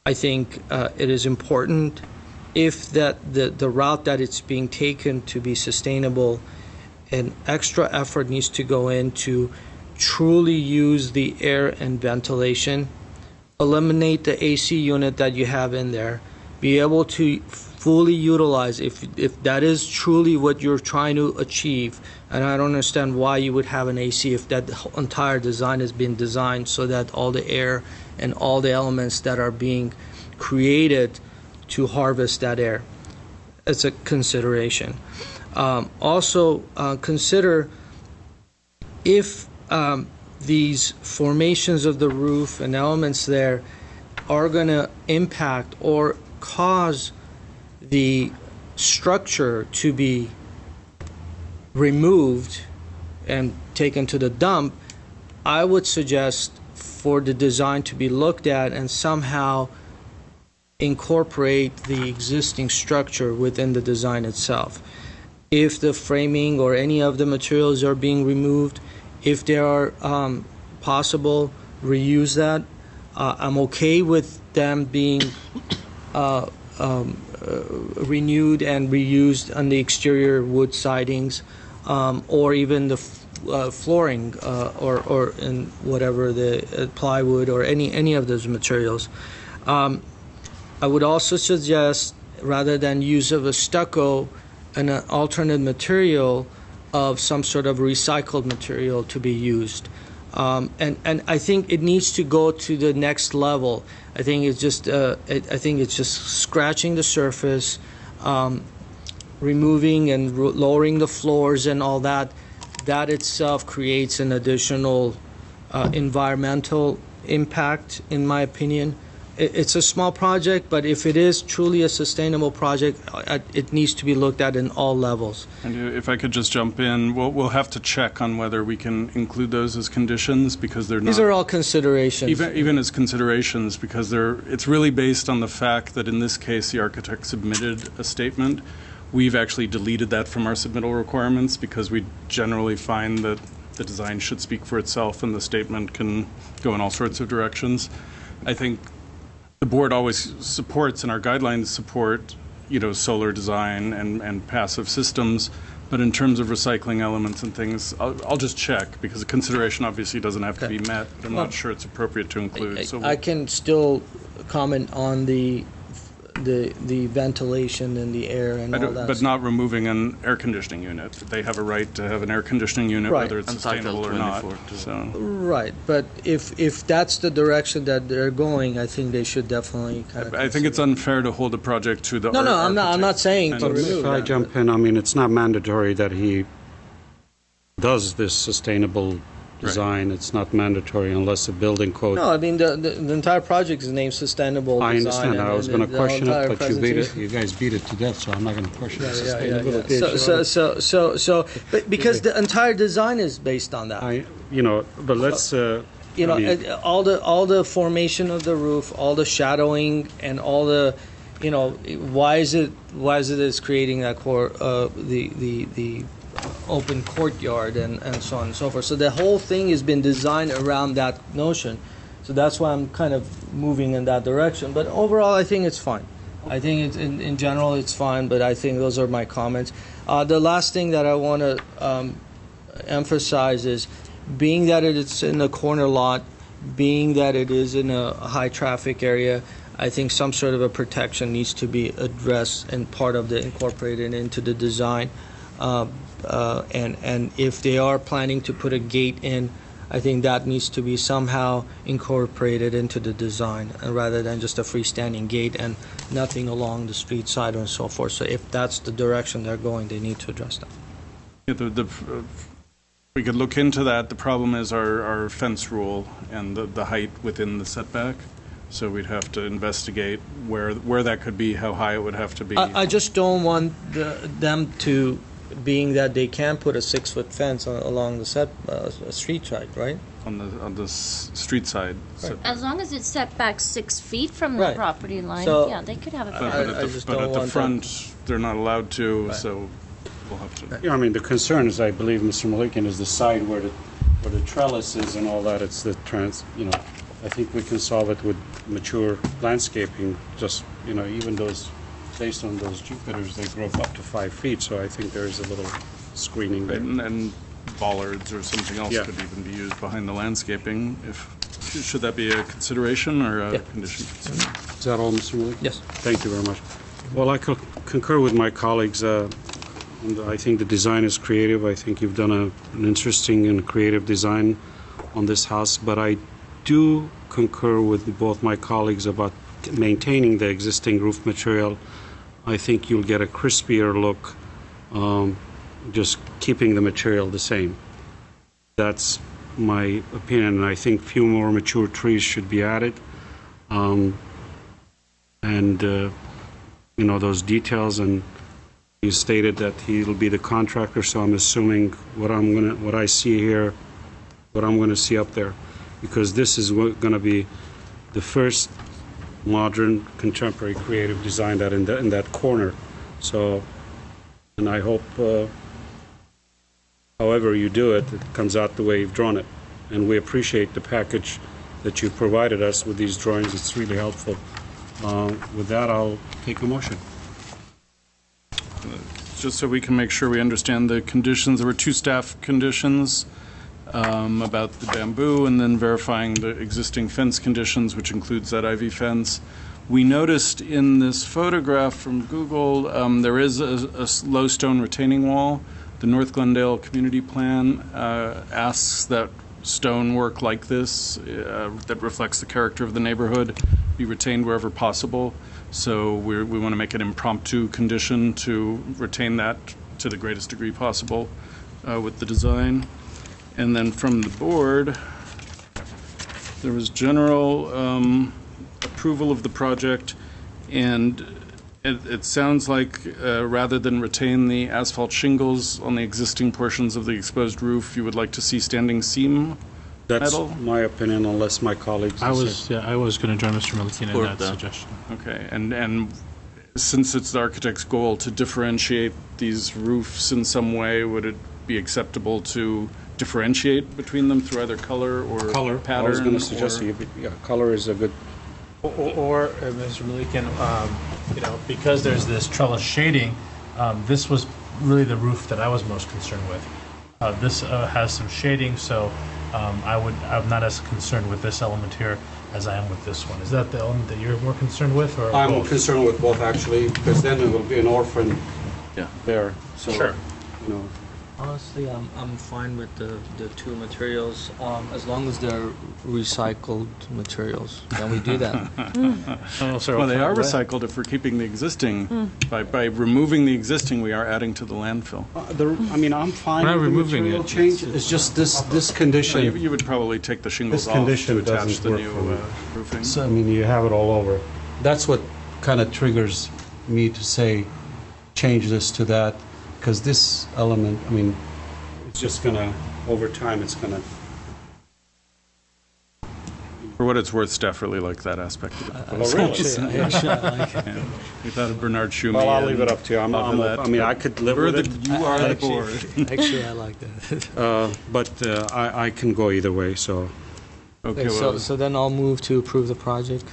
I think it is important if the route that it's being taken to be sustainable, an extra effort needs to go into truly use the air and ventilation, eliminate the AC unit that you have in there, be able to fully utilize if that is truly what you're trying to achieve. And I don't understand why you would have an AC if that entire design has been designed so that all the air and all the elements that are being created to harvest that air. It's a consideration. Also consider if these formations of the roof and elements there are going to impact or cause the structure to be removed and taken to the dump, I would suggest for the design to be looked at and somehow incorporate the existing structure within the design itself. If the framing or any of the materials are being removed, if there are possible, reuse that. I'm okay with them being renewed and reused on the exterior wood sidings, or even the flooring, or in whatever the plywood or any of those materials. I would also suggest, rather than use of a stucco, an alternate material of some sort of recycled material to be used. And I think it needs to go to the next level. I think it's just scratching the surface, removing and lowering the floors and all that. That itself creates an additional environmental impact, in my opinion. It's a small project, but if it is truly a sustainable project, it needs to be looked at in all levels. And if I could just jump in, we'll have to check on whether we can include those as conditions, because they're not. These are all considerations. Even as considerations, because it's really based on the fact that in this case the architect submitted a statement. We've actually deleted that from our submittal requirements because we generally find that the design should speak for itself and the statement can go in all sorts of directions. I think the board always supports, and our guidelines support, solar design and passive systems. But in terms of recycling elements and things, I'll just check, because the consideration obviously doesn't have to be met. I'm not sure it's appropriate to include. I can still comment on the ventilation and the air and all that. But not removing an air conditioning unit. They have a right to have an air conditioning unit, right, whether it's sustainable or not. So. Right, but if that's the direction that they're going, I think they should definitely kind of. I think it's unfair to hold a project to the. No, I'm not saying to remove. If I jump in, I mean, it's not mandatory that he does this sustainable design. It's not mandatory unless the building code. No, I mean, the entire project is named Sustainable I Design. understand. I was going to the question entire it, but you beat it. presentation- You guys beat it to death, so I'm not going to question the Yeah. sustainability. But because the entire design is based on that. But let's. All the formation of the roof, all the shadowing, and all the, why is it is creating that the open courtyard and so on and so forth. So the whole thing has been designed around that notion. So that's why I'm kind of moving in that direction. But overall, I think it's fine. I think it's, in general it's fine, but I think those are my comments. The last thing that I want to emphasize is, being that it's in a corner lot, being that it is in a high traffic area, I think some sort of a protection needs to be addressed and part of the incorporated into the design. And if they are planning to put a gate in, I think that needs to be somehow incorporated into the design, rather than just a freestanding gate and nothing along the street side and so forth. So if that's the direction they're going, they need to address that. Yeah, we could look into that. The problem is our fence rule and the height within the setback. So we'd have to investigate where that could be, how high it would have to be. I just don't want them to, being that they can put a 6-foot fence along the street side, right? On the street side. Right. As long as it's set back 6 feet from the Right. property line, So- yeah, they could have a But at the front, they're not allowed to, Right. so we'll have to. Yeah, I mean, the concern is, I believe, Mr. Malikian, is the side where the trellis is and all that. It's the I think we can solve it with mature landscaping, just, even those, based on those Jupiters, they grow up to 5 feet, so I think there is a little screening there. And bollards or something else Yeah. could even be used behind the landscaping. Should that be a consideration or a condition? Is that all, Mr. Malikian? Yes. Thank you very much. Well, I concur with my colleagues. And I think the design is creative. I think you've done an interesting and creative design on this house, but I do concur with both my colleagues about maintaining the existing roof material. I think you'll get a crispier look just keeping the material the same. That's my opinion, and I think few more mature trees should be added. Those details, and you stated that he'll be the contractor, so I'm assuming what I see here, what I'm going to see up there, because this is going to be the first modern, contemporary, creative design that in that corner. So, and I hope, however you do it, it comes out the way you've drawn it. And we appreciate the package that you provided us with these drawings. It's really helpful. With that, I'll take a motion. Just so we can make sure we understand the conditions, there were 2 staff conditions about the bamboo, and then verifying the existing fence conditions, which includes that ivy fence. We noticed in this photograph from Google, there is a low stone retaining wall. The North Glendale Community Plan asks that stonework like this, that reflects the character of the neighborhood, be retained wherever possible. So we want to make an impromptu condition to retain that to the greatest degree possible with the design. And then from the board, there was general approval of the project, and it sounds like rather than retain the asphalt shingles on the existing portions of the exposed roof, you would like to see standing seam metal? That's my opinion, unless my colleagues... I was going to join Mr. Malikian in that suggestion. Okay, and since it's the architect's goal to differentiate these roofs in some way, would it be acceptable to differentiate between them through either color or pattern? I was going to suggest color is a good... Or Mr. Malikian, because there's this trellis shading, this was really the roof that I was most concerned with. This has some shading, so I'm not as concerned with this element here as I am with this one. Is that the element that you're more concerned with, or I'm both? concerned with both, actually, because then it will be an orphan there. So, Sure. Honestly, I'm fine with the two materials, as long as they're recycled materials. Can we do that? Well, they are recycled if we're keeping the existing. By removing the existing, we are adding to the landfill. I mean, I'm fine We're not with the removing material it. change. It's just this So condition. you would probably take the shingles This off to condition attach doesn't the work new for me. roofing. So, I mean, you have it all over. That's what kind of triggers me to say, change this to that, because this element, I mean, it's just gonna, over time, it's gonna. For what it's worth, staff really like that aspect of it. Oh, really? Actually, I like it. Yeah. We thought of Bernard Schumi. Well, I'll leave and it up to you. thought of that, I mean, but I could live you're with it. You are the board. Actually, I like that. But I can go either way, so. Okay, Okay, well, so then I'll move to approve the project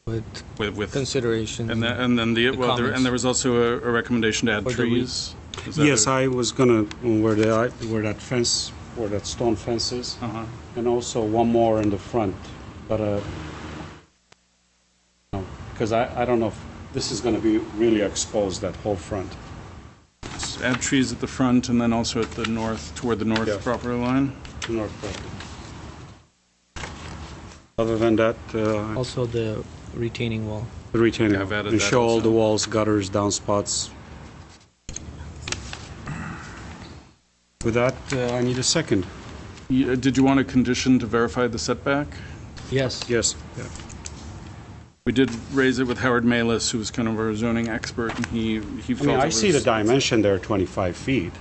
with with consideration. and then the there comments. was also a recommendation to add Or do we- trees. Is that Yes, a- I was gonna, where that fence, where that stone fence is, Uh-huh. and also one more in the front, but, because I don't know if this is gonna be really exposed, that whole front. Add trees at the front and then also at the north, toward the north Yeah. property line. North property. Other than that, Also the retaining wall. the retaining, Yeah, I've added and that show all also. the walls, gutters, downspouts. With that, I need a second. Did you want a condition to verify the setback? Yes. Yes. Yeah. We did raise it with Howard Malis, who was kind of our zoning expert, and he I felt mean, it I see the was- dimension there, 25 feet,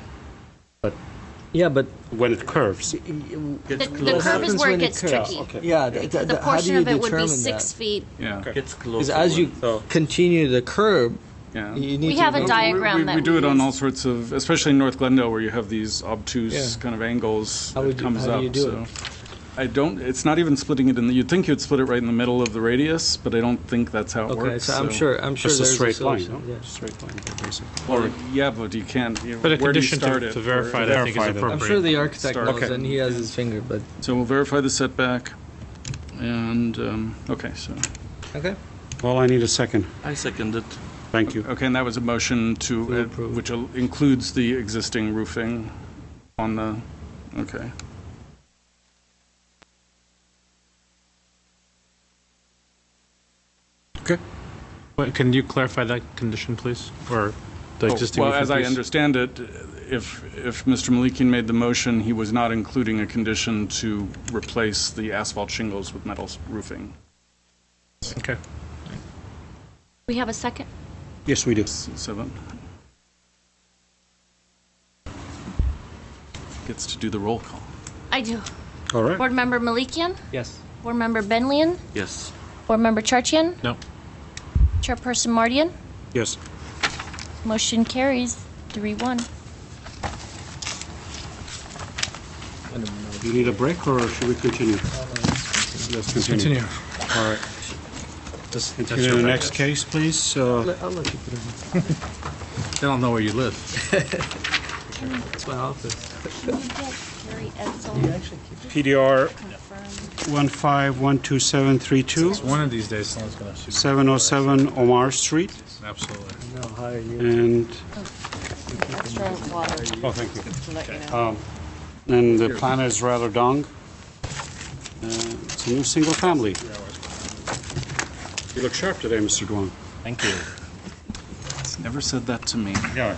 Yeah, but when it curves. The curve is where it gets tricky. Okay. yeah, The portion of it would be 6 feet. Yeah, Because as you continue the curb, yeah. you need We to have a go- diagram We that do it on use. all sorts of, especially in North Glendale, where you have these obtuse Yeah. kind of angles How that would you- comes how do up. you do So it? I don't. It's not even splitting it in the. You'd think you'd split it right in the middle of the radius, but I don't think that's how it Okay, works. so I'm sure Just a there's straight line, solution, no? yeah. Straight line, basically. Or yeah, but you can't. But a where do you condition start to, it? to verify Or- that I think is Verify that. appropriate. I'm sure the architect Start. knows, Okay. and he has his finger, but So we'll verify the setback, and okay, so okay. Well, I need a second. I second it. Thank you. okay, and that was a motion to approve. which includes the existing roofing on the. Okay. Okay. But can you clarify that condition, please? Or the existing Well, roofing, as I please? understand it, if Mr. Malikian made the motion, he was not including a condition to replace the asphalt shingles with metal roofing. Okay. We have a second? Yes, we do. 7. Gets to do the roll call. I do. All right. Board Member Malikian? Yes. Board Member Benlian? Yes. Board Member Charchian? No. Chairperson Mardian? Yes. Motion carries 3-1. Do you need a break, or should we continue? Let's continue. All right. Let's continue to the next case, please. I'll let you put it in. They don't know where you live. It's my office. Can you get Gary Edsel PDR confirmed? 1512732, One of these days, someone's going to 707 Omar Street, Absolutely. No, hire you. and, Extra water, oh, thank you. to let you know. And the plan is rather dong. It's a new single family. You look sharp today, Mr. Duong. Thank you. He's never said that to me. Yeah.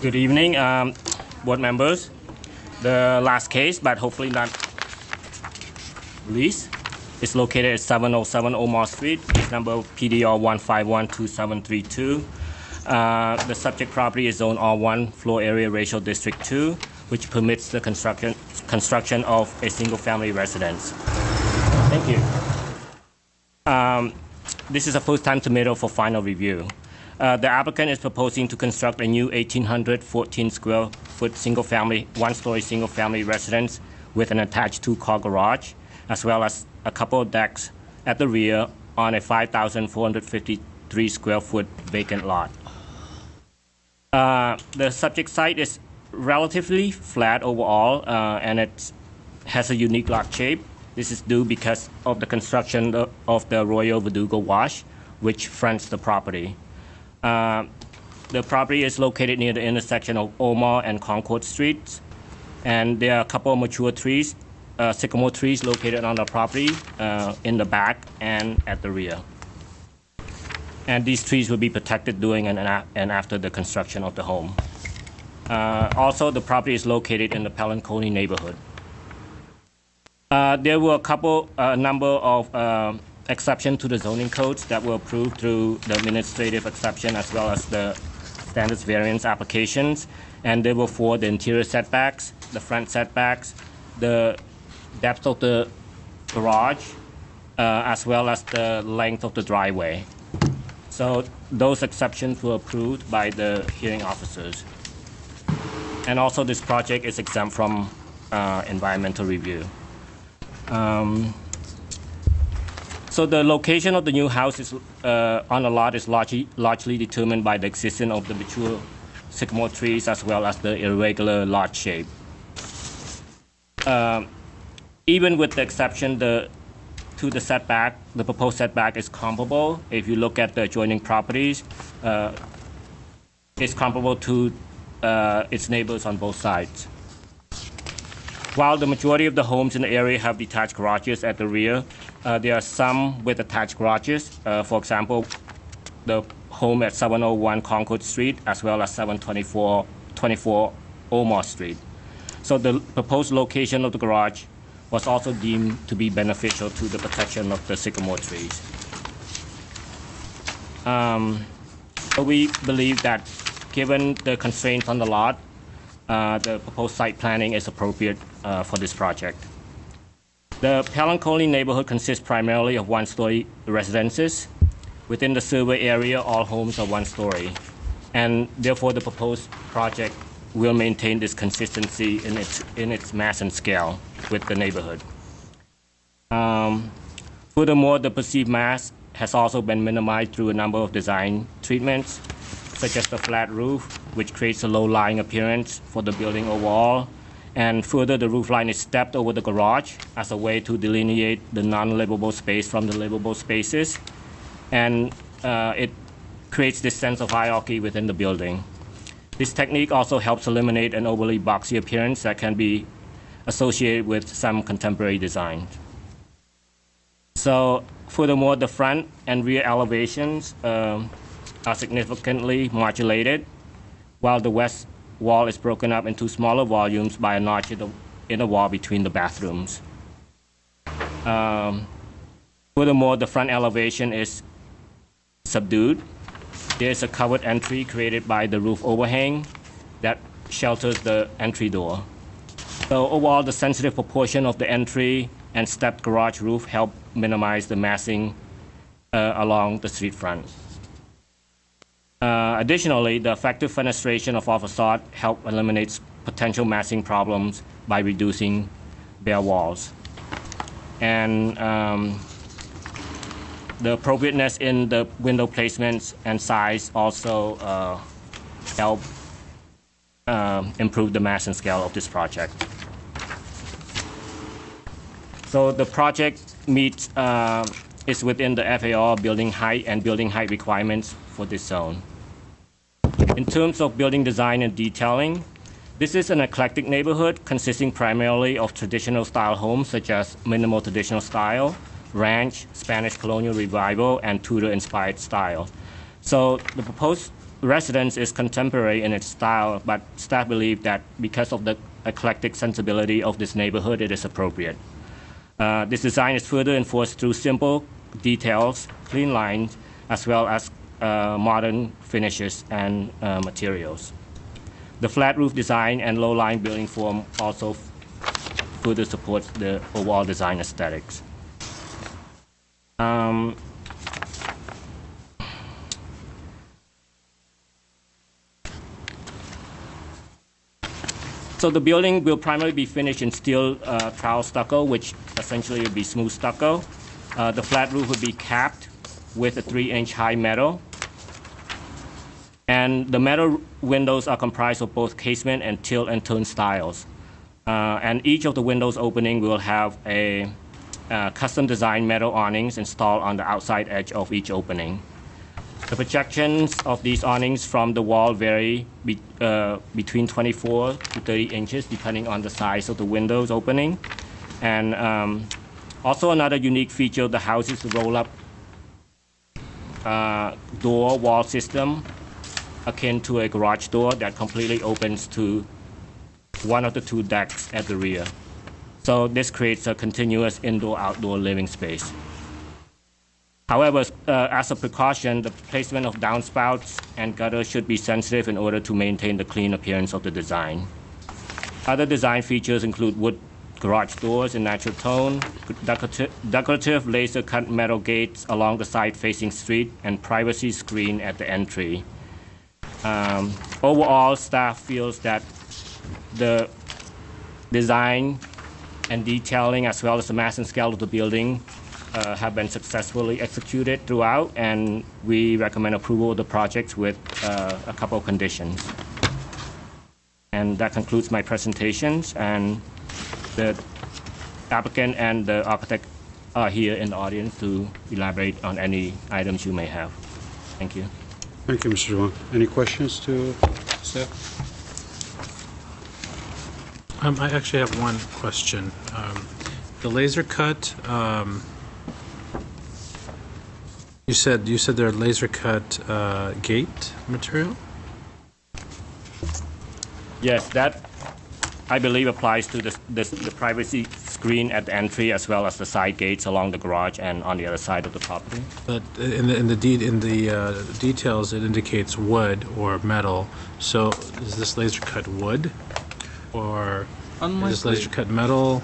Good evening, board members. The last case, but hopefully not least, is located at 707 Omar Street, case number PDR 1512732. The subject property is zone R1, floor area ratio district 2, which permits the construction of a single-family residence. Thank you. This is a first-time submittal for final review. The applicant is proposing to construct a new 1,814 square foot single-family, one-story single-family residence with an attached two-car garage, as well as a couple of decks at the rear on a 5,453 square foot vacant lot. The subject site is relatively flat overall, and it has a unique lot shape. This is due because of the construction of the Royal Verdugo Wash which fronts the property. The property is located near the intersection of Omar and Concord Streets, and there are a couple of mature trees, sycamore trees located on the property in the back and at the rear. And these trees will be protected during and after the construction of the home. Also, the property is located in the Pelanconi neighborhood. There were a number of exceptions to the zoning codes that were approved through the administrative exception as well as the standards variance applications, and they were for the interior setbacks, the front setbacks, the depth of the garage, as well as the length of the driveway. So those exceptions were approved by the hearing officers. And also this project is exempt from environmental review. So the location of the new house is, on the lot is largely determined by the existence of the mature sycamore trees as well as the irregular lot shape. Even with the exception to the setback, the proposed setback is comparable. If you look at the adjoining properties, it's comparable to its neighbors on both sides. While the majority of the homes in the area have detached garages at the rear, there are some with attached garages. For example, the home at 701 Concord Street as well as 724 Omar Street. So the proposed location of the garage was also deemed to be beneficial to the protection of the sycamore trees. So we believe that given the constraints on the lot, the proposed site planning is appropriate for this project. The Pelanconi neighborhood consists primarily of one-story residences. Within the survey area, all homes are one-story, and therefore the proposed project will maintain this consistency in its mass and scale with the neighborhood. Furthermore, the perceived mass has also been minimized through a number of design treatments, such as the flat roof, which creates a low-lying appearance for the building overall. And further, the roof line is stepped over the garage as a way to delineate the non-livable space from the livable spaces. And it creates this sense of hierarchy within the building. This technique also helps eliminate an overly boxy appearance that can be associated with some contemporary designs. So, furthermore, the front and rear elevations are significantly modulated, while the west wall is broken up into smaller volumes by a notch in the wall between the bathrooms. Furthermore, the front elevation is subdued. There is a covered entry created by the roof overhang that shelters the entry door. So overall, the sensitive proportion of the entry and stepped garage roof help minimize the massing along the street front. Additionally, the effective fenestration of our facade help eliminate potential massing problems by reducing bare walls. And the appropriateness in the window placements and size also help improve the mass and scale of this project. So the project meets is within the FAR building height and building height requirements for this zone. In terms of building design and detailing, this is an eclectic neighborhood consisting primarily of traditional style homes such as minimal traditional style, ranch, Spanish colonial revival, and Tudor-inspired style. So the proposed residence is contemporary in its style, but staff believe that because of the eclectic sensibility of this neighborhood, it is appropriate. This design is further enforced through simple details, clean lines, as well as modern finishes and materials. The flat roof design and low-lying building form also further supports the overall design aesthetics. So the building will primarily be finished in steel trowel stucco, which essentially will be smooth stucco. The flat roof will be capped with a 3-inch high metal. And the metal windows are comprised of both casement and tilt and turn styles. And each of the windows opening will have a custom designed metal awnings installed on the outside edge of each opening. The projections of these awnings from the wall vary between 24 to 30 inches, depending on the size of the windows opening. And also another unique feature of the house is the roll-up door wall system, akin to a garage door that completely opens to one of the two decks at the rear. So this creates a continuous indoor-outdoor living space. However, as a precaution, the placement of downspouts and gutters should be sensitive in order to maintain the clean appearance of the design. Other design features include wood garage doors in natural tone, decorative laser-cut metal gates along the side-facing street, and privacy screen at the entry. Overall, staff feels that the design and detailing, as well as the mass and scale of the building, have been successfully executed throughout, and we recommend approval of the project with a couple of conditions. And that concludes my presentations, and the applicant and the architect are here in the audience to elaborate on any items you may have. Thank you. Thank you, Mr. Wong. Any questions to staff? I actually have one question. The laser cut, you said they're laser cut gate material? Yes, that I believe applies to the privacy screen at the entry, as well as the side gates along the garage and on the other side of the property. But in the details, it indicates wood or metal. So is this laser cut wood, or is this laser cut metal?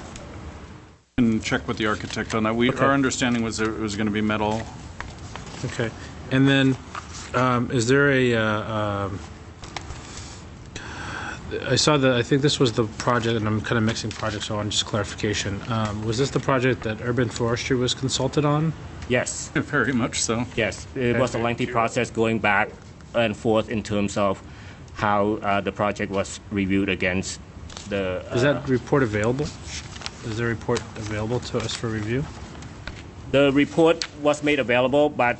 And check with the architect on that. Okay. Our understanding was that it was going to be metal. Okay, and then is there a? I saw I think this was the project, and I'm kind of mixing projects, so I want just clarification. Was this the project that Urban Forestry was consulted on? Yes. Very much so. Yes, it was a lengthy process going back and forth in terms of how the project was reviewed against the... Is that report available? Is the report available to us for review? The report was made available, but...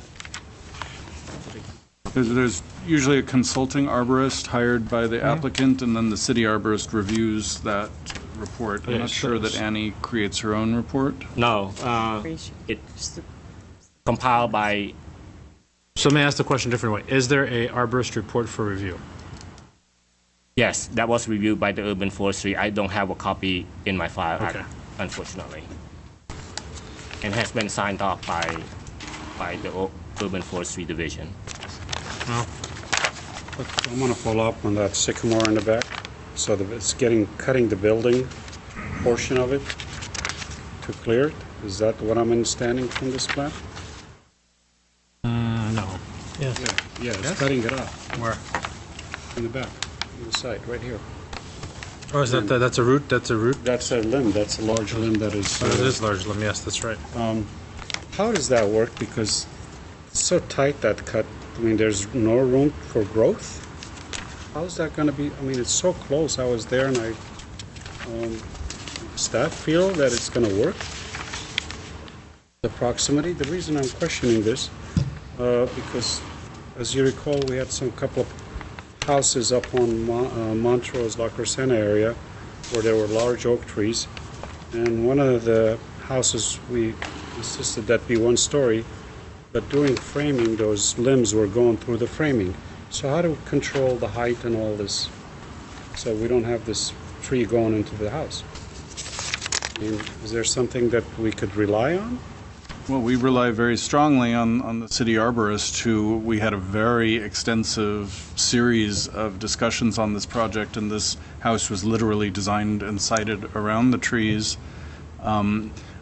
There's usually a consulting arborist hired by the applicant, and then the city arborist reviews that report. I'm not sure that Annie creates her own report. No, it's compiled by... So let me ask the question a different way. Is there a arborist report for review? Yes, that was reviewed by the Urban Forestry. I don't have a copy in my file, Okay. unfortunately. And has been signed off by the Urban Forestry Division. Well, I want to follow up on that sycamore in the back. So it's cutting the building portion of it to clear it. Is that what I'm understanding from this plan? no. Yes. Yeah, it's cutting it off Where? in the back, on the side, right here. Oh, is that's a root? That's a root? That's a limb. That's a large limb that is... Oh, it is large limb. Yes, that's right. How does that work? Because it's so tight, that cut. I mean, there's no room for growth. How's that going to be? I mean, it's so close. I was there, and staff feel that it's going to work. The proximity. The reason I'm questioning this, because as you recall, we had some couple of houses up on Montrose, La Crescenta area, where there were large oak trees, and one of the houses we insisted that be one story. But during framing, those limbs were going through the framing. So how do we control the height and all this so we don't have this tree going into the house? I mean, is there something that we could rely on? Well, we rely very strongly on the city arborist, who we had a very extensive series of discussions on this project, and this house was literally designed and sited around the trees.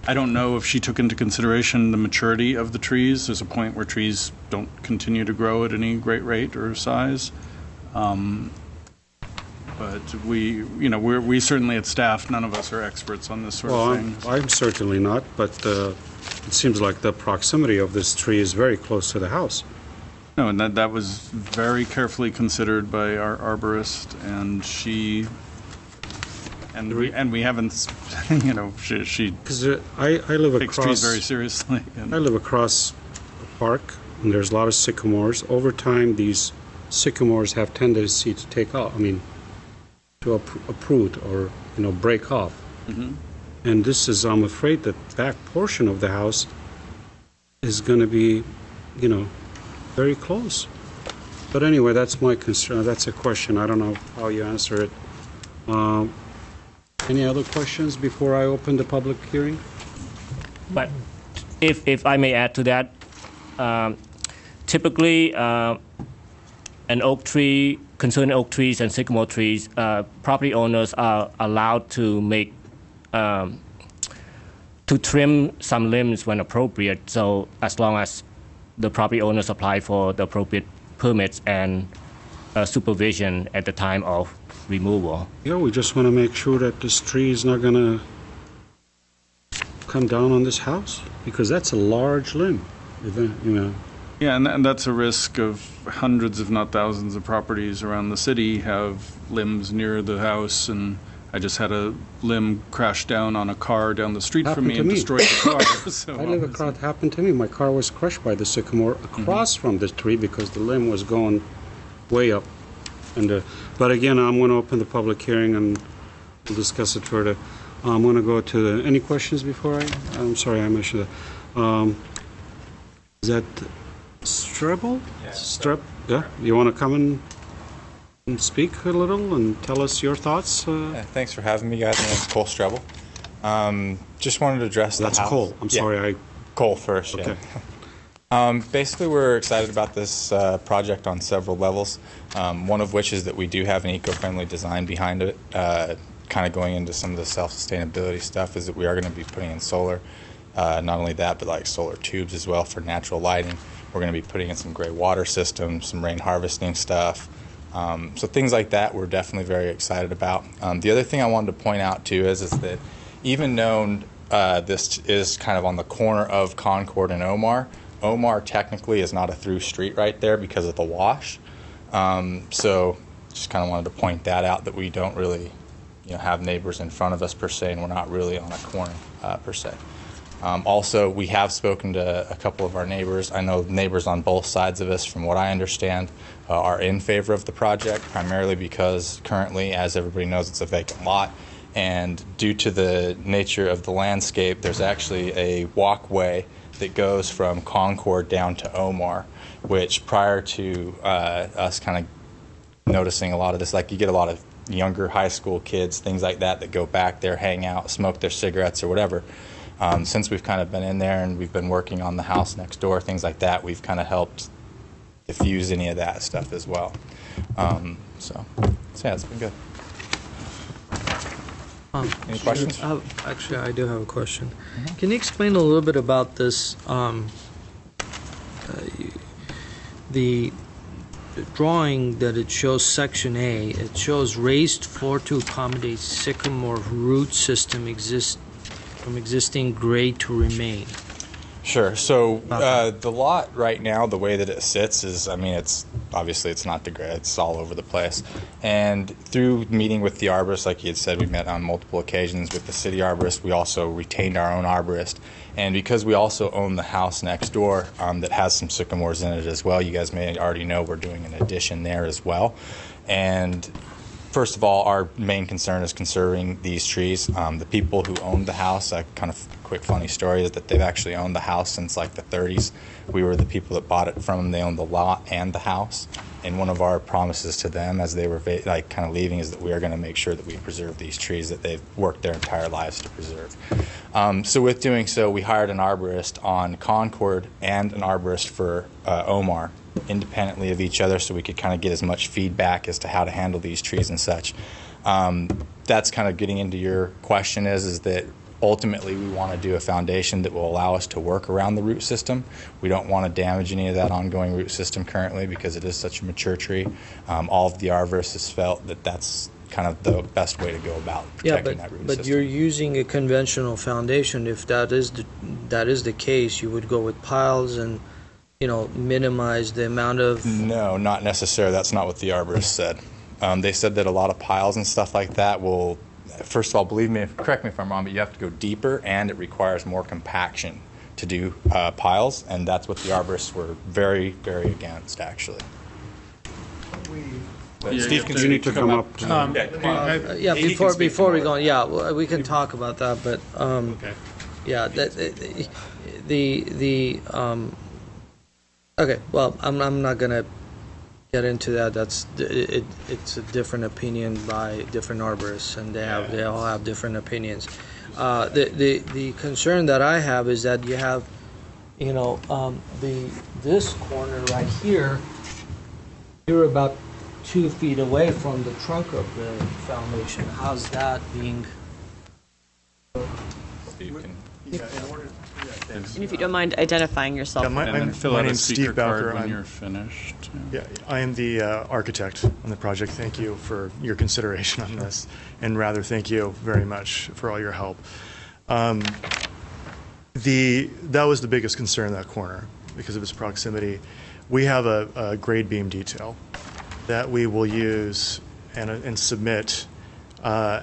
I don't know if she took into consideration the maturity of the trees. There's a point where trees don't continue to grow at any great rate or size. But we certainly at staff, none of us are experts on this sort of thing. I'm certainly not, but it seems like the proximity of this tree is very close to the house. No, and that was very carefully considered by our arborist, and she... And we haven't, she because I live takes across trees very seriously. I live across a park and there's a lot of sycamores. Over time, these sycamores have tendency to take off. I mean, to uproot or break off. And this is, I'm afraid, that back portion of the house is going to be, very close. But anyway, that's my concern. That's a question. I don't know how you answer it. Any other questions before I open the public hearing? But if I may add to that, typically an oak tree, concerning oak trees and sycamore trees, property owners are allowed to make to trim some limbs when appropriate. So as long as the property owners apply for the appropriate permits and supervision at the time of removal. Yeah, we just want to make sure that this tree is not going to come down on this house, because that's a large limb, Yeah, and that's a risk of hundreds, if not thousands, of properties around the city have limbs near the house, and I just had a limb crash down on a car down the street from me and destroyed the car. So I live across. It happened to me. My car was crushed by the sycamore across from the tree because the limb was going way up. And but again, I'm going to open the public hearing and we'll discuss it further. I'm going to go to any questions before I'm sorry, I mentioned that. Is that Strebel? Yeah. Strep? Yeah. You want to come and speak a little and tell us your thoughts? Yeah, thanks for having me, guys. My name's Cole Strebel. Just wanted to address That's the house. Cole. I'm sorry. Cole first. Okay. Yeah. Basically, we're excited about this project on several levels. One of which is that we do have an eco-friendly design behind it. Kind of going into some of the self-sustainability stuff is that we are going to be putting in solar. Not only that, but like solar tubes as well for natural lighting. We're going to be putting in some gray water systems, some rain harvesting stuff. So things like that we're definitely very excited about. The other thing I wanted to point out too is that even though this is kind of on the corner of Concord and Omar, Omar technically is not a through street right there because of the wash. So just kind of wanted to point that out, that we don't really have neighbors in front of us per se, and we're not really on a corner per se. Also, we have spoken to a couple of our neighbors. I know neighbors on both sides of us, from what I understand, are in favor of the project, primarily because currently, as everybody knows, it's a vacant lot. And due to the nature of the landscape, there's actually a walkway that goes from Concord down to Omar, which prior to us kind of noticing a lot of this, like you get a lot of younger high school kids, things like that go back there, hang out, smoke their cigarettes or whatever. Since we've kind of been in there and we've been working on the house next door, things like that, we've kind of helped diffuse any of that stuff as well. So yeah, it's been good. Any questions? Actually, I do have a question. Can you explain a little bit about this, the drawing that it shows section A, it shows raised floor to accommodate sycamore root system from existing grade to remain. Sure. So the lot right now, the way that it sits is, it's obviously it's not the grade, it's all over the place. And through meeting with the arborist, like you had said, we met on multiple occasions with the city arborist. We also retained our own arborist. And because we also own the house next door that has some sycamores in it as well, you guys may already know we're doing an addition there as well. And first of all, our main concern is conserving these trees. The people who owned the house, a kind of quick funny story is that they've actually owned the house since like the 30s. We were the people that bought it from them. They owned the lot and the house. And one of our promises to them as they were kind of leaving is that we are going to make sure that we preserve these trees that they've worked their entire lives to preserve. So with doing so, we hired an arborist on Concord and an arborist for Omar, independently of each other, so we could kind of get as much feedback as to how to handle these trees and such. That's kind of getting into your question is that ultimately we want to do a foundation that will allow us to work around the root system. We don't want to damage any of that ongoing root system currently because it is such a mature tree. All of the arborists felt that that's kind of the best way to go about protecting that root system. But you're using a conventional foundation. If that is the case, you would go with piles and minimize the amount of... No, not necessarily. That's not what the arborist said. They said that a lot of piles and stuff like that will, first of all, believe me, correct me if I'm wrong, but you have to go deeper and it requires more compaction to do piles, and that's what the arborists were very, very against, actually. Steve, you need to come up. Yeah, before we go on, yeah, we can talk about that, but Okay. yeah, okay. Well, I'm not gonna get into that. It's a different opinion by different arborists, and they all have different opinions. The concern that I have is that you have, this corner right here. You're about 2 feet away from the trunk of the foundation. How's that being? Steve can. And if you don't mind identifying yourself. Yeah, my name's Steve Bowker. When you're finished. Yeah, I am the architect on the project. Thank you for your consideration on this, and rather thank you very much for all your help. That was the biggest concern, that corner, because of its proximity. We have a grade beam detail that we will use and submit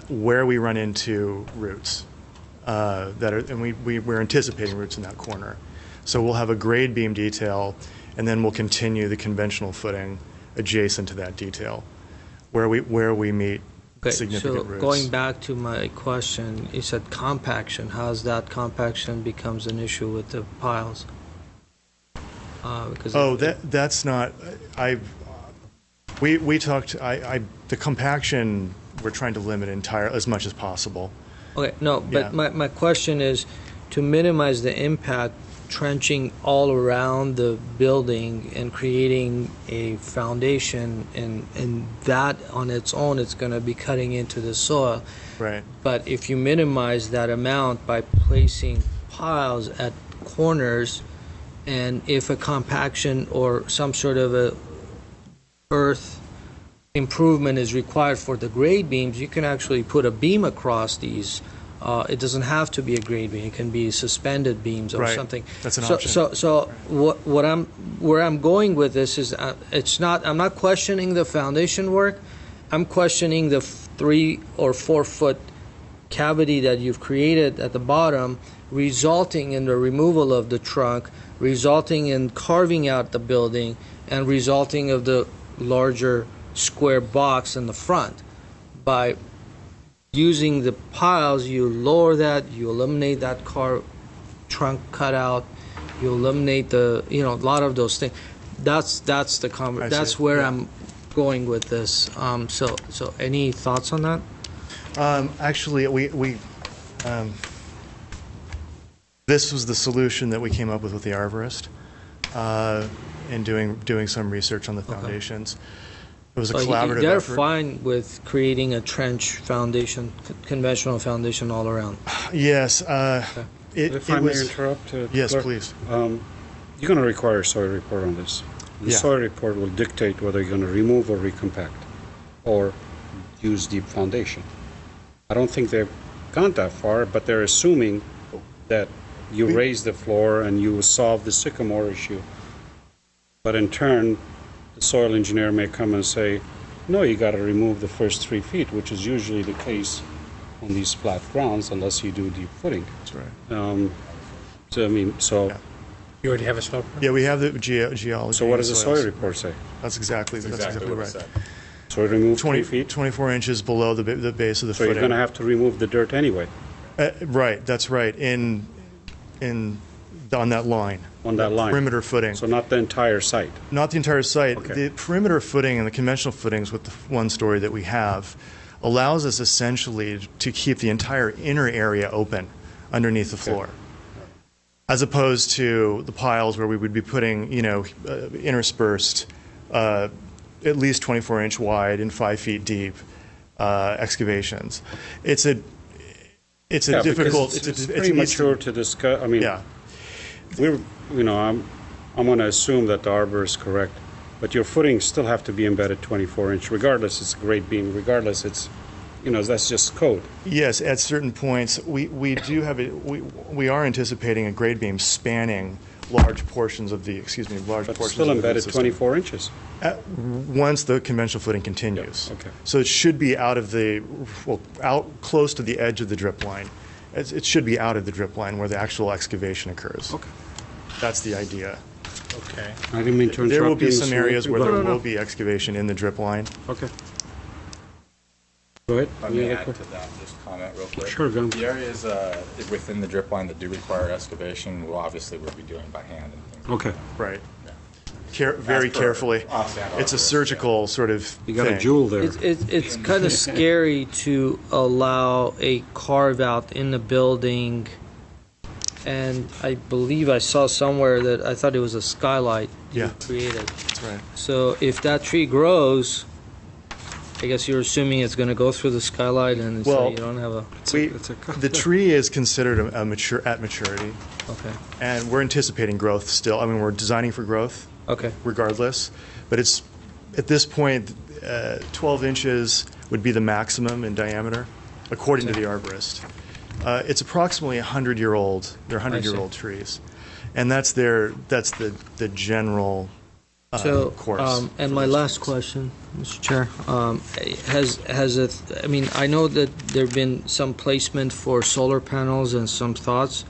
where we run into roots. We're anticipating roots in that corner. So we'll have a grade beam detail, and then we'll continue the conventional footing adjacent to that detail, where we meet significant roots. So going back to my question, you said compaction. How's that compaction becomes an issue with the piles? That's not. We talked. The compaction we're trying to limit as much as possible. Okay, no, but my question is to minimize the impact, trenching all around the building and creating a foundation, and that on its own, it's going to be cutting into the soil. Right. But if you minimize that amount by placing piles at corners, and if a compaction or some sort of a earth improvement is required for the grade beams, you can actually put a beam across these. It doesn't have to be a grade beam. It can be suspended beams or something. That's an option. So where I'm going with this is I'm not questioning the foundation work. I'm questioning the 3 or 4 foot cavity that you've created at the bottom, resulting in the removal of the trunk, resulting in carving out the building, and resulting of the larger square box in the front. By using the piles, you lower that, you eliminate that trunk cutout, you eliminate a lot of those things. That's where I'm going with this. So any thoughts on that? Actually, this was the solution that we came up with the arborist in doing some research on the foundations. It was a collaborative They're effort. fine with creating a trench foundation, conventional foundation all around. Yes. If I may interrupt? Yes, Clerk? please. You're going to require a soil report on this. The soil report will dictate whether you're going to remove or recompact or use deep foundation. I don't think they've gone that far, but they're assuming that you raise the floor and you solve the sycamore issue. But in turn, the soil engineer may come and say, no, you got to remove the first 3 feet, which is usually the case on these flat grounds unless you do deep footing. That's right. You already have a soil report? Yeah, we have the geology. So what does the soil report say? That's exactly right. So remove 3 feet? 24 inches below the base of the footing. So you're going to have to remove the dirt anyway? Right, that's right. On that line. On that line. Perimeter footing. So not the entire site? Not the entire site. Okay. The perimeter footing and the conventional footings with the one story that we have allows us essentially to keep the entire inner area open underneath the floor. As opposed to the piles where we would be putting, interspersed, at least 24-inch wide and 5 feet deep excavations. It's difficult. It's premature to discuss. I mean, I'm going to assume that the arbor is correct, but your footings still have to be embedded 24-inch, regardless. It's a grade beam. Regardless, it's that's just code. Yes, at certain points we do have we are anticipating a grade beam spanning large portions of the But still embedded 24 inches. Once the conventional footing continues. Yeah, okay. So it should be out close to the edge of the drip line, it should be out of the drip line where the actual excavation occurs. Okay. That's the idea. Okay. I didn't mean to interrupt. There will be you, some Mr. areas where Whitfield. there will be excavation in the drip line. Okay. Go ahead. If I may add to that, just comment real quick. Sure, go. The areas within the drip line that do require excavation, we'll be doing by hand and things. Okay. Right. Very carefully. It's a surgical sort of You got thing. a jewel there. It's kind of scary to allow a carve out in the building, and I believe I saw somewhere that I thought it was a skylight you created. That's right. So if that tree grows, I guess you're assuming it's going to go through the skylight, and so you don't have a. The tree is considered at maturity. Okay. And we're anticipating growth still. I mean, we're designing for growth. Okay. Regardless, but it's at this point, 12 inches would be the maximum in diameter, according to the arborist. It's approximately 100-year-old. They're 100-year-old trees, and that's the general course. And my last question, Mr. Chair, has it? I mean, I know that there've been some placement for solar panels and some thoughts.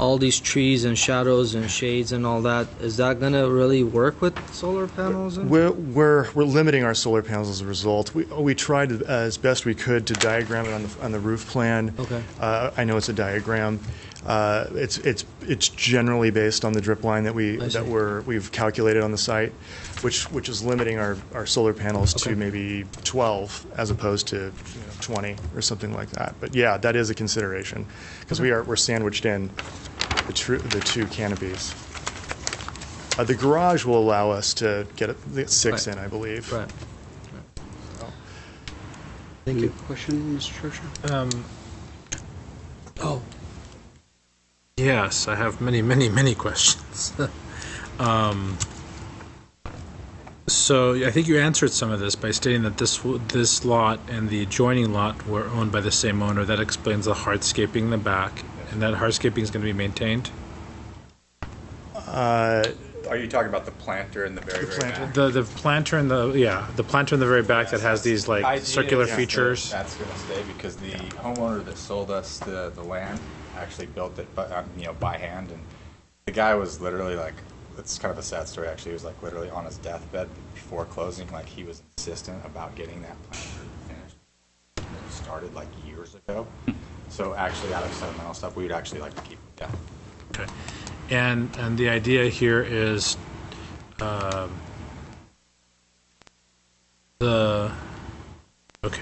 All these trees and shadows and shades and all that, is that going to really work with solar panels? We're limiting our solar panels as a result. We tried as best we could to diagram it on the roof plan. Okay. I know it's a diagram. It's generally based on the drip line that we've calculated on the site, which is limiting our solar panels to maybe 12 as opposed to 20 or something like that. But yeah, that is a consideration because we're sandwiched in the two canopies. The garage will allow us to get 6 in, I believe. Right. So. Thank you. Question, Mr. Churchill? Yes, I have many questions. So I think you answered some of this by stating that this lot and the adjoining lot were owned by the same owner. That explains the hardscaping in the back, and that hardscaping is going to be maintained? Are you talking about the planter in the very back? The planter in the planter in the very back that has these like circular features. That's going to stay because the homeowner that sold us the land actually built it by hand, and the guy was literally like, it's kind of a sad story actually. He was like literally on his deathbed before closing. Like he was insistent about getting that planter finished. It started like years ago. So actually, out of sentimental stuff, we would actually like to keep it down. Okay, and the idea here is okay.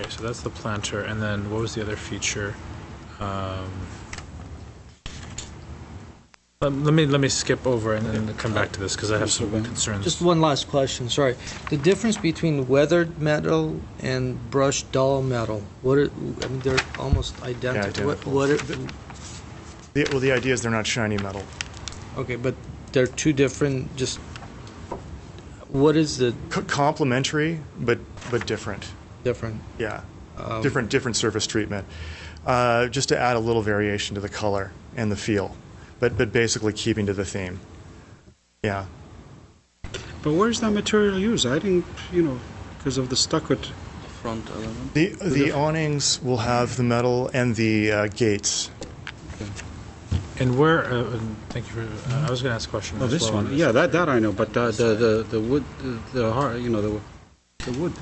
So that's the planter, and then what was the other feature? Let me skip over and then come back to this because I have some concerns. Just one last question. Sorry, the difference between weathered metal and brushed dull metal. I mean, they're almost identical. Yeah, the idea is they're not shiny metal. Okay, but they're two different. Just what is the complementary, but different. Different. Yeah, different surface treatment. Just to add a little variation to the color and the feel. But basically keeping to the theme. Yeah. But where's that material used? I didn't, because of the stucco. Front element. The awnings will have the metal and the gates. And where? Thank you for. I was going to ask a question. Oh, this one. Yeah, that I know. But the wood, the wood.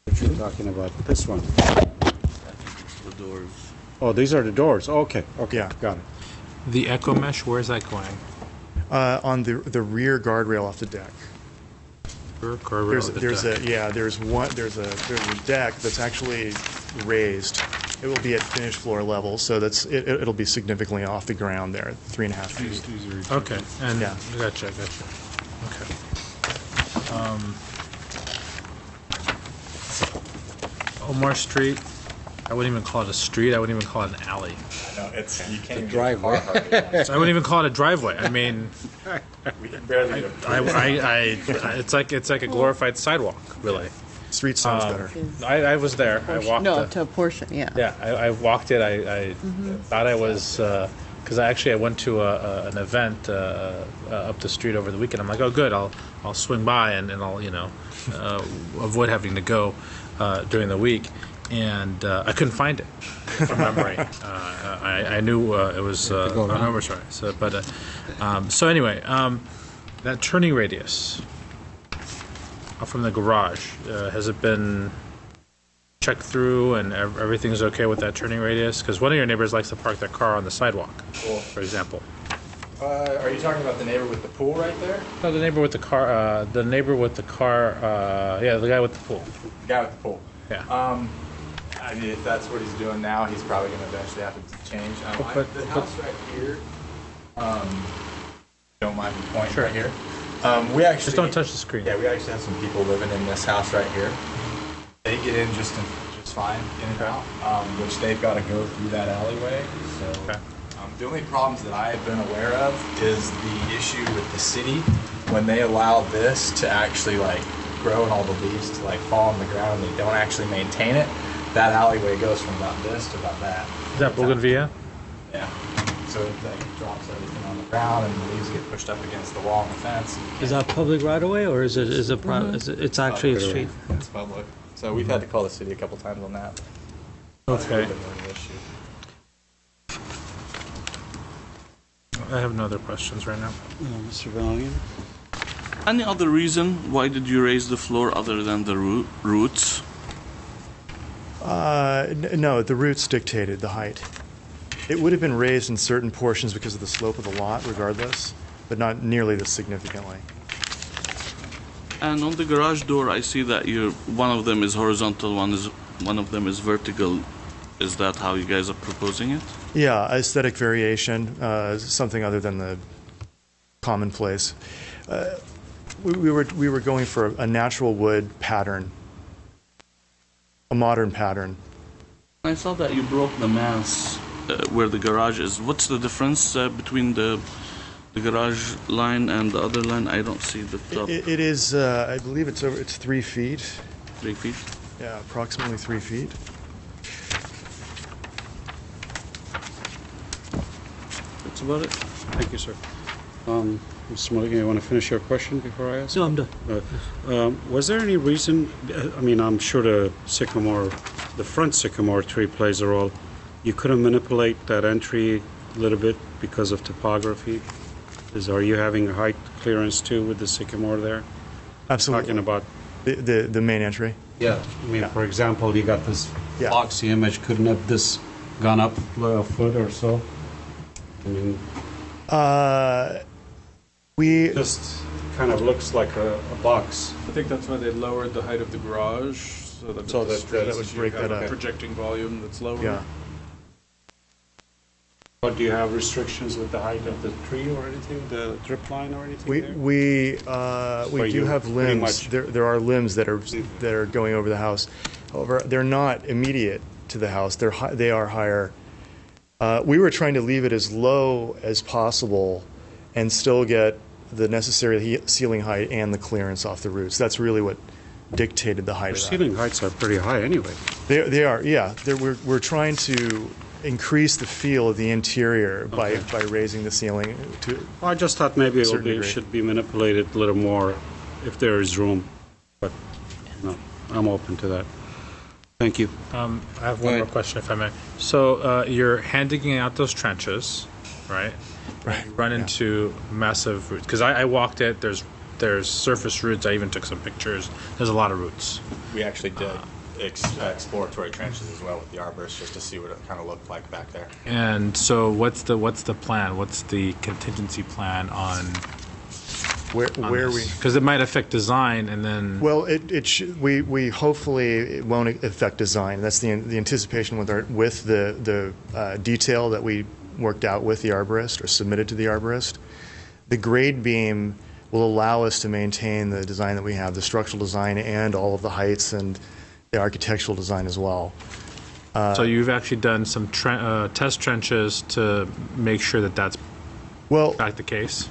What you're talking about? This one. The doors. Oh, these are the doors. Okay. Yeah, got it. The echo mesh. Where is that going? On the rear guardrail off the deck. There's a deck that's actually raised. It will be at finished floor level, so it'll be significantly off the ground there, 3.5 feet. Okay, and yeah, gotcha. Okay. Omar Street. I wouldn't even call it a street. I wouldn't even call it an alley. No, you can't even driveway. So I wouldn't even call it a driveway. I mean, we can barely. It's like a glorified sidewalk, really. Street sounds better. I was there. I walked. To a portion, yeah. Yeah, I walked it. I thought I was because I went to an event up the street over the weekend. I'm like, oh, good. I'll swing by and I'll avoid having to go during the week. and I couldn't find it from memory. I knew it was on Oversight. So anyway, that turning radius from the garage, has it been checked through and everything's okay with that turning radius? Because one of your neighbors likes to park their car on the sidewalk, for example. Are you talking about the neighbor with the pool right there? No, the neighbor with the car. The neighbor with the car. Yeah, the guy with the pool. The guy with the pool. Yeah. I mean, if that's what he's doing now, he's probably going to eventually have to change. The house right here. Don't mind me pointing right here. We actually just don't touch the screen. Yeah, we actually have some people living in this house right here. They get in just fine in and out, which they've got to go through that alleyway. So. Okay. The only problems that I have been aware of is the issue with the city when they allow this to actually like grow and all the leaves to like fall on the ground and they don't actually maintain it. That alleyway goes from about this to about that. Is that Bougainvillea? Yeah. So it like, drops everything on the ground and the leaves get pushed up against the wall and the fence. Is that public right away or is it private? It's actually a street? It's public. So we've had to call the city a couple times on that. Okay. I have no other questions right now. Mr. Valiant? Any other reason why did you raise the floor other than the roots? No, the roots dictated the height. It would have been raised in certain portions because of the slope of the lot, regardless, but not nearly this significantly. And on the garage door, I see that one of them is horizontal, one of them is vertical. Is that how you guys are proposing it? Yeah, aesthetic variation, something other than the commonplace. We were going for a natural wood pattern, a modern pattern. I saw that you broke the mass where the garage is. What's the difference between the garage line and the other line? I don't see the top. It is, I believe it's 3 feet. 3 feet? Yeah, approximately 3 feet. That's about it. Thank you, sir. Mr. Mulligan, you want to finish your question before I ask? No, I'm done. Was there any reason, I mean, I'm sure the front sycamore tree plays a role. You couldn't manipulate that entry a little bit because of topography? Are you having a height clearance too with the sycamore there? Absolutely. Talking about the main entry? Yeah. I mean, for example, you got this boxy image. Couldn't have this gone up a foot or so? I mean, we just kind of looks like a box. I think that's why they lowered the height of the garage, so that that would break that up. Projecting volume that's lower. Yeah. But do you have restrictions with the height of the tree or anything, the drip line or anything? We do have limbs. There are limbs that are going over the house. However, they're not immediate to the house. They are higher. We were trying to leave it as low as possible and still get the necessary ceiling height and the clearance off the roots. That's really what dictated the height of that. Ceiling heights are pretty high anyway. They are, yeah. We're trying to increase the feel of the interior by raising the ceiling to. I just thought maybe it should be manipulated a little more if there is room, but no, I'm open to that. Thank you. I have one more question, if I may. So you're hand digging out those trenches, right? Right. You run into massive roots because I walked it. There's surface roots. I even took some pictures. There's a lot of roots. We actually did exploratory trenches as well with the arborist just to see what it kind of looked like back there. And so what's the plan? What's the contingency plan on where we? Because it might affect design, and then. Well, we hopefully it won't affect design. That's the anticipation with the detail that we worked out with the arborist or submitted to the arborist. The grade beam will allow us to maintain the design that we have, the structural design and all of the heights and the architectural design as well. So you've actually done some test trenches to make sure that that's back the case?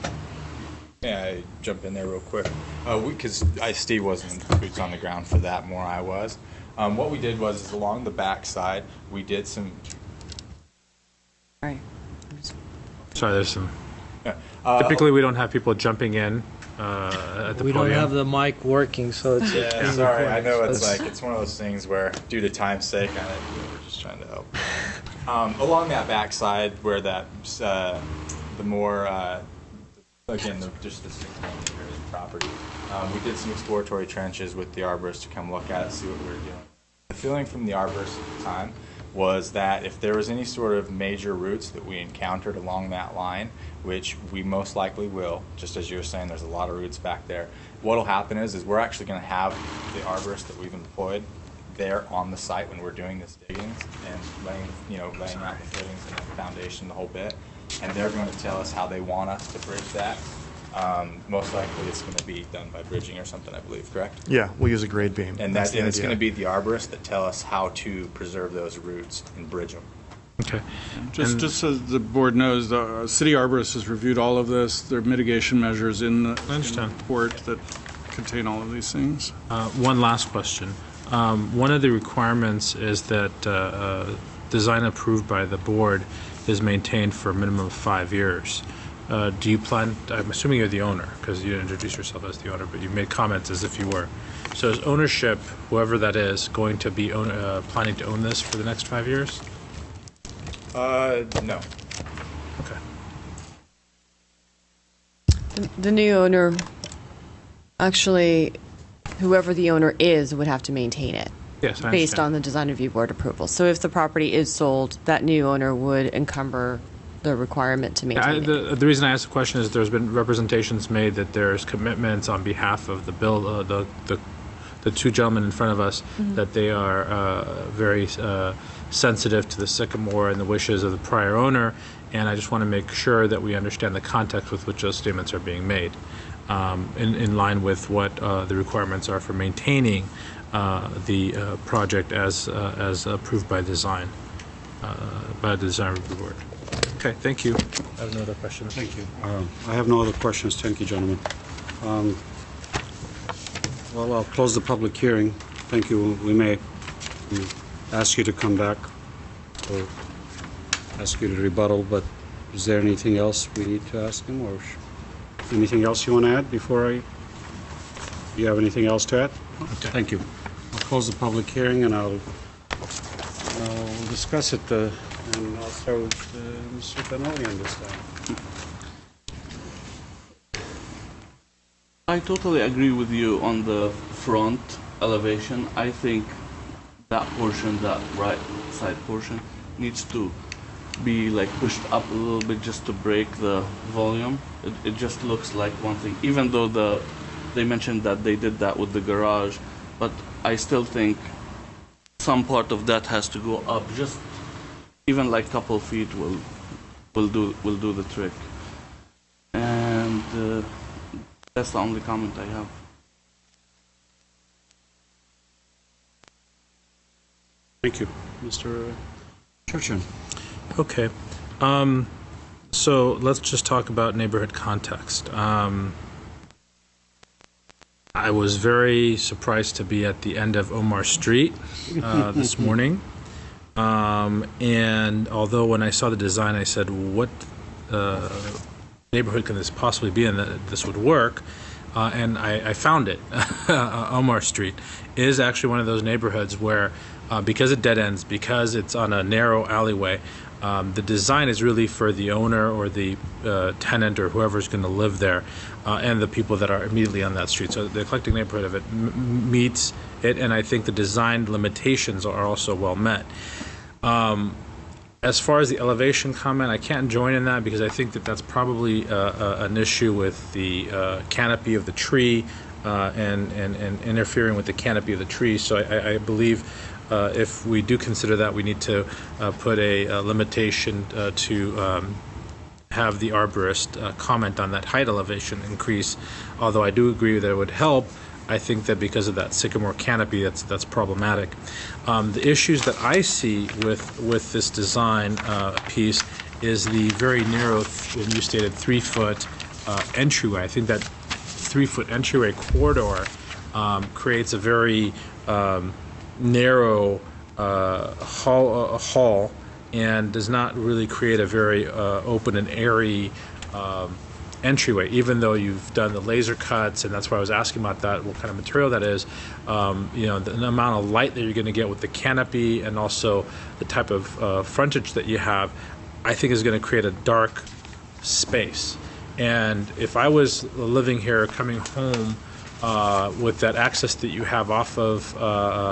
Yeah, I jump in there real quick. Because Steve wasn't boots on the ground for that, more I was. What we did was along the back side, we did some... All right. Sorry, there's some... Typically, we don't have people jumping in at the We podium. don't have the mic working, so it's Yeah, sorry. I know it's one of those things where, due to time's sake, we're just trying to help. Along that backside, where that the more again, just the 6 meters of property, we did some exploratory trenches with the arborist to come look at it, see what we were doing. The feeling from the arborist at the time was that if there was any sort of major roots that we encountered along that line, which we most likely will, just as you were saying, there's a lot of roots back there. What'll happen is we're actually going to have the arborist that we've employed there on the site when we're doing this diggings and laying out the footings and the foundation, the whole bit, and they're going to tell us how they want us to bridge that. Most likely it's going to be done by bridging or something, I believe, correct? Yeah, we'll use a grade beam. And it's going to be the arborists that tell us how to preserve those roots and bridge them. Okay. Just so the board knows, the city arborist has reviewed all of this. There are mitigation measures in the report that contain all of these things. One last question. One of the requirements is that design approved by the board is maintained for a minimum of 5 years. Do you plan, I'm assuming you're the owner, because you introduced yourself as the owner, but you made comments as if you were. So is ownership, whoever that is, going to be planning to own this for the next 5 years? No. Okay. The new owner, actually, whoever the owner is would have to maintain it. Yes, I based understand. on the design review board approval. So if the property is sold, that new owner would encumber the requirement to maintain it. The reason I asked the question is there's been representations made that there's commitments on behalf of the two gentlemen in front of us that they are very sensitive to the sycamore and the wishes of the prior owner, and I just want to make sure that we understand the context with which those statements are being made, in line with what the requirements are for maintaining the project as approved by design, by the design review board. Okay, thank you. I have no other questions. Thank you. I have no other questions. Thank you, gentlemen. Well, I'll close the public hearing. Thank you. We may ask you to come back or ask you to rebuttal, but is there anything else we need to ask him, or anything else you want to add before do you have anything else to add? Okay. Thank you. I'll close the public hearing and I'll discuss it, and I'll start with Mr. Tanoli on this time. I totally agree with you on the front elevation. I think that portion, that right side portion, needs to be like pushed up a little bit just to break the volume. It just looks like one thing, even though they mentioned that they did that with the garage, but I still think some part of that has to go up. Just even like couple feet will do the trick. And that's the only comment I have. Thank you. Mr. Churchin. Okay. So let's just talk about neighborhood context. I was very surprised to be at the end of Omar Street this morning. And although when I saw the design, I said, what neighborhood can this possibly be and that this would work? And I found it. Omar Street is actually one of those neighborhoods where, because it dead ends, because it's on a narrow alleyway, the design is really for the owner or the tenant or whoever's going to live there, and the people that are immediately on that street. So the eclectic neighborhood of it meets it, and I think the design limitations are also well met. As far as the elevation comment, I can't join in that because I think that that's probably an issue with the canopy of the tree and interfering with the canopy of the tree. So I believe if we do consider that, we need to put a limitation to have the arborist comment on that height elevation increase. Although I do agree that it would help, I think that because of that sycamore canopy, that's problematic. The issues that I see with this design piece is the very narrow, when you stated 3-foot entryway. I think that 3-foot entryway corridor creates a very narrow hall and does not really create a very open and airy entryway, even though you've done the laser cuts, and that's why I was asking about that, what kind of material that is. The amount of light that you're going to get with the canopy and also the type of frontage that you have, I think is going to create a dark space. And if I was living here, coming home with that access that you have off of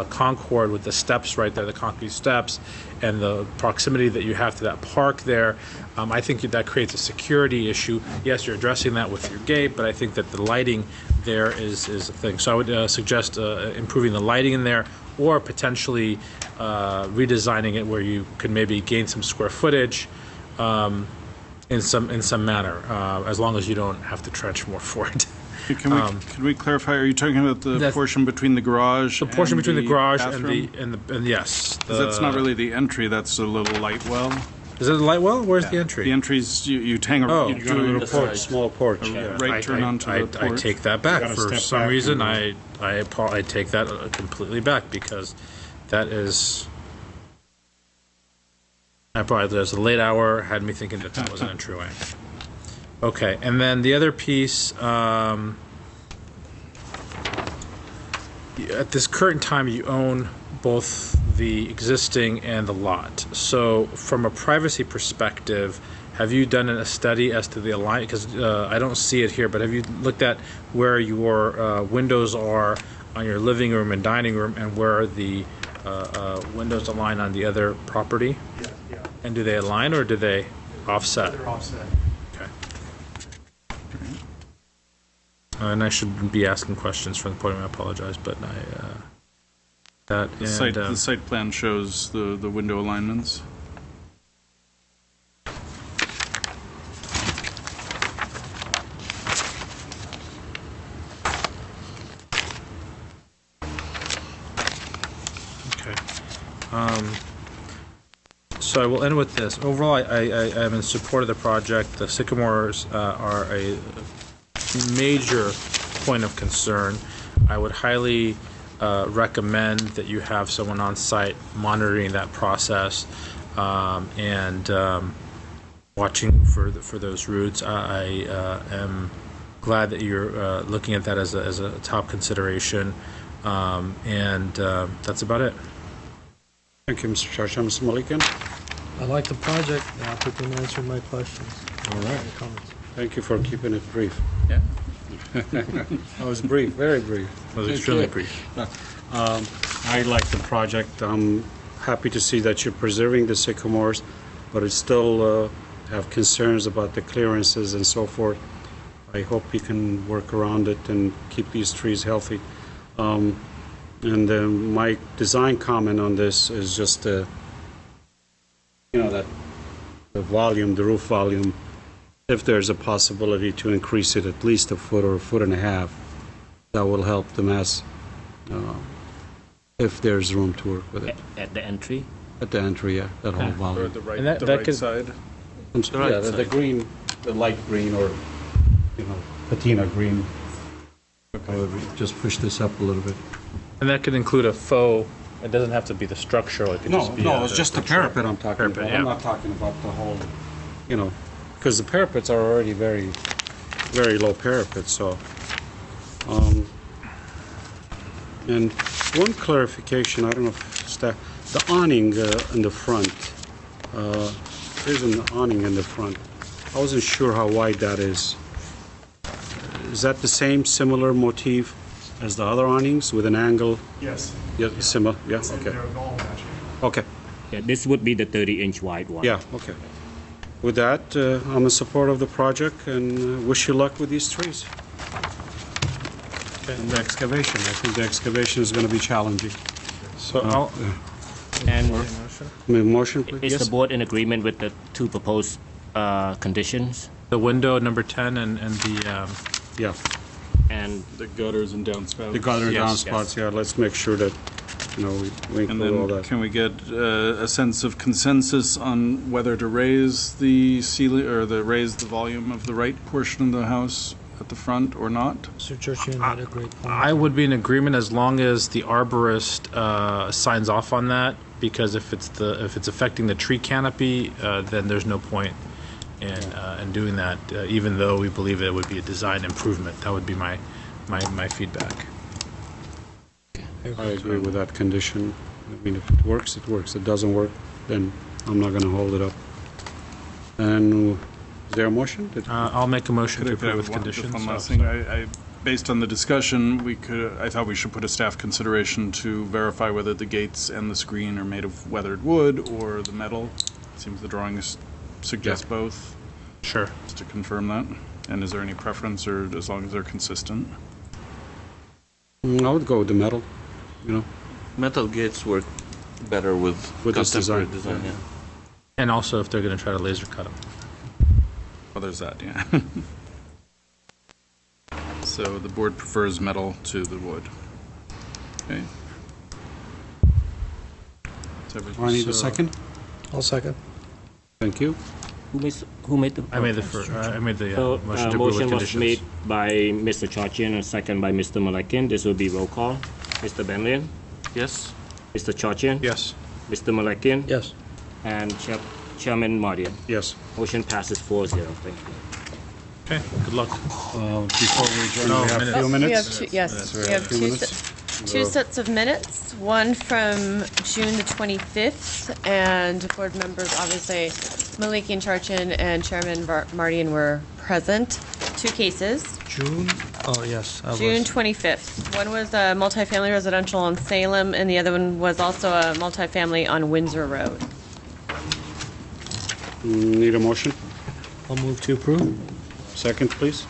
Concord with the steps right there, the concrete steps, and the proximity that you have to that park there, I think that creates a security issue. Yes, you're addressing that with your gate, but I think that the lighting there is a thing. So I would suggest improving the lighting in there, or potentially redesigning it where you could maybe gain some square footage in some manner, as long as you don't have to trench more for it. Can we clarify? Are you talking about the portion between the garage? The portion between the garage bathroom? and yes, 'Cause that's not really the entry. That's a little light well. Is it a light well? Where's the entry? The entry's you hang a You got a little porch, small porch. right turn onto the porch. I take that back. gotta For step some back reason, and- I take that completely back, because that is. There's a late hour had me thinking that was an entryway. Okay, and then the other piece, at this current time, you own both the existing and the lot. So from a privacy perspective, have you done a study as to the alignment? Because I don't see it here, but have you looked at where your windows are on your living room and dining room, and where the windows align on the other property? Yeah. And do they align, or do they offset? They're offset. Okay. And I shouldn't be asking questions from the podium. I apologize, but The site plan shows the window alignments. Okay. So I will end with this. Overall, I am in support of the project. The sycamores are a major point of concern. I would highly recommend that you have someone on site monitoring that process and watching for those roots. I am glad that you're looking at that as a top consideration, and that's about it. Thank you, Mr. Charsha. Mr. Malikan? I like the project. The applicant answered my questions. All right. My comments. Thank you for keeping it brief. Yeah. That was brief, very brief. It was extremely brief. I like the project. I'm happy to see that you're preserving the sycamores, but it still have concerns about the clearances and so forth. I hope you can work around it and keep these trees healthy. And my design comment on this is just, that the volume, the roof volume, if there's a possibility to increase it at least a foot or a foot and a half, that will help the mass, if there's room to work with it. At the entry? At the entry, yeah, that whole Or volume. the right, And that right could- side. I'm sorry, yeah, the green, the light green or, patina green. However, just push this up a little bit. And that could include a faux. It doesn't have to be the structural. It could just be it's just the parapet I'm talking Parapet, about. yeah. I'm not talking about the whole, because the parapets are already very, very low parapets, so. And one clarification, I don't know if staff, the awning in the front, there's an awning in the front. I wasn't sure how wide that is. Is that the same similar motif as the other awnings with an angle? Yes. Yeah, similar, yeah, okay. They're all matching. Okay, Yeah, this would be the 30-inch wide one. yeah, okay. With that, I'm in support of the project and wish you luck with these trees. And the excavation, I think the excavation is going to be challenging. So I'll, And Motion, please? is the board in agreement with the two proposed conditions? the window number 10 and the Yeah, And The gutters and downspouts. the gutter Yes, downspouts, yeah, let's make sure that, we And include all then that. can we get a sense of consensus on whether to raise the ceiling or raise the volume of the right portion of the house at the front or not? Mr. Church, you made a great point. I would be in agreement as long as the arborist signs off on that, because if it's affecting the tree canopy, then there's no point in doing that, even though we believe it would be a design improvement. That would be my feedback. I agree with that condition. I mean, if it works, it works. If it doesn't work, then I'm not going to hold it up. And is there a motion? I'll make a motion to Could I approve with have conditions. one last Oh, thing? sorry. Based on the discussion, I thought we should put a staff consideration to verify whether the gates and the screen are made of weathered wood or the metal. It seems the drawings suggest both. Sure. Just to confirm that. And is there any preference, or as long as they're consistent? I would go with the metal, Metal gates work better with this contemporary design. yeah. And also if they're going to try to laser cut them. Well, there's that, yeah. So the board prefers metal to the wood. Okay. I need a second. I'll second. Thank you. Who made the? I made the first. I made the So, motion to approve with motion was conditions. made by Mr. Chorchian and second by Mr. Malakin. This will be roll call. Mr. Benlian, Yes? Mr. Chorchian, Yes. Mr. Malakin, Yes. and Chairman Mardian. Yes. Motion passes 4-0. Thank you. Okay. Good luck. Before we adjourn, No, we have a minutes. few We minutes. have two, yes, we have Few two, minutes. two sets of minutes, one from June the 25th, and board members, obviously, Maliki Charchin and Chairman Mardian were present. Two cases. June? Oh, yes. I June was. 25th. One was a multifamily residential on Salem, and the other one was also a multifamily on Windsor Road. Need a motion? I'll move to approve. Second, please.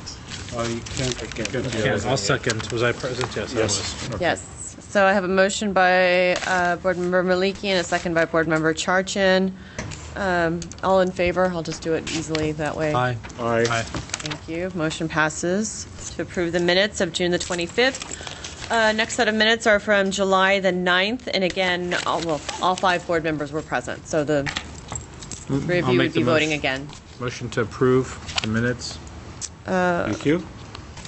You can't. I'll second. Was I present? Yes, I was. Okay. Yes. So I have a motion by Board Member Maliki and a second by Board Member Charchin. All in favor? I'll just do it easily that way. Aye. Aye. Thank you. Motion passes to approve the minutes of June the 25th. Next set of minutes are from July the 9th, and again, all five board members were present, so the three of I'll you make would be the voting motion. again. Motion to approve the minutes. Thank you.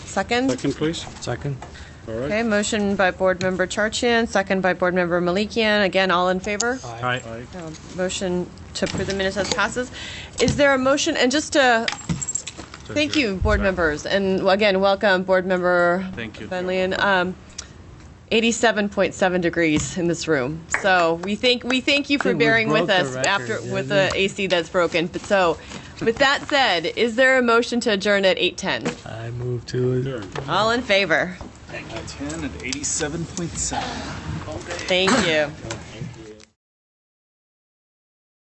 Second? Second, please. Second. All right. Okay, motion by Board Member Charchin, second by Board Member Malikian. Again, all in favor? Aye. Motion to approve the minutes as passes. Is there a motion, and just to, thank you, board members, and again, welcome, Board Member Thank you. Benlian. 87.7 degrees in this room. So we thank you for think we bearing with broke us the record, after didn't with the AC that's broken. But so, with that said, is there a motion to adjourn at 8:10? I move to adjourn. All in favor? 10 at 87.7. Thank you.